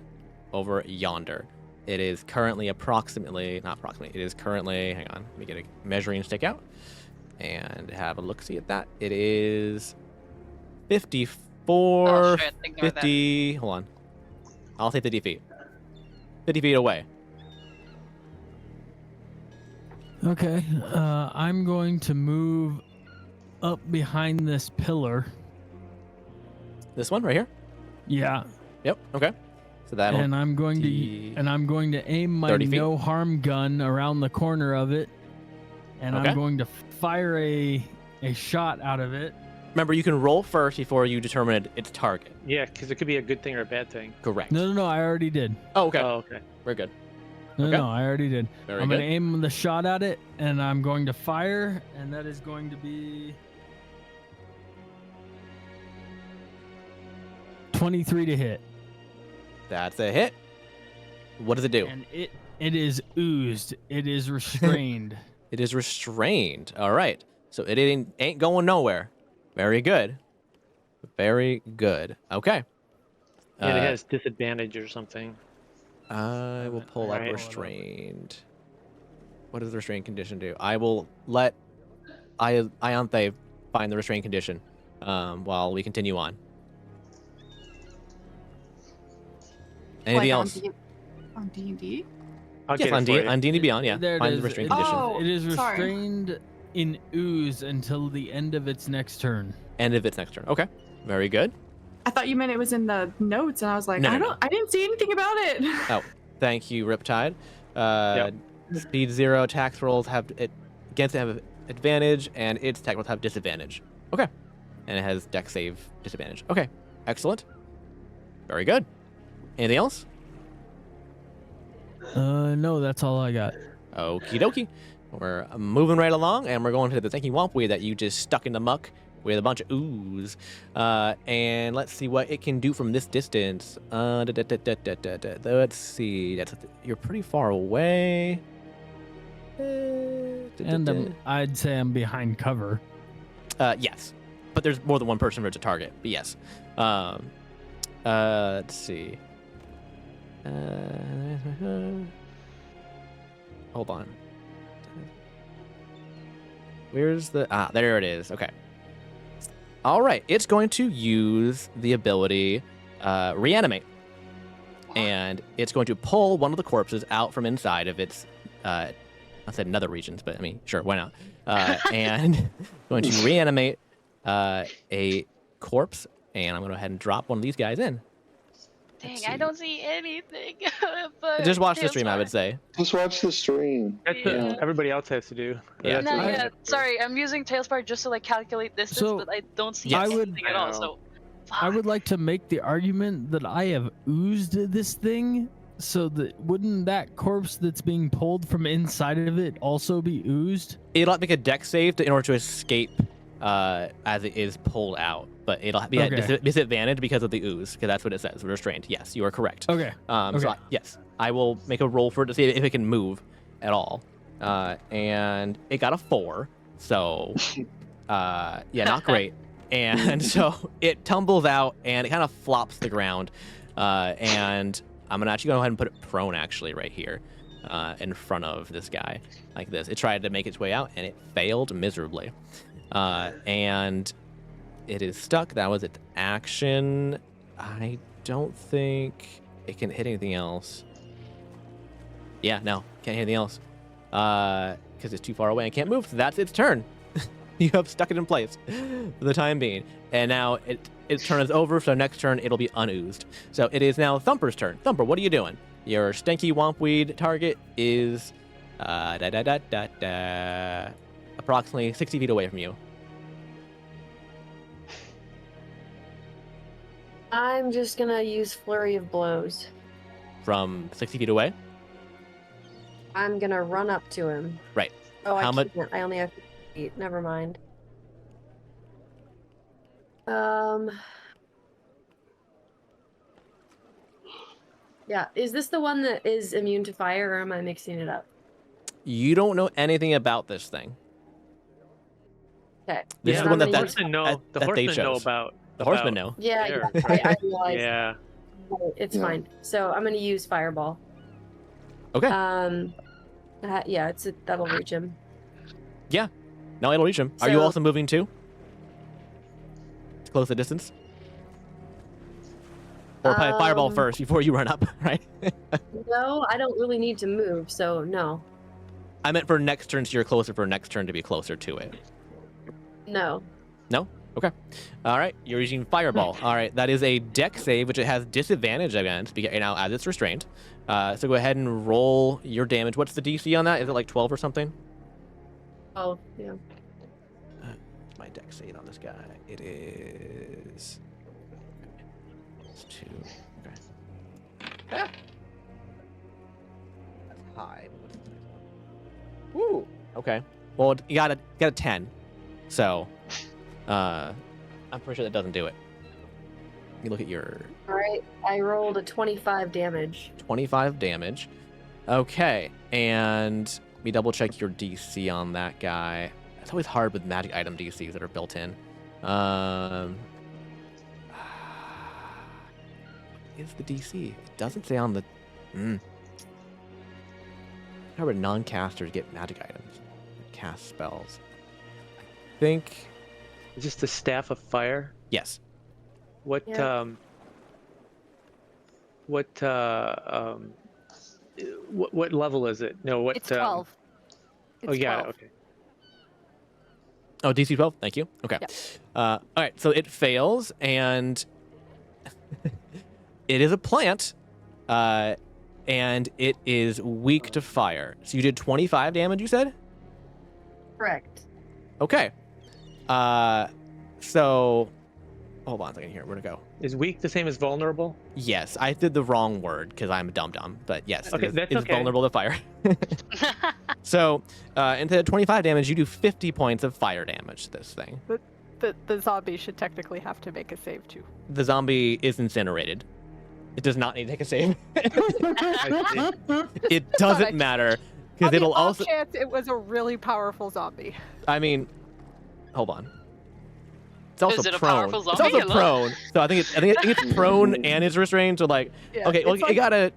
over yonder. It is currently it is currently, hang on, let me get a measuring stick out and have a look-see at that. It is 54, Oh, shit, ignore 50, hold on. I'll say 50 feet. 50 feet away. Okay, I'm going to move up behind this pillar. This one right here? Yeah, Yep, okay. So that'll, and I'm going be to aim my 30 feet. no harm gun around the corner of it, and Okay. I'm going to fire a shot out of it. remember, you can roll first before you determine its target. Yeah, because it could be a good thing or a bad thing. Correct. No, I already did. Oh, okay. Oh, okay. We're good. No, Okay. no, I already did. Very I'm good. going to aim the shot at it, and I'm going to fire, and that is going to be 23 to hit. That's a hit. What does it do? And it is oozed. It is restrained. It is restrained. All right. So it ain't going nowhere. Very good. Very good. Okay. Yeah, it has disadvantage or something. I will pull up Alright. restrained. What does the restrained condition do? I will let Ianthe find the restrained condition while we continue on. Anything Like else? On D&D? I'll Yes, get on it for you. D&D Beyond, yeah. There it Find is. the restrained It is- condition. Oh, it is sorry. restrained in ooze until the end of its next turn. End of its next turn. Okay. Very good. I thought you meant it was in the notes, and I was like, No, I no, don't, I didn't see anything about it. Oh, thank you, Riptide. Yep. Speed 0 tax rolls have it against it have advantage, and its attack rolls have disadvantage. Okay. and it has dex save disadvantage. Okay, excellent. Very good. Anything else? No, that's all I got. Okie dokie. We're moving right along, and we're going to the stinky wompweed that you just stuck in the muck with a bunch of ooze. And let's see what it can do from this distance. Let's see. You're pretty far away. And I'd say I'm behind cover. Yes, but there's more than one person for it to target. But yes. Let's see. Hold on. Where's the... there it is. Okay. All right. It's going to use the ability Reanimate. And it's going to pull one of the corpses out from inside of its... I said nether regions, but I mean, sure, why not? And going to reanimate a corpse. And I'm going to go ahead and drop one of these guys in. Dang, I don't see anything. But Just watch the stream, I would say. Just watch the stream. That's what everybody else has to do. Yeah. No, yeah. Sorry, I'm using Tailspire just to like calculate distance, So, but I don't see Yes. anything at all. So I would like to make the argument that I have oozed this thing, so that wouldn't that corpse that's being pulled from inside of it also be oozed? It'll have to make a dex save in order to escape as it is pulled out. But it'll be at disadvantage because of the ooze, because that's what it says. Restrained. Yes, you are correct. Okay. So yes, I will make a roll for it to see if it can move at all. And it got a 4. So, yeah, not great. And so it tumbles out and it kind of flops the ground. And I'm going to actually go ahead and put it prone actually right here in front of this guy like this. It tried to make its way out and it failed miserably. And it is stuck. That was its action. I don't think it can hit anything else. Yeah, no, can't hit anything else. Because it's too far away and can't move. So that's its turn. You have stuck it in place for the time being. And now its turn is over, so next turn it'll be unoozed. So it is now Thumper's turn. Thumper, what are you doing? Your stinky wompweed target is approximately 60 feet away from you. I'm just gonna use Flurry of Blows. From 60 feet away? I'm gonna run up to him. Right. Oh, How much? I only have 50 feet. Never mind. Yeah. Is this the one that is immune to fire, or am I mixing it up? You don't know anything about this thing. Okay. This is the one that they horsemen know chose. about. The horsemen know. Yeah, There. I realize. Yeah. It's fine. So I'm gonna use Fireball. Okay. Yeah, that'll reach him. Yeah. No, it'll reach him. Are you also moving too? To close the distance? Or probably Fireball first before you run up, right? No, I don't really need to move, so no. I meant for next turn, so you're closer for next turn to be closer to it. No. No? Okay. All right. You're using Fireball. All right. That is a dex save, which it has disadvantage against now as it's restrained. So go ahead and roll your damage. What's the DC on that? Is it like 12 or something? Oh, yeah. My dex save on this guy. It is... It's 2. Okay. That's high. Woo. Okay. Well, you got a 10. So... I'm pretty sure that doesn't do it. You look at your... All right, I rolled a 25 damage. 25 damage. Okay, and let me double check your DC on that guy. It's always hard with magic item DCs that are built in. Is the DC? It doesn't say on the... How would non-casters get magic items? Cast spells. I think... Is this the Staff of Fire? Yes. What Yeah. What level is it? No, what It's 12. Oh yeah, 12. okay. Oh, DC 12? Thank you. Okay. Yep. All right, so it fails, and it is a plant, and it is weak to fire. So you did 25 damage, you said? Correct. Okay. So, hold on a second here. Where'd it go? Is weak the same as vulnerable? Yes, I did the wrong word because I'm a dum-dum. But yes, Okay, it is okay. vulnerable to fire. So, instead of 25 damage, you do 50 points of fire damage to this thing. The zombie should technically have to make a save too. The zombie is incinerated. It does not need to take a save. It doesn't matter because On it'll the off also. chance it was a really powerful zombie. I mean, hold on. It's also Is it a prone. powerful It's zombie? also prone. So I think it's prone and it's restrained. So like, Yeah, okay, well, it's like-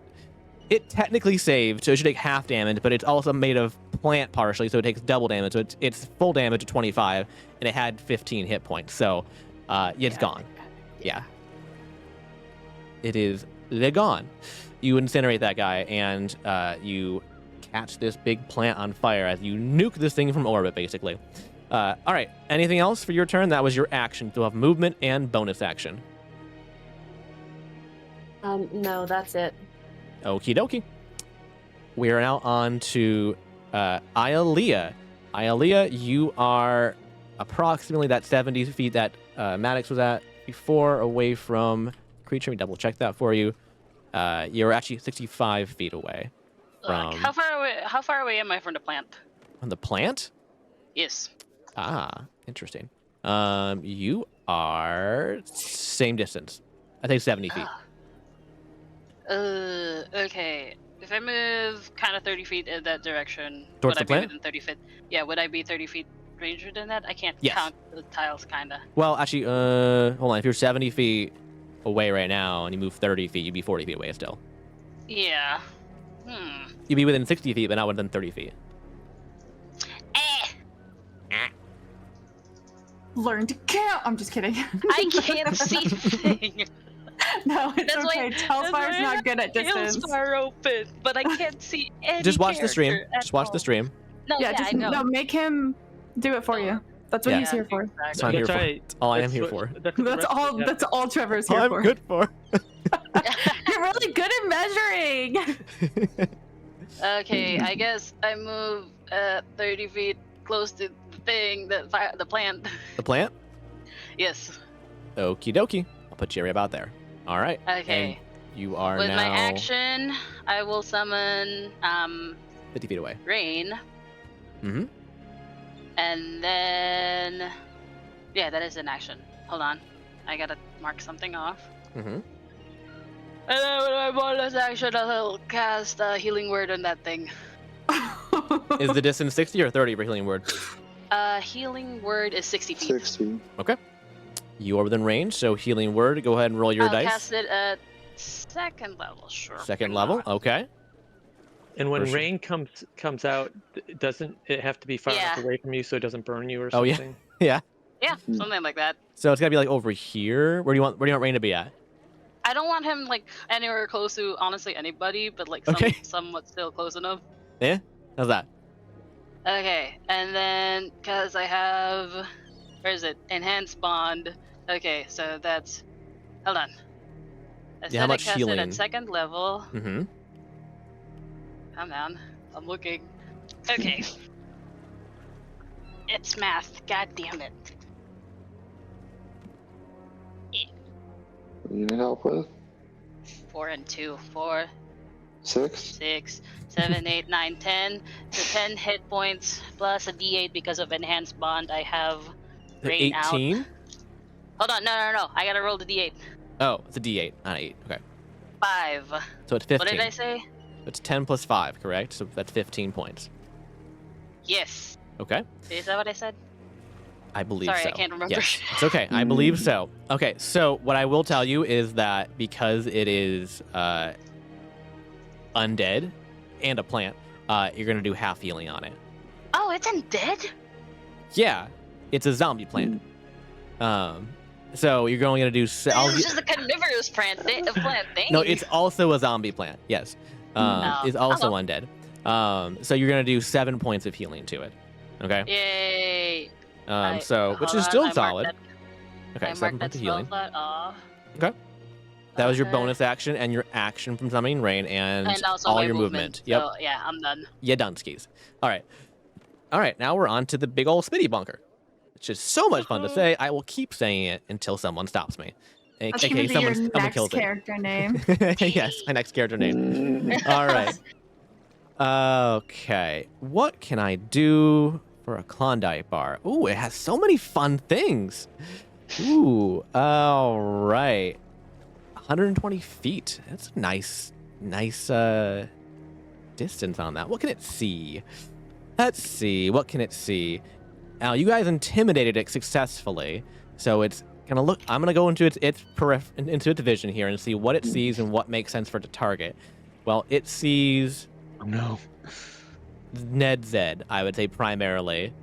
it technically saved, so it should take half damage, but it's also made of plant partially, so it takes double damage. So it's full damage at 25, and it had 15 hit points. So, it's gone. Yeah. It is gone. You incinerate that guy, and you catch this big plant on fire as you nuke this thing from orbit, basically. All right. Anything else for your turn? That was your action. You'll have movement and bonus action. No, that's it. Okie dokie. We are now on to Ialea. Ialea, you are approximately that 70 feet that Maddox was at before, away from creature. Let me double check that for you. You're actually 65 feet away Look, from how far away am I from the plant? the plant. Yes. Ah, interesting. You are same distance. I think 70 feet. Okay. If I move kind of 30 feet in that direction, Towards would the I be plant? within 30 feet? Yeah, would I be 30 feet ranger than that? I can't Yes. count the tiles, kinda. Well, actually, hold on. If you're 70 feet away right now and you move 30 feet, you'd be 40 feet away still. Yeah. You'd be within 60 feet, but not within 30 feet. Learn to count. I'm just kidding. I can't see things. No, it's That's why- okay. Hellspire's not good at distance. Are open, but I can't see any. Just watch the stream. character at Just watch the all. stream. No, Yeah, yeah, just I know. no, make him do it for you. That's what Yeah. he's here for. That's what I'm here That's for. right. That's all I am That's here what- for. That's, what the That's rest of all. us That's all Trevor's All here I'm for. good for. You're really good at measuring. Okay, I guess I move 30 feet close to the thing, the plant. The plant? Yes. Okie dokie. I'll put you right about there. All right. Okay. And you are With now my action, I will summon 50 feet away. rain, Mm-hmm. and then yeah, that is an action. Hold on, I gotta mark something off. Mm-hmm. And then with my bonus action, I'll cast a healing word on that thing. Is the distance 60 or 30 for healing word? Healing word is 60 feet. 60. Okay. You are within range, so healing word. Go ahead and roll your I'll dice. cast it at second level, sure. Second why level. not? Okay. And when For sure. rain comes out, doesn't it have to be far enough Yeah. away from you so it doesn't burn you or Oh, yeah. something? Yeah. Yeah, something like that. So it's gotta be like over here. Where do you want rain to be at? I don't want him like anywhere close to honestly anybody, but like Okay. somewhat still close enough. Yeah. How's that? Okay, and then because I have, where is it? Enhanced bond. Okay, so that's, hold on. I Yeah, how said much I cast it healing? at second level. Mm-hmm. Come on, I'm looking. Okay. It's math. God damn it. What do you need help with? 4 and 2. 4, 6? 6, 7, 8, 9, 10. So 10 hit points plus a d8 because of enhanced bond. I have rain out. 18. Hold on, no. I gotta roll the d8. Oh, it's a D8, not 8. Okay. 5. So it's 15. What did I say? It's 10 plus 5, correct? So that's 15 points. Yes. Okay. Is that what I said? I believe Sorry, so. I can't remember. Yes, it's okay. I believe so. Okay, so what I will tell you is that because it is undead and a plant, you're gonna do half healing on it. Oh, it's undead? Yeah, it's a zombie plant. So you're only gonna do. It's just a carnivorous plant. Thing. No, it's also a zombie plant. Yes, it's also undead. So you're gonna do 7 points of healing to it. Okay. Yay. So which Hold is on, still I marked solid. that- Okay, I 7 marked that points of spell healing. slot off. Okay. That was your Okay. bonus action and your action from summoning rain and, And also all my your movement. Yep. So, yeah, I'm done. You done skis. All right. Now we're on to the big old spitty bunker. It's just so much fun to say. I will keep saying it until someone stops me. That's AKA gonna be your someone next kills character name. it. Yes, my next character name. All right. Okay. What can I do for a Klondike bar? Ooh, it has so many fun things. Ooh. All right. 120 feet. That's a nice distance on that. What can it see? Let's see. What can it see? Now, you guys intimidated it successfully, so it's gonna look. I'm gonna go into into its vision here and see what it sees and what makes sense for it to target. Well, it sees. Oh no. Ned Zed, I would say primarily.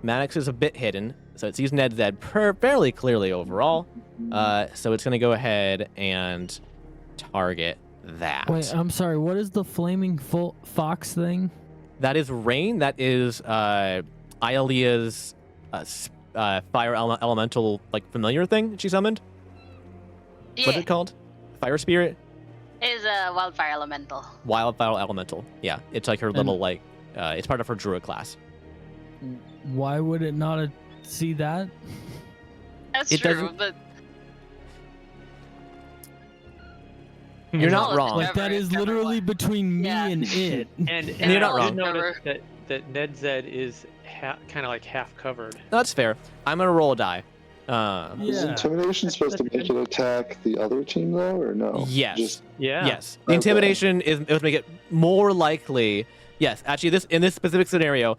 Maddox is a bit hidden, so it sees Ned Zed fairly clearly overall. So it's gonna go ahead and target that. Wait, I'm sorry. What is the flaming fox thing? That is Rain. That is Ialea's fire elemental like familiar thing that she summoned. Yeah. What's it called? Fire spirit? Is a wildfire elemental. Wildfire elemental. Yeah, it's like her little like. It's part of her druid class. Why would it not see that? That's It true, doesn't- but You're not Well, wrong. Like that is Never literally mind. between me Yeah. and it. And You're not I wrong. did notice that Ned Zed is kind of like half covered. That's fair. I'm gonna roll a die. Is Yeah. intimidation supposed to make it attack the other team though, or no? Yes. Just Yeah. Yes. The Okay. intimidation is it would make it more likely. Yes, actually, in this specific scenario,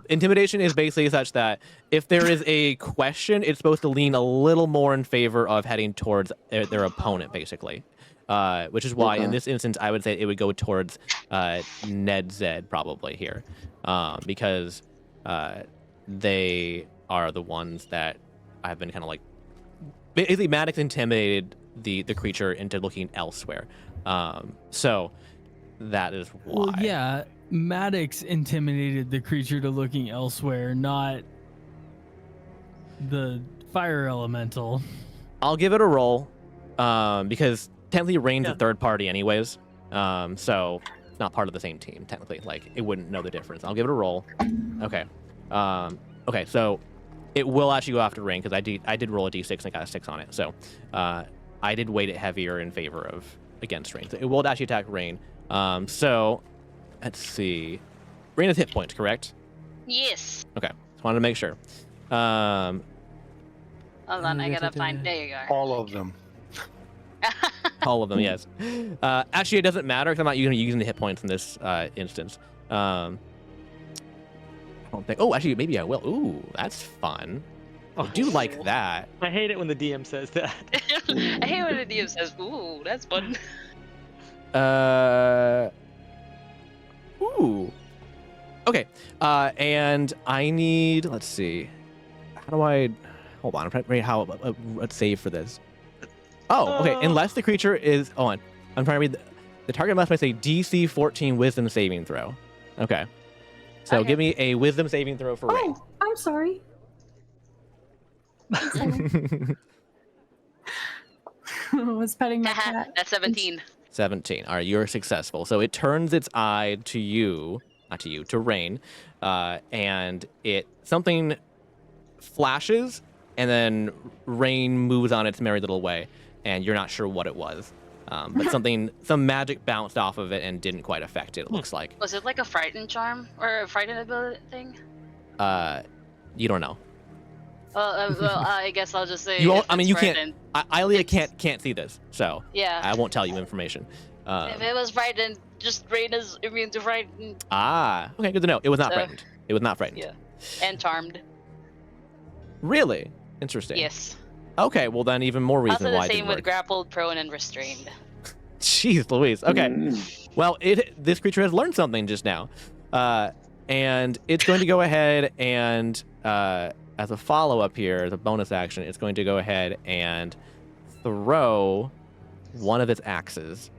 intimidation is basically such that if there is a question, it's supposed to lean a little more in favor of heading towards their opponent, basically. Which is why, in Okay. this instance, I would say it would go towards Ned Zed probably here, because they are the ones that I've been kind of like. Basically, Maddox intimidated the creature into looking elsewhere. So that is why. Well, yeah. Maddox intimidated the creature to looking elsewhere, not the fire elemental. I'll give it a roll, because technically Rain's Yeah. a third party anyways, so it's not part of the same team technically. Like it wouldn't know the difference. I'll give it a roll. Okay. Okay. So it will actually go after Rain because I did roll a d6 and I got a 6 on it. So I did weight it heavier in favor of against Rain. So it will actually attack Rain. So let's see. Rain has hit points, correct? yes. Okay. Just wanted to make sure. Hold on, I gotta find. There you go. All of them. All of them, yes. Actually, it doesn't matter because I'm not using the hit points in this instance. I don't think. Oh, actually, maybe I will. Ooh, that's fun. I do like that. I hate it when the DM says that. I hate when the DM says, "Ooh, that's fun." Ooh. Okay. And I need. Let's see. How do I? Hold on. I'm trying to read how a save for this. Oh, okay. Unless the creature is on. I'm trying to read. The target must make a DC 14 Wisdom saving throw. Okay. So Okay. give me a Wisdom saving throw for Rain. Oh, I'm sorry. Was petting my cat. That's 17. 17. All right, you're successful. So it turns its eye to you, to Rain, and something flashes, and then Rain moves on its merry little way, and you're not sure what it was. But some magic bounced off of it and didn't quite affect it, it looks like. Was it like a frighten charm or a frighten ability thing? You don't know. Well, I guess I'll just say. You if won't, I mean, it's you can't. frightened. Ialea can't see this, so Yeah. I won't tell you information. If it was frightened, just Rain is immune to frighten. Okay, good to know. It was not So- frightened. It was not frightened. Yeah. And charmed. Really? Interesting. Yes. Okay, well then even more reason Also the why it same didn't with work. grappled, prone, and restrained. Jeez Louise. Okay. Well, this creature has learned something just now. And it's going to go ahead and, as a follow-up here, as a bonus action, it's going to go ahead and throw one of its axes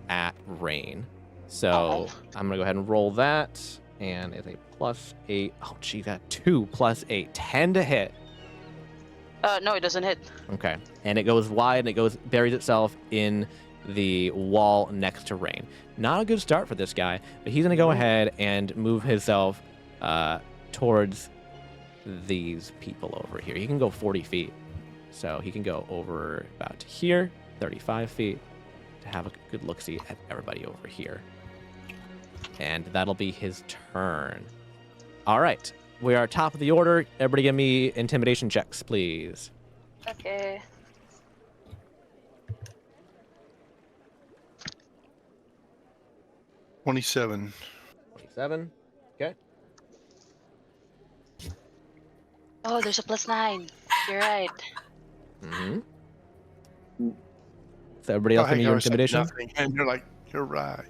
at Rain. So I'm going to go ahead and roll that. And it's a +8. Oh, gee, got 2 +8. 10 to hit. No, it doesn't hit. Okay. And it goes wide and it buries itself in the wall next to Rain. Not a good start for this guy, but he's going to go ahead and move himself towards these people over here. He can go 40 feet. So he can go over about to here, 35 feet, to have a good look-see at everybody over here. And that'll be his turn. All right. We are top of the order. Everybody give me intimidation checks, please. Okay. $27. 27. Okay. Oh, there's a +9. You're right. Mm-hmm. So everybody else give me your intimidation? Nothing, and you're like, you're right.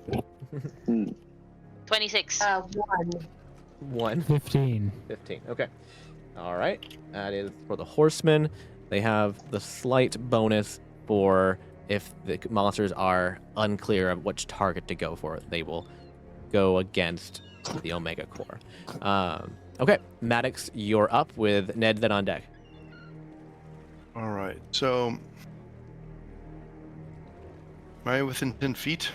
26. 1. 15. 15. Okay. All right. That is for the horsemen. They have the slight bonus for if the monsters are unclear of which target to go for. They will go against the Omega Core. Okay. Maddox, you're up with Ned then on deck. All right. So, am I within 10 feet?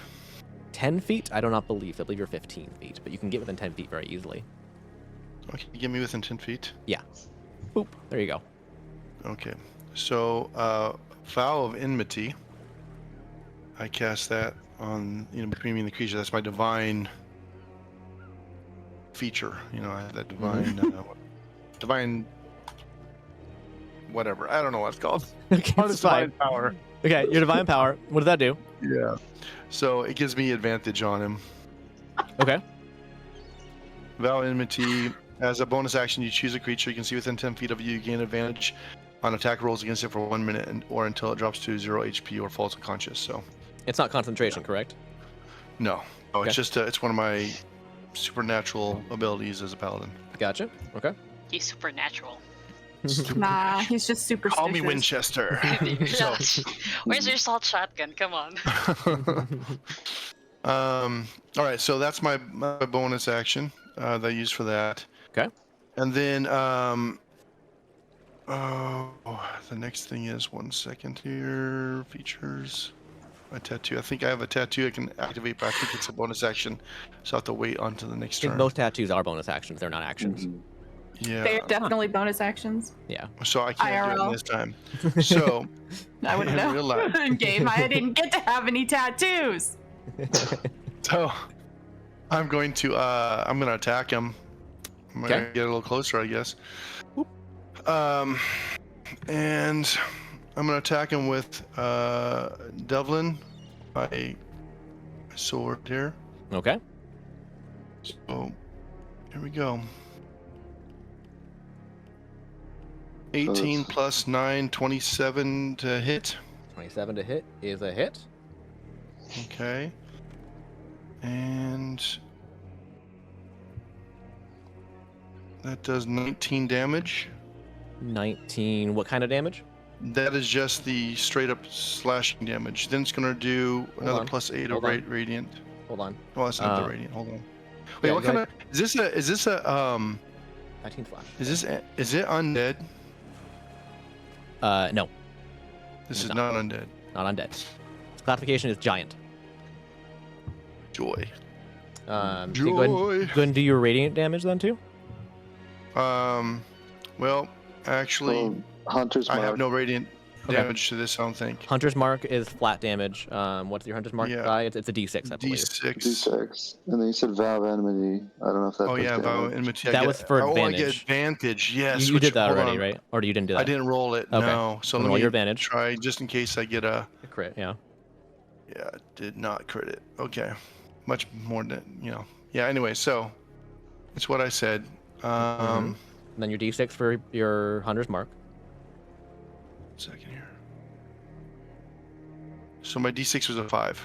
10 feet? I do not believe. I believe you're 15 feet, but you can get within 10 feet very easily. Okay, get me within 10 feet. Yeah. Boop. There you go. Okay. So, Vow of Enmity. I cast that on, between me and the creature. That's my divine feature. I have that divine, divine, whatever. I don't know what it's called. Okay, Part it's of fine. divine power. Okay, your divine power. What does that do? Yeah. So it gives me advantage on him. Okay. Vow Enmity. As a bonus action, you choose a creature you can see within 10 feet of you. You gain advantage on attack rolls against it for 1 minute or until it drops to 0 HP or falls unconscious. So It's not concentration, correct? no. Oh, Okay. it's just it's one of my supernatural abilities as a paladin. Gotcha. Okay. He's supernatural. Nah, he's just superstitious. Call me Winchester. So, Where's your salt shotgun? Come on. all right, so that's my bonus action that I use for that. Okay. And then the next thing is 1 second here. Features. My tattoo. I think I have a tattoo I can activate, but I think it's a bonus action, so I have to wait until the next I think turn. most tattoos are bonus actions. They're not actions. Yeah. They're definitely bonus actions. Yeah. So I can't do it IRL. this time. So I wouldn't in real know. life. In game, I didn't get to have any tattoos. So I'm going to attack him. I'm gonna Okay. get a little closer, I guess. And I'm gonna attack him with Devlin, my sword here. Okay. So here we go. 18 plus 9, 27 to hit. 27 to hit is a hit. Okay. And that does 19 damage. 19. What kind of damage? That is just the straight up slashing damage. Then it's gonna do another on. plus 8 of Hold on. radiant. Hold on. Oh, that's not the Uh, radiant. Hold on. Wait, yeah, what go kind of is this a 19 flash. is it undead? No, This is No. not undead. not undead. Its classification is giant. Joy. So you go ahead and do your radiant damage then too. Well, actually, Hunter's I Mark. have no radiant Okay. damage to this. I don't think. Hunter's mark is flat damage. What's your hunter's mark Yeah. die? It's a D6, I believe. D6. D6. And then you said Vow of Enmity. I don't know if that Oh does yeah, Vow of damage. Enmity. I That get- was for I get advantage. advantage. Yes. You which- did that hold already, on. right? Or you didn't do that? I didn't roll it. Okay. No. So Then let roll me your advantage. try just in case I get a. A crit, yeah. Yeah, I did not crit it. Okay. Much more than Yeah. Anyway, so it's what I said. And then your D6 for your hunter's mark. Second here. So my D6 was a 5.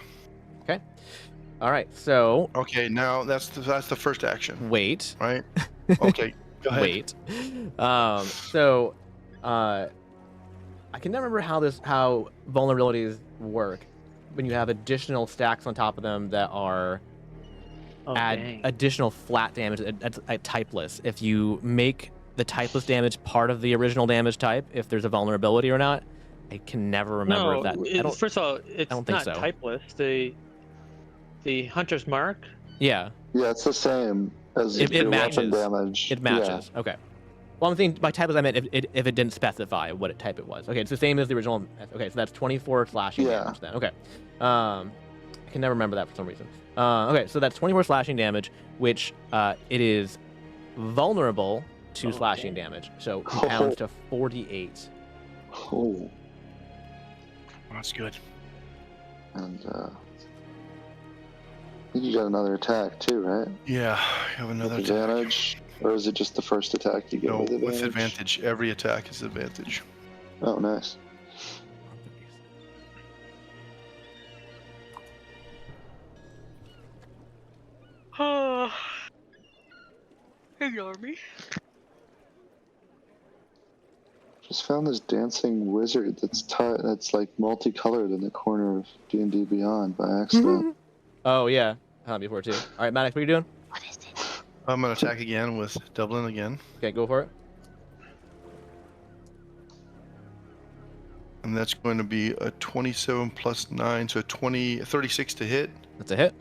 All right, so Okay, now that's the first action, wait. right? Okay, go ahead. Wait. I can never remember how vulnerabilities work when you have additional stacks on top of them that are add dang. additional flat damage at typeless. If you make the typeless damage part of the original damage type, if there's a vulnerability or not, I can never remember if that. I don't, First of all, it's don't think not so. typeless. The hunter's mark. yeah, Yeah, it's the same as It your matches. weapon damage. it matches. Okay. Well, I'm saying by type as I meant if it didn't specify what type it was. Okay, it's the same as the original. Okay, so that's 24 slashing Yeah. damage then. Okay. I can never remember that for some reason. Okay, so that's 24 slashing damage, which it is vulnerable to slashing damage. So compounds to 48. Oh, That's good. and I think you got another attack too, right? Yeah, I have another With attack. advantage, or is it just the first attack you get No, with advantage? with advantage. Every attack is advantage. Oh, nice. Ignore me. Just found this dancing wizard that's like multicolored in the corner of D&D Beyond by accident. Oh yeah, before too. All right, Maddox, what are you doing? What is it? I'm gonna attack again with Dublin again, Okay, go for it. and that's going to be a 27 plus 9, so 36 to hit. That's a hit.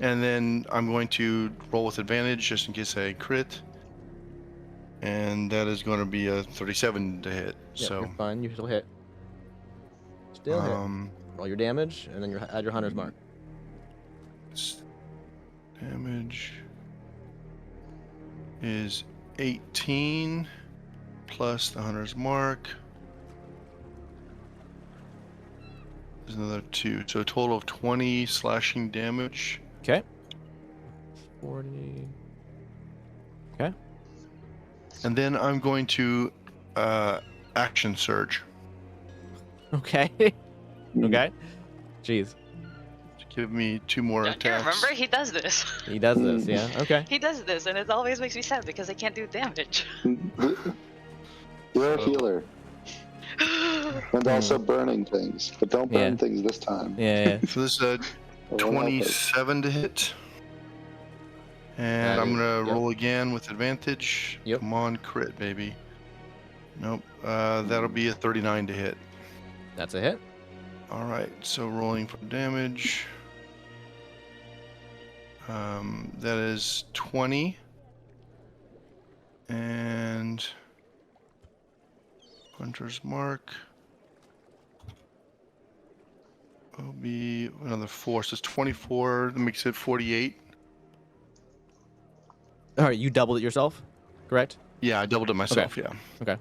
And then I'm going to roll with advantage just in case I crit. And that is going to be a 37 to hit. Yep, So you're fine. You still hit. Still hit. Roll your damage, and then add your hunter's mark. Damage is 18 plus the hunter's mark. There's another 2, so a total of 20 slashing damage. Okay. 40. Okay. And then I'm going to action surge Okay. Okay. Jeez. to give me 2 more Don't you attacks. remember? He does this. He does this, yeah. Okay. He does this, and it always makes me sad because I can't do damage. You're a healer. And also burning things, but don't burn Yeah. things this time. Yeah, So this is a It won't help us. 27 to hit. And That I'm is- gonna yep. roll again with advantage. Yep. Come on, crit, baby. Nope. That'll be a 39 to hit. That's a hit. All right. So rolling for damage. That is 20. And Hunter's Mark will be another 4. So it's 24. That makes it 48. All right, you doubled it yourself, correct? Yeah, I doubled it myself. Yeah. Okay.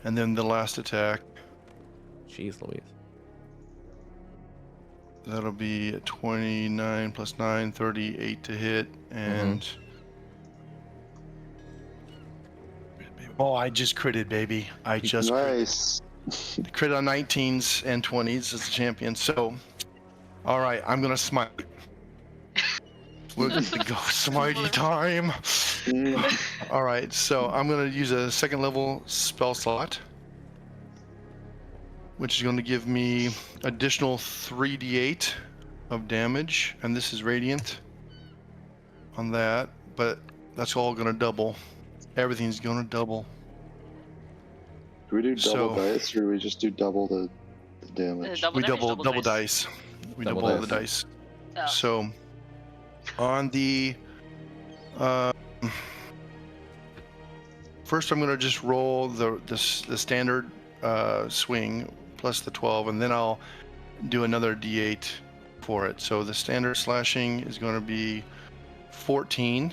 And then the last attack, Jeez Louise. that'll be a 29 plus 9, 38 to hit. And. Oh, I just critted, baby. I just Nice. crit on 19s and 20s as a champion. So, all right, I'm going to smite. We're going to go smitey time. All right, so I'm going to use a 2nd level spell slot, which is going to give me additional 3d8 of damage, and this is radiant on that, but that's all going to double. Everything's going to double. Do we do double So- dice, or do we just do double the damage? Double We damage, double dice. We Double double dice. the dice. Oh. So on the first, I'm gonna just roll the standard swing plus the 12, and then I'll do another d8 for it. So the standard slashing is going to be 14.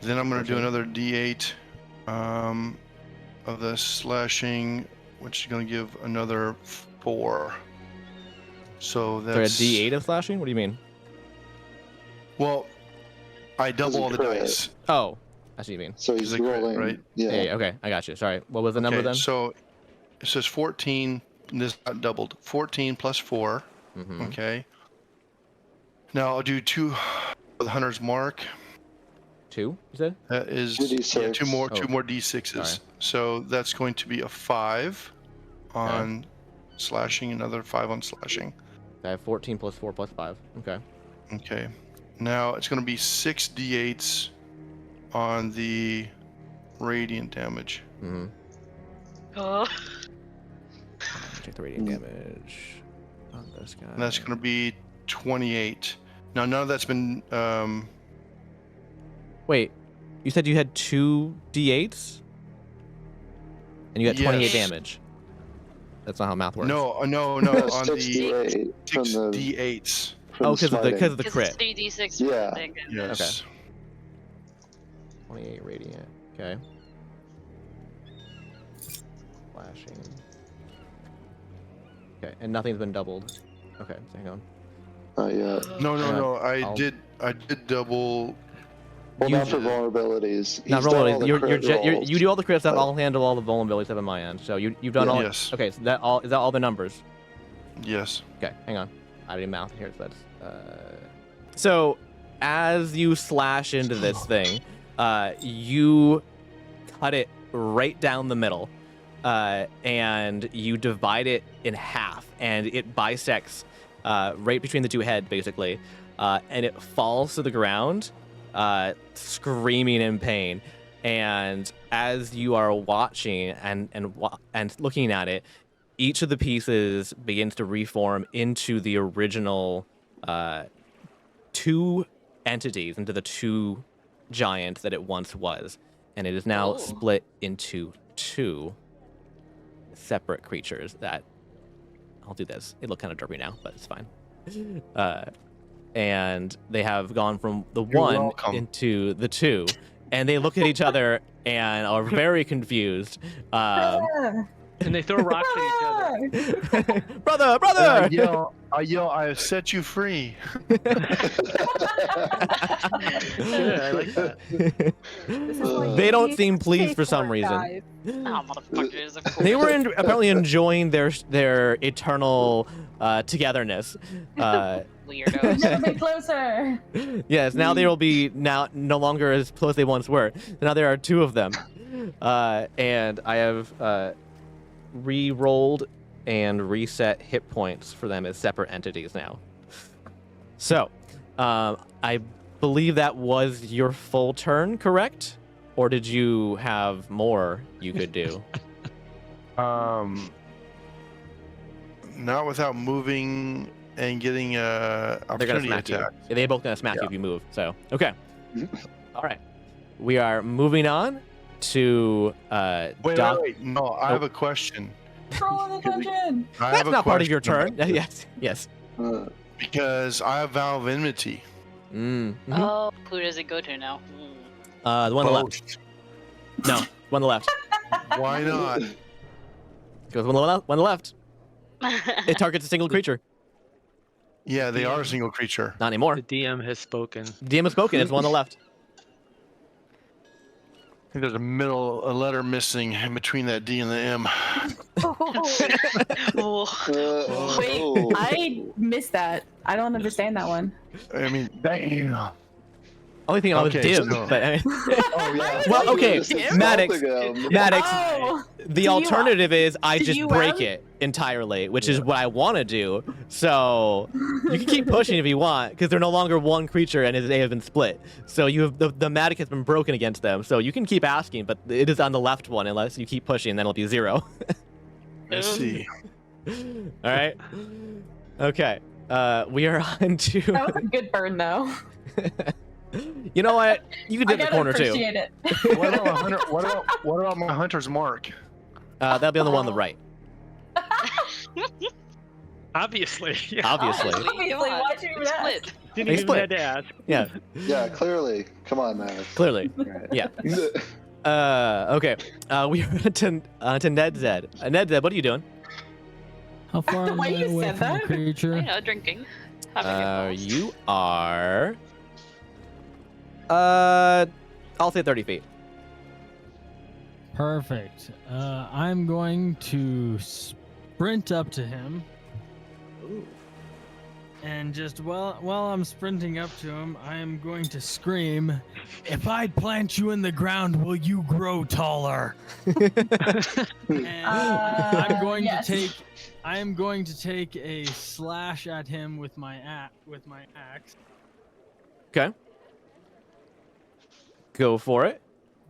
Then I'm going to do another d8 of the slashing, which is going to give another 4. So So a that's D8 of slashing? What do you mean? Well, I double all the crit. dice. Oh, that's what you mean. So he's Is it crit, rolling, right? yeah. Yeah, okay, I got you. Sorry. What was the number Okay, then? so it says 14. This got doubled. 14 plus 4. Mm-hmm. Okay. Now I'll do 2 for the hunter's mark. 2, you said? Two That is D6. 2 more Oh. 2 more d6s. Sorry. So that's going to be a 5 on slashing, another 5 on slashing. I have 14 plus 4 plus 5. Okay. Okay. Now it's going to be 6 d8s on the radiant damage. Mm-hmm. Oh. Check the radiant damage on this guy. And that's going to be 28. Now none of that's been Wait, You said you had 2 d8s, and you got 28 Yes. damage. That's not how math works. No. No, On the 6d8 from 6 the d8s. from Oh, the because of the Because crit. it's 3d6 Yeah. for the thing. Yes. 28 radiant. Okay. Flashing. Okay, and nothing's been doubled. Okay, so hang on. No. I'll- I did double. Well, You- not for vulnerabilities. Not He's done all vulnerabilities. the You're crit rolls. you do all the crit stuff. but- I'll handle all the vulnerability stuff on my end. So you've done Yeah. all. Yes. Okay, so is that all the numbers? Yes. Okay, hang on. I didn't mouth here, so that's. So as you slash into this thing, you cut it right down the middle, and you divide it in half, and it bisects right between the two heads, basically, and it falls to the ground, screaming in pain. And as you are watching and looking at it, each of the pieces begins to reform into the original 2 entities, into the 2 giants that it once was, and it is now Oh. split into 2 separate creatures. That I'll do this. It look kind of derpy now, but it's fine. And they have gone from the You're 1 welcome. into the 2, and they look at each other and are very confused. And they throw rocks at each other. brother! I yell, I have set you free. Yeah, I like that. This is like They don't deep seem pleased for space some work, reason. guys. Oh, motherfuckers, of course. They were apparently enjoying their eternal togetherness. Weirdos. Never been closer. Yes, now they will be no longer as close as they once were. Now there are 2 of them, and I have re-rolled and reset hit points for them as separate entities now. So, I believe that was your full turn, correct? Or did you have more you could do? Not without moving and getting They're gonna opportunity smack attack. you. They're both gonna smack you Yeah. if you move. So, okay. All right. We are moving on to Wait, Doc. wait. No, I have a question. Roll the dungeon. I That's have a not part of your question turn. Yes. Yes. because I have Vow of Enmity. Mm. Mhm. Oh, who does it go to now? Hmm. The one on the left. No, one on the left. Why not? Goes one on the left. It targets a single creature. Yeah, they are a single creature. Not anymore. The DM has spoken. DM has spoken. It's one on the left. I think there's a letter missing in between that D and the M. Wait, I missed that. I don't understand that one. I mean, damn. Only thing I was Okay, dim, so- but I mean, Oh yeah. Well, okay, Maddox. Maddox. Maddox. Oh, The Do you, alternative is I do just you, break it entirely, which is what I want to do. So you can keep pushing if you want, because they're no longer one creature and they have been split. So you have the magic has been broken against them. So you can keep asking, but it is on the left one unless you keep pushing, then it'll be 0. Let's see. All right. Okay. We are on to. that was a good burn, though. You know what? You can I dip the gotta corner too. appreciate it. What about my hunter? What about my hunter's mark? That'll be on the one on the right. Obviously. Yeah. Obviously. Obviously, Come on, why'd you even it's ask? split. Didn't They even split. have to ask. Yeah. Yeah, clearly. Come on, Maddox. Clearly. Right. Yeah. Okay. We are to Ned Zed. Ned Zed, what are you doing? How far The am way I you away said from the that. I creature? know, drinking. Having a blast. You are. I'll say 30 feet. Perfect. I'm going to sprint up to him. And just while I'm sprinting up to him, I am going to scream, "If I plant you in the ground, will you grow taller?" And I'm going yes. to take a slash at him with my axe. Okay. Go for it.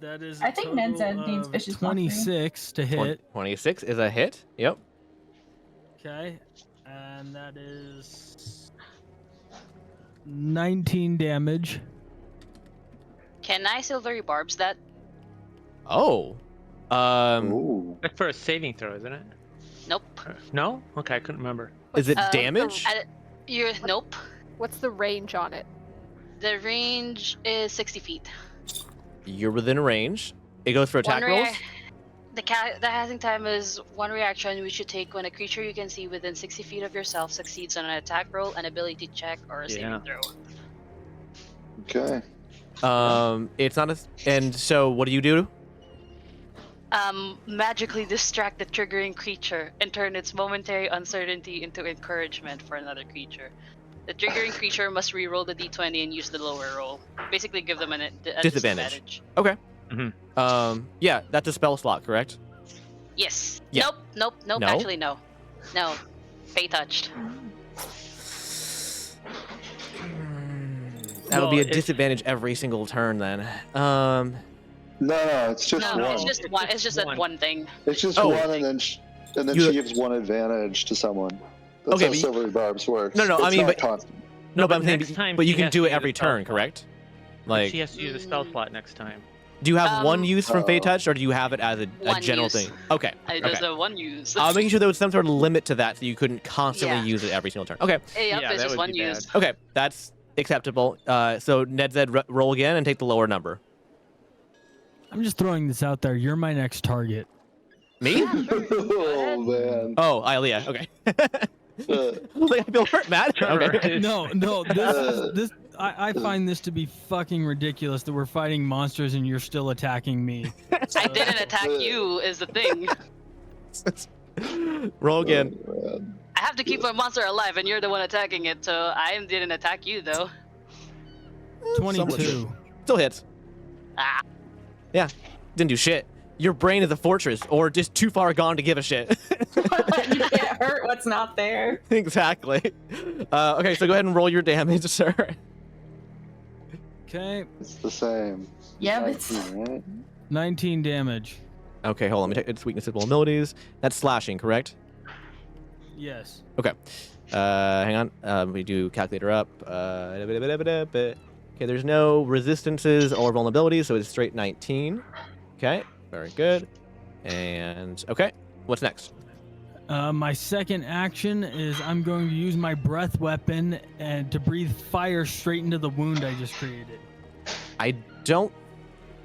That is I think Ned said needs of vicious mockery. 26 to hit. 26 is a hit. Yep. Okay. And that is 19 damage. Okay. Can I silvery barbs that? Oh. Ooh. That's for a saving throw, isn't it? Nope. No? Okay, I couldn't remember. Is it Um, damage? Nope. What's the range on it? The range is 60 feet. You're within range. It goes for attack One rolls? The casting time is one reaction which you take when a creature you can see within 60 feet of yourself succeeds on an attack roll, an ability check, or a saving throw. Okay. It's not a... And so what do you do? Magically distract the triggering creature and turn its momentary uncertainty into encouragement for another creature. The triggering creature must re-roll the d20 and use the lower roll. Basically give them a disadvantage. Okay. Mm-hmm. Yeah, that's a spell slot, correct? Yes. Yeah. Nope. No? Actually, no. No. Fey touched. That'll Well, be a it's- disadvantage every single turn then. No, it's just No, one. it's just one. It's just that one thing. It's just Oh. one, and then You- she gives one advantage to someone. That's Okay, how but you- silvery barbs works. No, I It's mean, not but- constant. No, but I'm next saying, time but you she can has do to it use every a spell turn, slot. correct? Like, Like, she has to use a spell slot next time. do you have one use from Fey Oh. Touch, or do you have it as a One general use. thing? Okay. I Okay. just have one use. Making sure there was some sort of limit to that, so you couldn't constantly Yeah. use it every single turn. Okay. Hey, Yeah, it's that just would one be bad. use. Okay, that's acceptable. So Ned said roll again and take the lower number. I'm just throwing this out there. You're my next target. Me? Oh man. Oh, Ilea. Okay. I was like, I feel hurt, Matt. Okay. No, this. I find this to be fucking ridiculous that we're fighting monsters and you're still attacking me. I didn't attack you, is the thing. Roll again. Oh, man. I have to keep my monster alive, and you're the one attacking it, so I didn't attack you, though. 22. Still hits. Ah. Yeah. Didn't do shit. Your brain is a fortress, or just too far gone to give a shit. You can't hurt what's not there. Exactly. Okay, so go ahead and roll your damage, sir. Okay, It's the same. Yeah, but it's 19, right? 19 damage. Okay, hold on. Let me take its weaknesses, vulnerabilities. That's slashing, correct? Yes. Okay. Hang on. We do calculator up. Okay, there's no resistances or vulnerabilities, so it's straight 19. Okay, very good. And okay, what's next? My second action is I'm going to use my breath weapon and to breathe fire straight into the wound I just created. I don't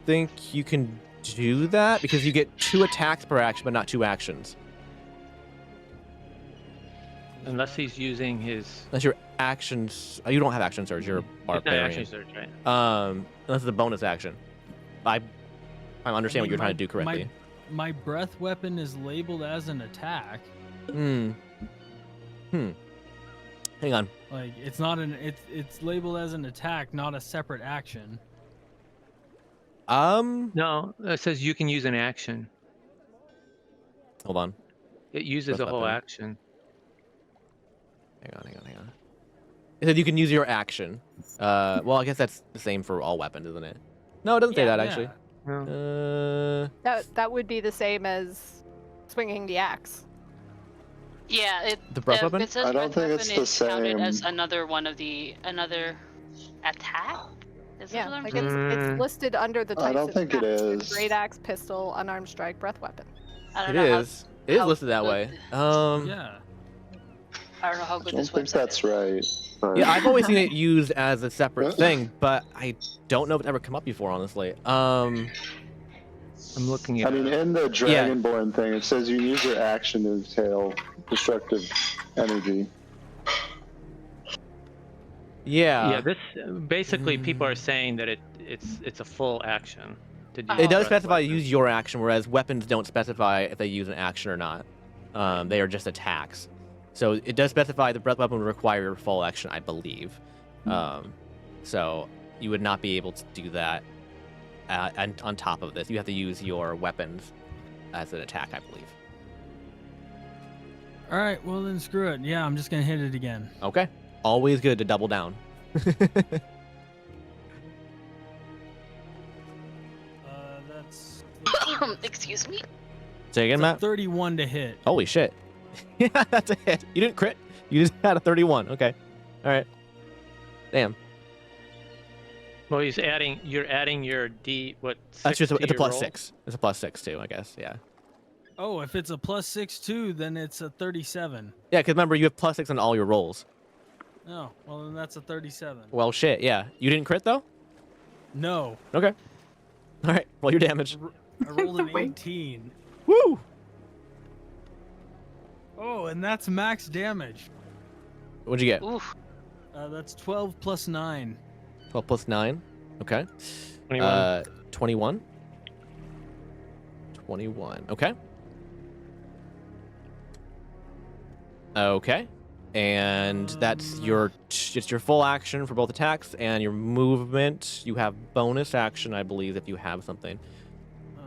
think you can do that because you get 2 attacks per action, but not 2 actions. Unless he's using his... Unless your actions, you don't have action surge. You're a It's not barbarian. action surge, right? Unless it's a bonus action. I understand what you're trying to do correctly. My breath weapon is labeled as an attack. Hang on. Like it's not it's labeled as an attack, not a separate action. No, it says you can use an action. Hold on. It uses Breath a whole weapon. action. Hang on. It said you can use your action. Well, I guess that's the same for all weapons, isn't it? No, it doesn't say Yeah, that yeah. actually. No. That would be the same as swinging the axe. Yeah, The breath weapon? It says I don't breath think it's weapon the is counted same. as another attack. Is that Yeah, what I'm like getting? it's listed under the types I don't of think it attacks. is. Great axe, pistol, unarmed strike, breath weapon. I don't It know is. It is how listed that good- way. Yeah. I don't know how I good don't this think website that's is. right. But Yeah, I've always seen it used as a separate thing, but I don't know if it's ever come up before, honestly. I'm looking at I mean, in the Dragonborn thing, it says you can use your action to exhale destructive energy. Yeah. this basically people are saying that it's a full action to do. Oh. It does breath specify weapon. use your action, whereas weapons don't specify if they use an action or not. They are just attacks. So it does specify the breath weapon would require your full action, I believe. So you would not be able to do that. And on top of this, you have to use your weapons as an attack, I believe. All right, well then screw it. Yeah, I'm just gonna hit it again. Okay. Always good to double down. That's Excuse me. Say again, it's a Matt? 31 to hit. Holy shit. Yeah, that's a hit. You didn't crit. You just had a 31. Okay. All right. Damn. Well, you're adding your D. What? That's just six to it's a your plus roll? 6. It's a plus 6 too, I guess. Yeah. Oh, if it's a +6 too, then it's a 37. Yeah, because remember you have plus 6 on all your rolls. Oh, well then that's a 37. Well, shit. Yeah. You didn't crit though. No, Okay. All right. Roll your damage. I rolled an Wait. 18. Woo! Oh, and that's max damage. What'd you get? Oof. That's 12 plus 9. 12 plus 9. Okay. 21. 21. 21. Okay. Okay. And that's it's your full action for both attacks and your movement. You have bonus action, I believe, if you have something.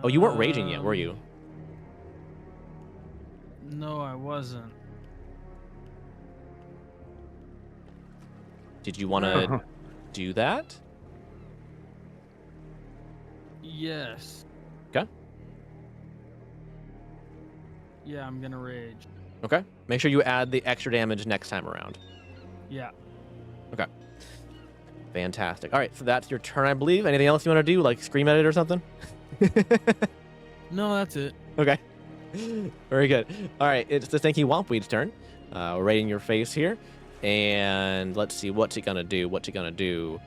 Oh, you weren't raging yet, were you? No, I wasn't. Did you want to do that? Yes. Okay. Yeah, I'm gonna rage. Okay. Make sure you add the extra damage next time around. Yeah. Okay. Fantastic. All right, so that's your turn, I believe. Anything else you want to do, like scream at it or something? No, that's it. Okay. Very good. All right, it's the Stinky Wompweed's turn. We're right in your face here. And let's see, what's it going to do? What's it going to do?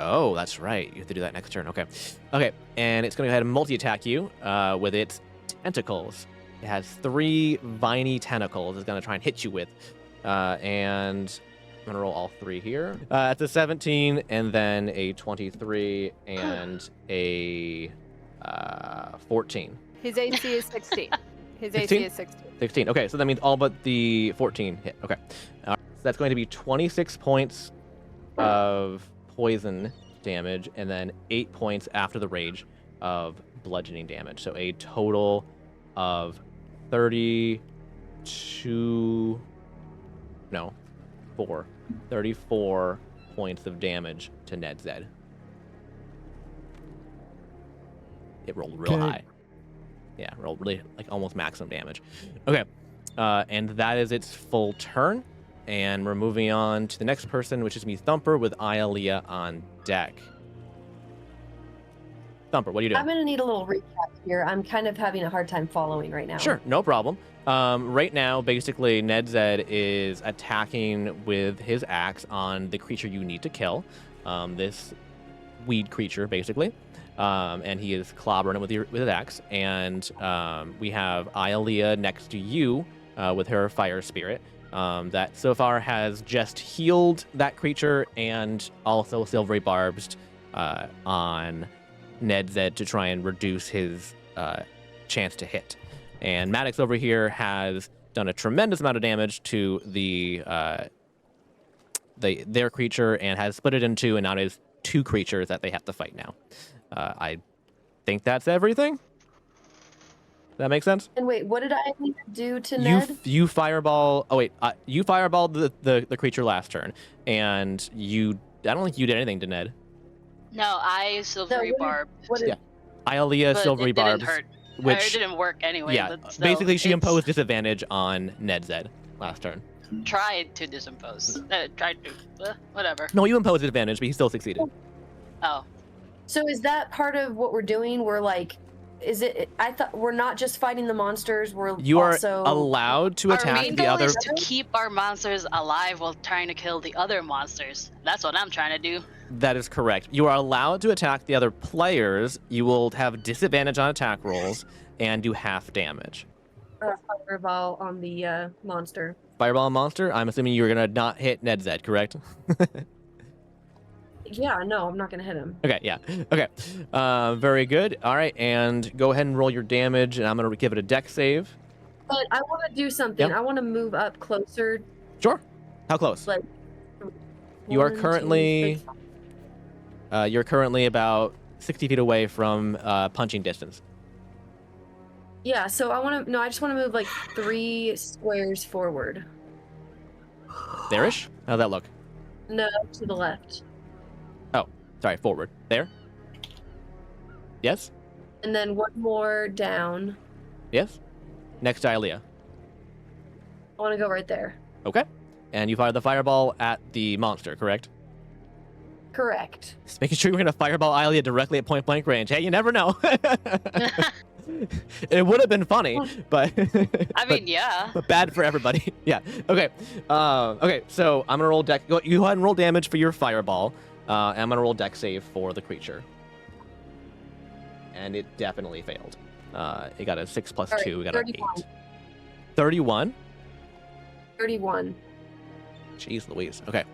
Oh, that's right. You have to do that next turn. Okay. Okay, and it's going to go ahead and multi-attack you with its tentacles. It has 3 viney tentacles it's going to try and hit you with. And I'm going to roll all 3 here. It's a 17, and then a 23, and a 14. His AC is 16. His 16? AC is 16. 16. Okay, so that means all but the 14 hit. Okay. So that's going to be 26 points of poison damage, and then 8 points after the rage of bludgeoning damage. So a total of 34 points of damage to Ned Zed. It rolled real Okay. high. Yeah, rolled really, like, almost maximum damage. Okay, and that is its full turn. And we're moving on to the next person, which is me, Thumper, with Ialea on deck. Thumper, what are you doing? I'm gonna need a little recap here. I'm kind of having a hard time following right now. Sure, no problem. Right now, basically, Ned Zed is attacking with his axe on the creature you need to kill. This weed creature, basically. And he is clobbering it with his axe. And we have Ialea next to you with her fire spirit. That so far has just healed that creature and also silvery barbs on Ned Zed to try and reduce his chance to hit. And Maddox over here has done a tremendous amount of damage to their creature and has split it in two, and now it is 2 creatures that they have to fight now. I think that's everything. That makes sense? And wait, what did I need to do to Ned? You fireball. Oh wait, you fireballed the creature last turn, and I don't think you did anything to Ned. No, I silvery barb. Yeah, Ialea But silvery it didn't barbs, hurt. which Or it didn't work anyway. yeah, but still, basically she it's imposed disadvantage on Ned Zed last turn. Tried to disimpose. Tried to. Whatever. No, you imposed advantage, but he still succeeded. Oh. So is that part of what we're doing? We're like, is it? I thought we're not just fighting the monsters. We're You are also allowed to Our attack main the goal other. is to keep our monsters alive while trying to kill the other monsters. That's what I'm trying to do. That is correct. You are allowed to attack the other players. You will have disadvantage on attack rolls and do half damage. fireball on the monster. Fireball on monster. I'm assuming you're gonna not hit Ned Zed, correct? Yeah, no, I'm not gonna hit him. Okay, yeah. Okay. Very good. All right, and go ahead and roll your damage, and I'm going to give it a dex save. But I want to do something. Yep. I want to move up closer. Sure. How close? Like You are 1, 2, currently 3, you're currently about 60 feet away from punching distance. Yeah, so I want to. No, I just want to move like 3 squares forward. There-ish? How's that look? No, to the left. Sorry, forward. There? Yes? And then 1 more down. Yes? Next to Ialea. I want to go right there. Okay. And you fire the fireball at the monster, correct? Correct. Just making sure you're going to fireball Ilea directly at point blank range. Hey, you never know. It would have been funny, but I mean, yeah. but bad for everybody. Yeah. Okay. Okay. So I'm gonna roll deck. You go ahead and roll damage for your fireball. And I'm gonna roll deck save for the creature. And it definitely failed. It got a 6 plus 2. We got an 8. 31. 31. Jeez Louise. Okay.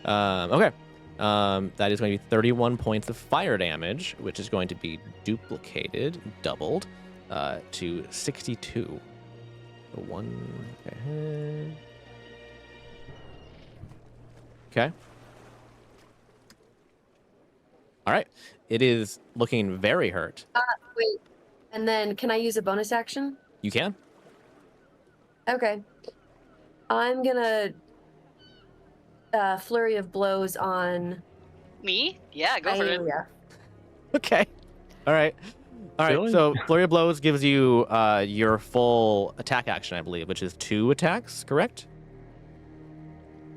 Okay. That is going to be 31 points of fire damage, which is going to be duplicated, doubled, to 62. So 1. Okay. All right. It is looking very hurt. Wait. And then can I use a bonus action? You can. Okay. I'm gonna flurry of blows on Me? Yeah, go for it. Ilea. Okay. All right. All right. Really? So Flurry of Blows gives you your full attack action, I believe, which is 2 attacks, correct?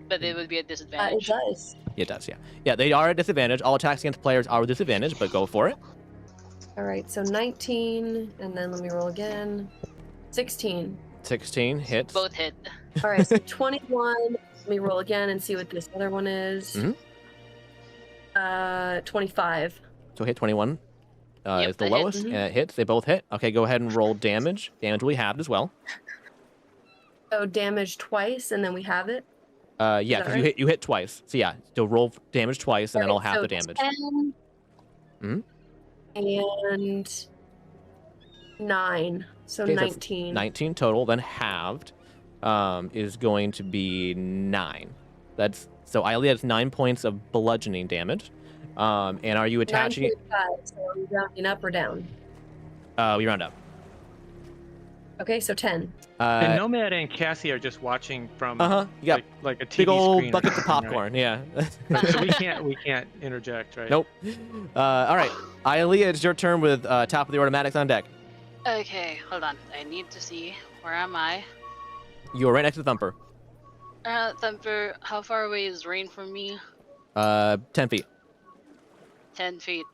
But it would be a It disadvantage. does. It does, yeah. Yeah, they are at disadvantage. All attacks against players are with disadvantage, but go for it. All right, so 19, and then let me roll again. 16. 16 hits. Both hit. All right, so 21. Let me roll again and see what this other one is. Mhm. 25. So hit 21 Yep, is the that lowest, hits. and it hits. They both hit. Okay, go ahead and roll damage. Damage will be halved as well. So damage twice, and then we have it. Yeah, that because right? you hit twice. So yeah, so roll damage twice, and then I'll Alright, halve so the damage. 10 Mhm. and 9. So Okay, so that's 19. 19 total, then halved is going to be 9. That's so Ilea has 9 points of bludgeoning damage. And are you attaching? 9.5, so are we rounding up or down? We round up. Okay, so 10. And Nomad and Cassie are just watching from You got like a TV big old screen or buckets of something, popcorn. Yeah. right? So we can't interject, right? Nope. All right, Ilea, it's your turn with top of the automatics on deck. Okay, hold on. I need to see. Where am I? You are right next to Thumper. Thumper, how far away is Rain from me? 10 feet. 10 feet.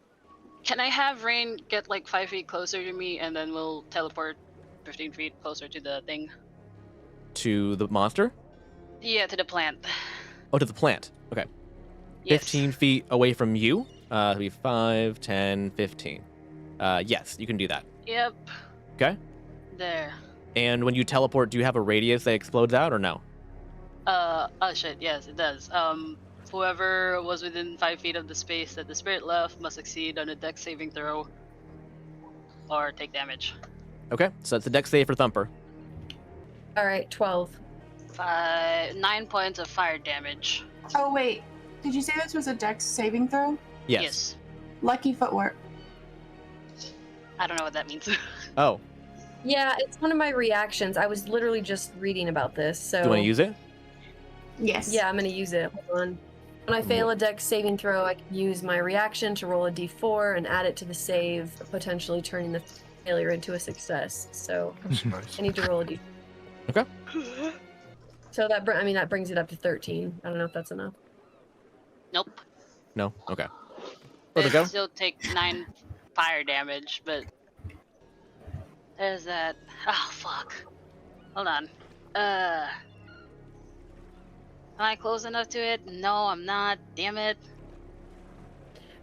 Can I have Rain get like 5 feet closer to me and then we'll teleport 15 feet closer to the thing? To the monster? Yeah, to the plant. Oh, to the plant. Okay. Yes. 15 feet away from you. It'll be 5, 10, 15. Yes, you can do that. Yep. Okay. There. And when you teleport, do you have a radius that explodes out or no? Oh shit, yes, it does. Whoever was within 5 feet of the space that the spirit left must succeed on a dex saving throw or take damage. Okay, so that's the dex save for Thumper. All right, 12. 9 points of fire damage. Oh wait, did you say this was a dex saving throw? Yes. Lucky footwork. I don't know what that means. Oh, Yeah, it's one of my reactions. I was literally just reading about this, so... do you want to use it? Yes. Yeah, I'm going to use it. Hold on. When I fail a dex saving throw, I can use my reaction to roll a d4 and add it to the save, potentially turning the failure into a success. So That's nice. I need to roll a d4. Okay. So that brings it up to 13. I don't know if that's enough. Nope. No? Okay. Where'd it go? Still take 9 fire damage, but there's that. Oh fuck. Hold on. Am I close enough to it? No, I'm not. Damn it.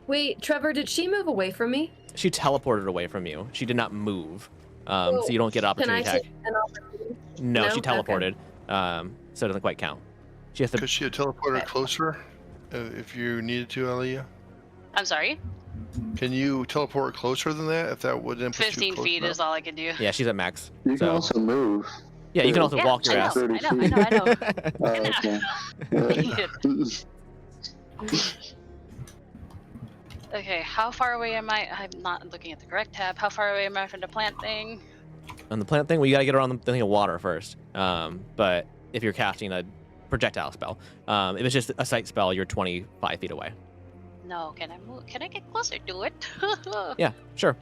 Wait, Trevor, did she move away from me? She teleported away from you. She did not move. So you don't get Can I opportunity attack. take an opportunity? No, No? she Okay. teleported. So it doesn't quite count. She has to. Could she have teleported closer if you needed to, Ilea? I'm sorry? Can you teleport closer than that if that wouldn't put you 15 close feet enough? is all I can do. Yeah, she's at max. You can So also move. yeah, you can also Yeah, walk your I ass. know, I know. Okay, how far away am I? I'm not looking at the correct tab. How far away am I from the plant thing? On the plant thing, well, you gotta get her on the thing of water first. But if you're casting a projectile spell, if it's just a sight spell, you're 25 feet away. No, can I move? Can I get closer to it? Yeah, sure.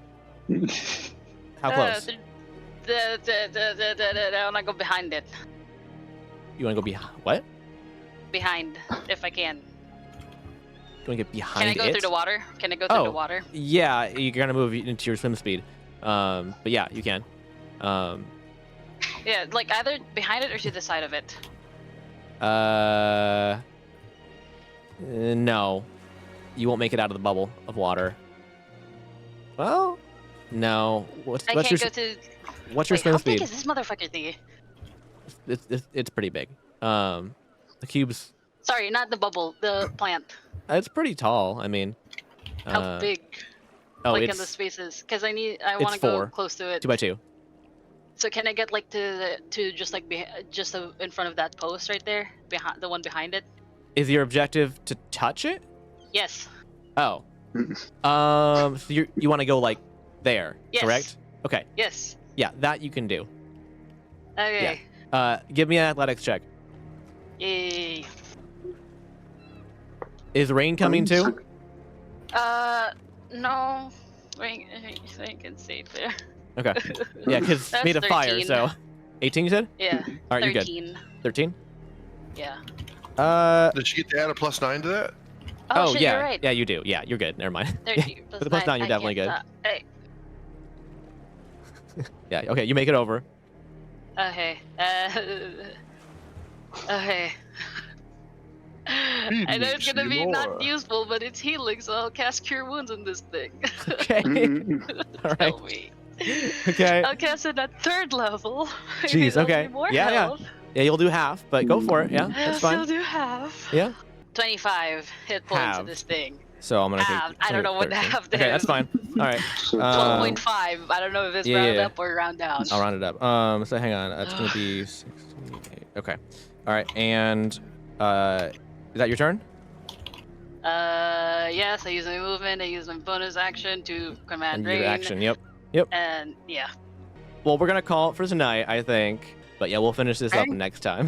How close? I wanna go behind it. You wanna go behind? What? behind, if I can. Can we get behind Can I go it? through the water? Can I go through the water? Yeah, you're gonna move into your swim speed. But yeah, you can. Yeah, like either behind it or to the side of it. No. You won't make it out of the bubble of water. Well, no. What's I your can't go to. what's your Wait, swim how speed? big is this motherfucker thingy? It's pretty big. The cube's Sorry, not the bubble, the plant. it's pretty tall. I mean, How big? oh, Like it's in the spaces, because I want it's to go 4. close to it. 2x2. So can I get like to just like in front of that post right there, behind the one behind it? Is your objective to touch it? Yes. Oh. So you want to go like there, Yes. correct? Okay. Yes. Yeah, that you can do. Okay. Give me an athletics check. Yay. Is rain coming too? No. Rain can stay there. Okay. Yeah, because it's That's made of fire, 13. so 18 you said? Yeah. All right, you're good. 13. 13? Yeah. Did you get to add a +9 to that? Oh, shit, yeah. you're right. Yeah, you do. Yeah, you're good. Never mind. 13 With the +9, you're I definitely good. can't stop. Hey. Yeah, okay, you make it over. Okay. Okay. I know it's gonna be not useful, but it's healing, so I'll cast Cure Wounds on this thing. Okay. All right. Tell me. Okay. I'll cast it at 3rd level. Jeez, Maybe there'll okay. be more Yeah, yeah. health. Yeah, you'll do half, but go for it. Yeah, that's I'll fine. do half. Yeah. 25 hit points Half. of this thing. So I'm gonna Half. take. I don't know what 13. half to Okay, that's him. fine. All right. So 12.5. I don't know if it's yeah, round yeah. up or round down. I'll round it up. So hang on. That's gonna be 68. Okay. All right, and is that your turn? Yes, I use my movement, I use my bonus action to command And rain. your action. Yep. And yeah. Well, we're gonna call it for tonight, I think. But yeah, we'll finish this up Okay. next time.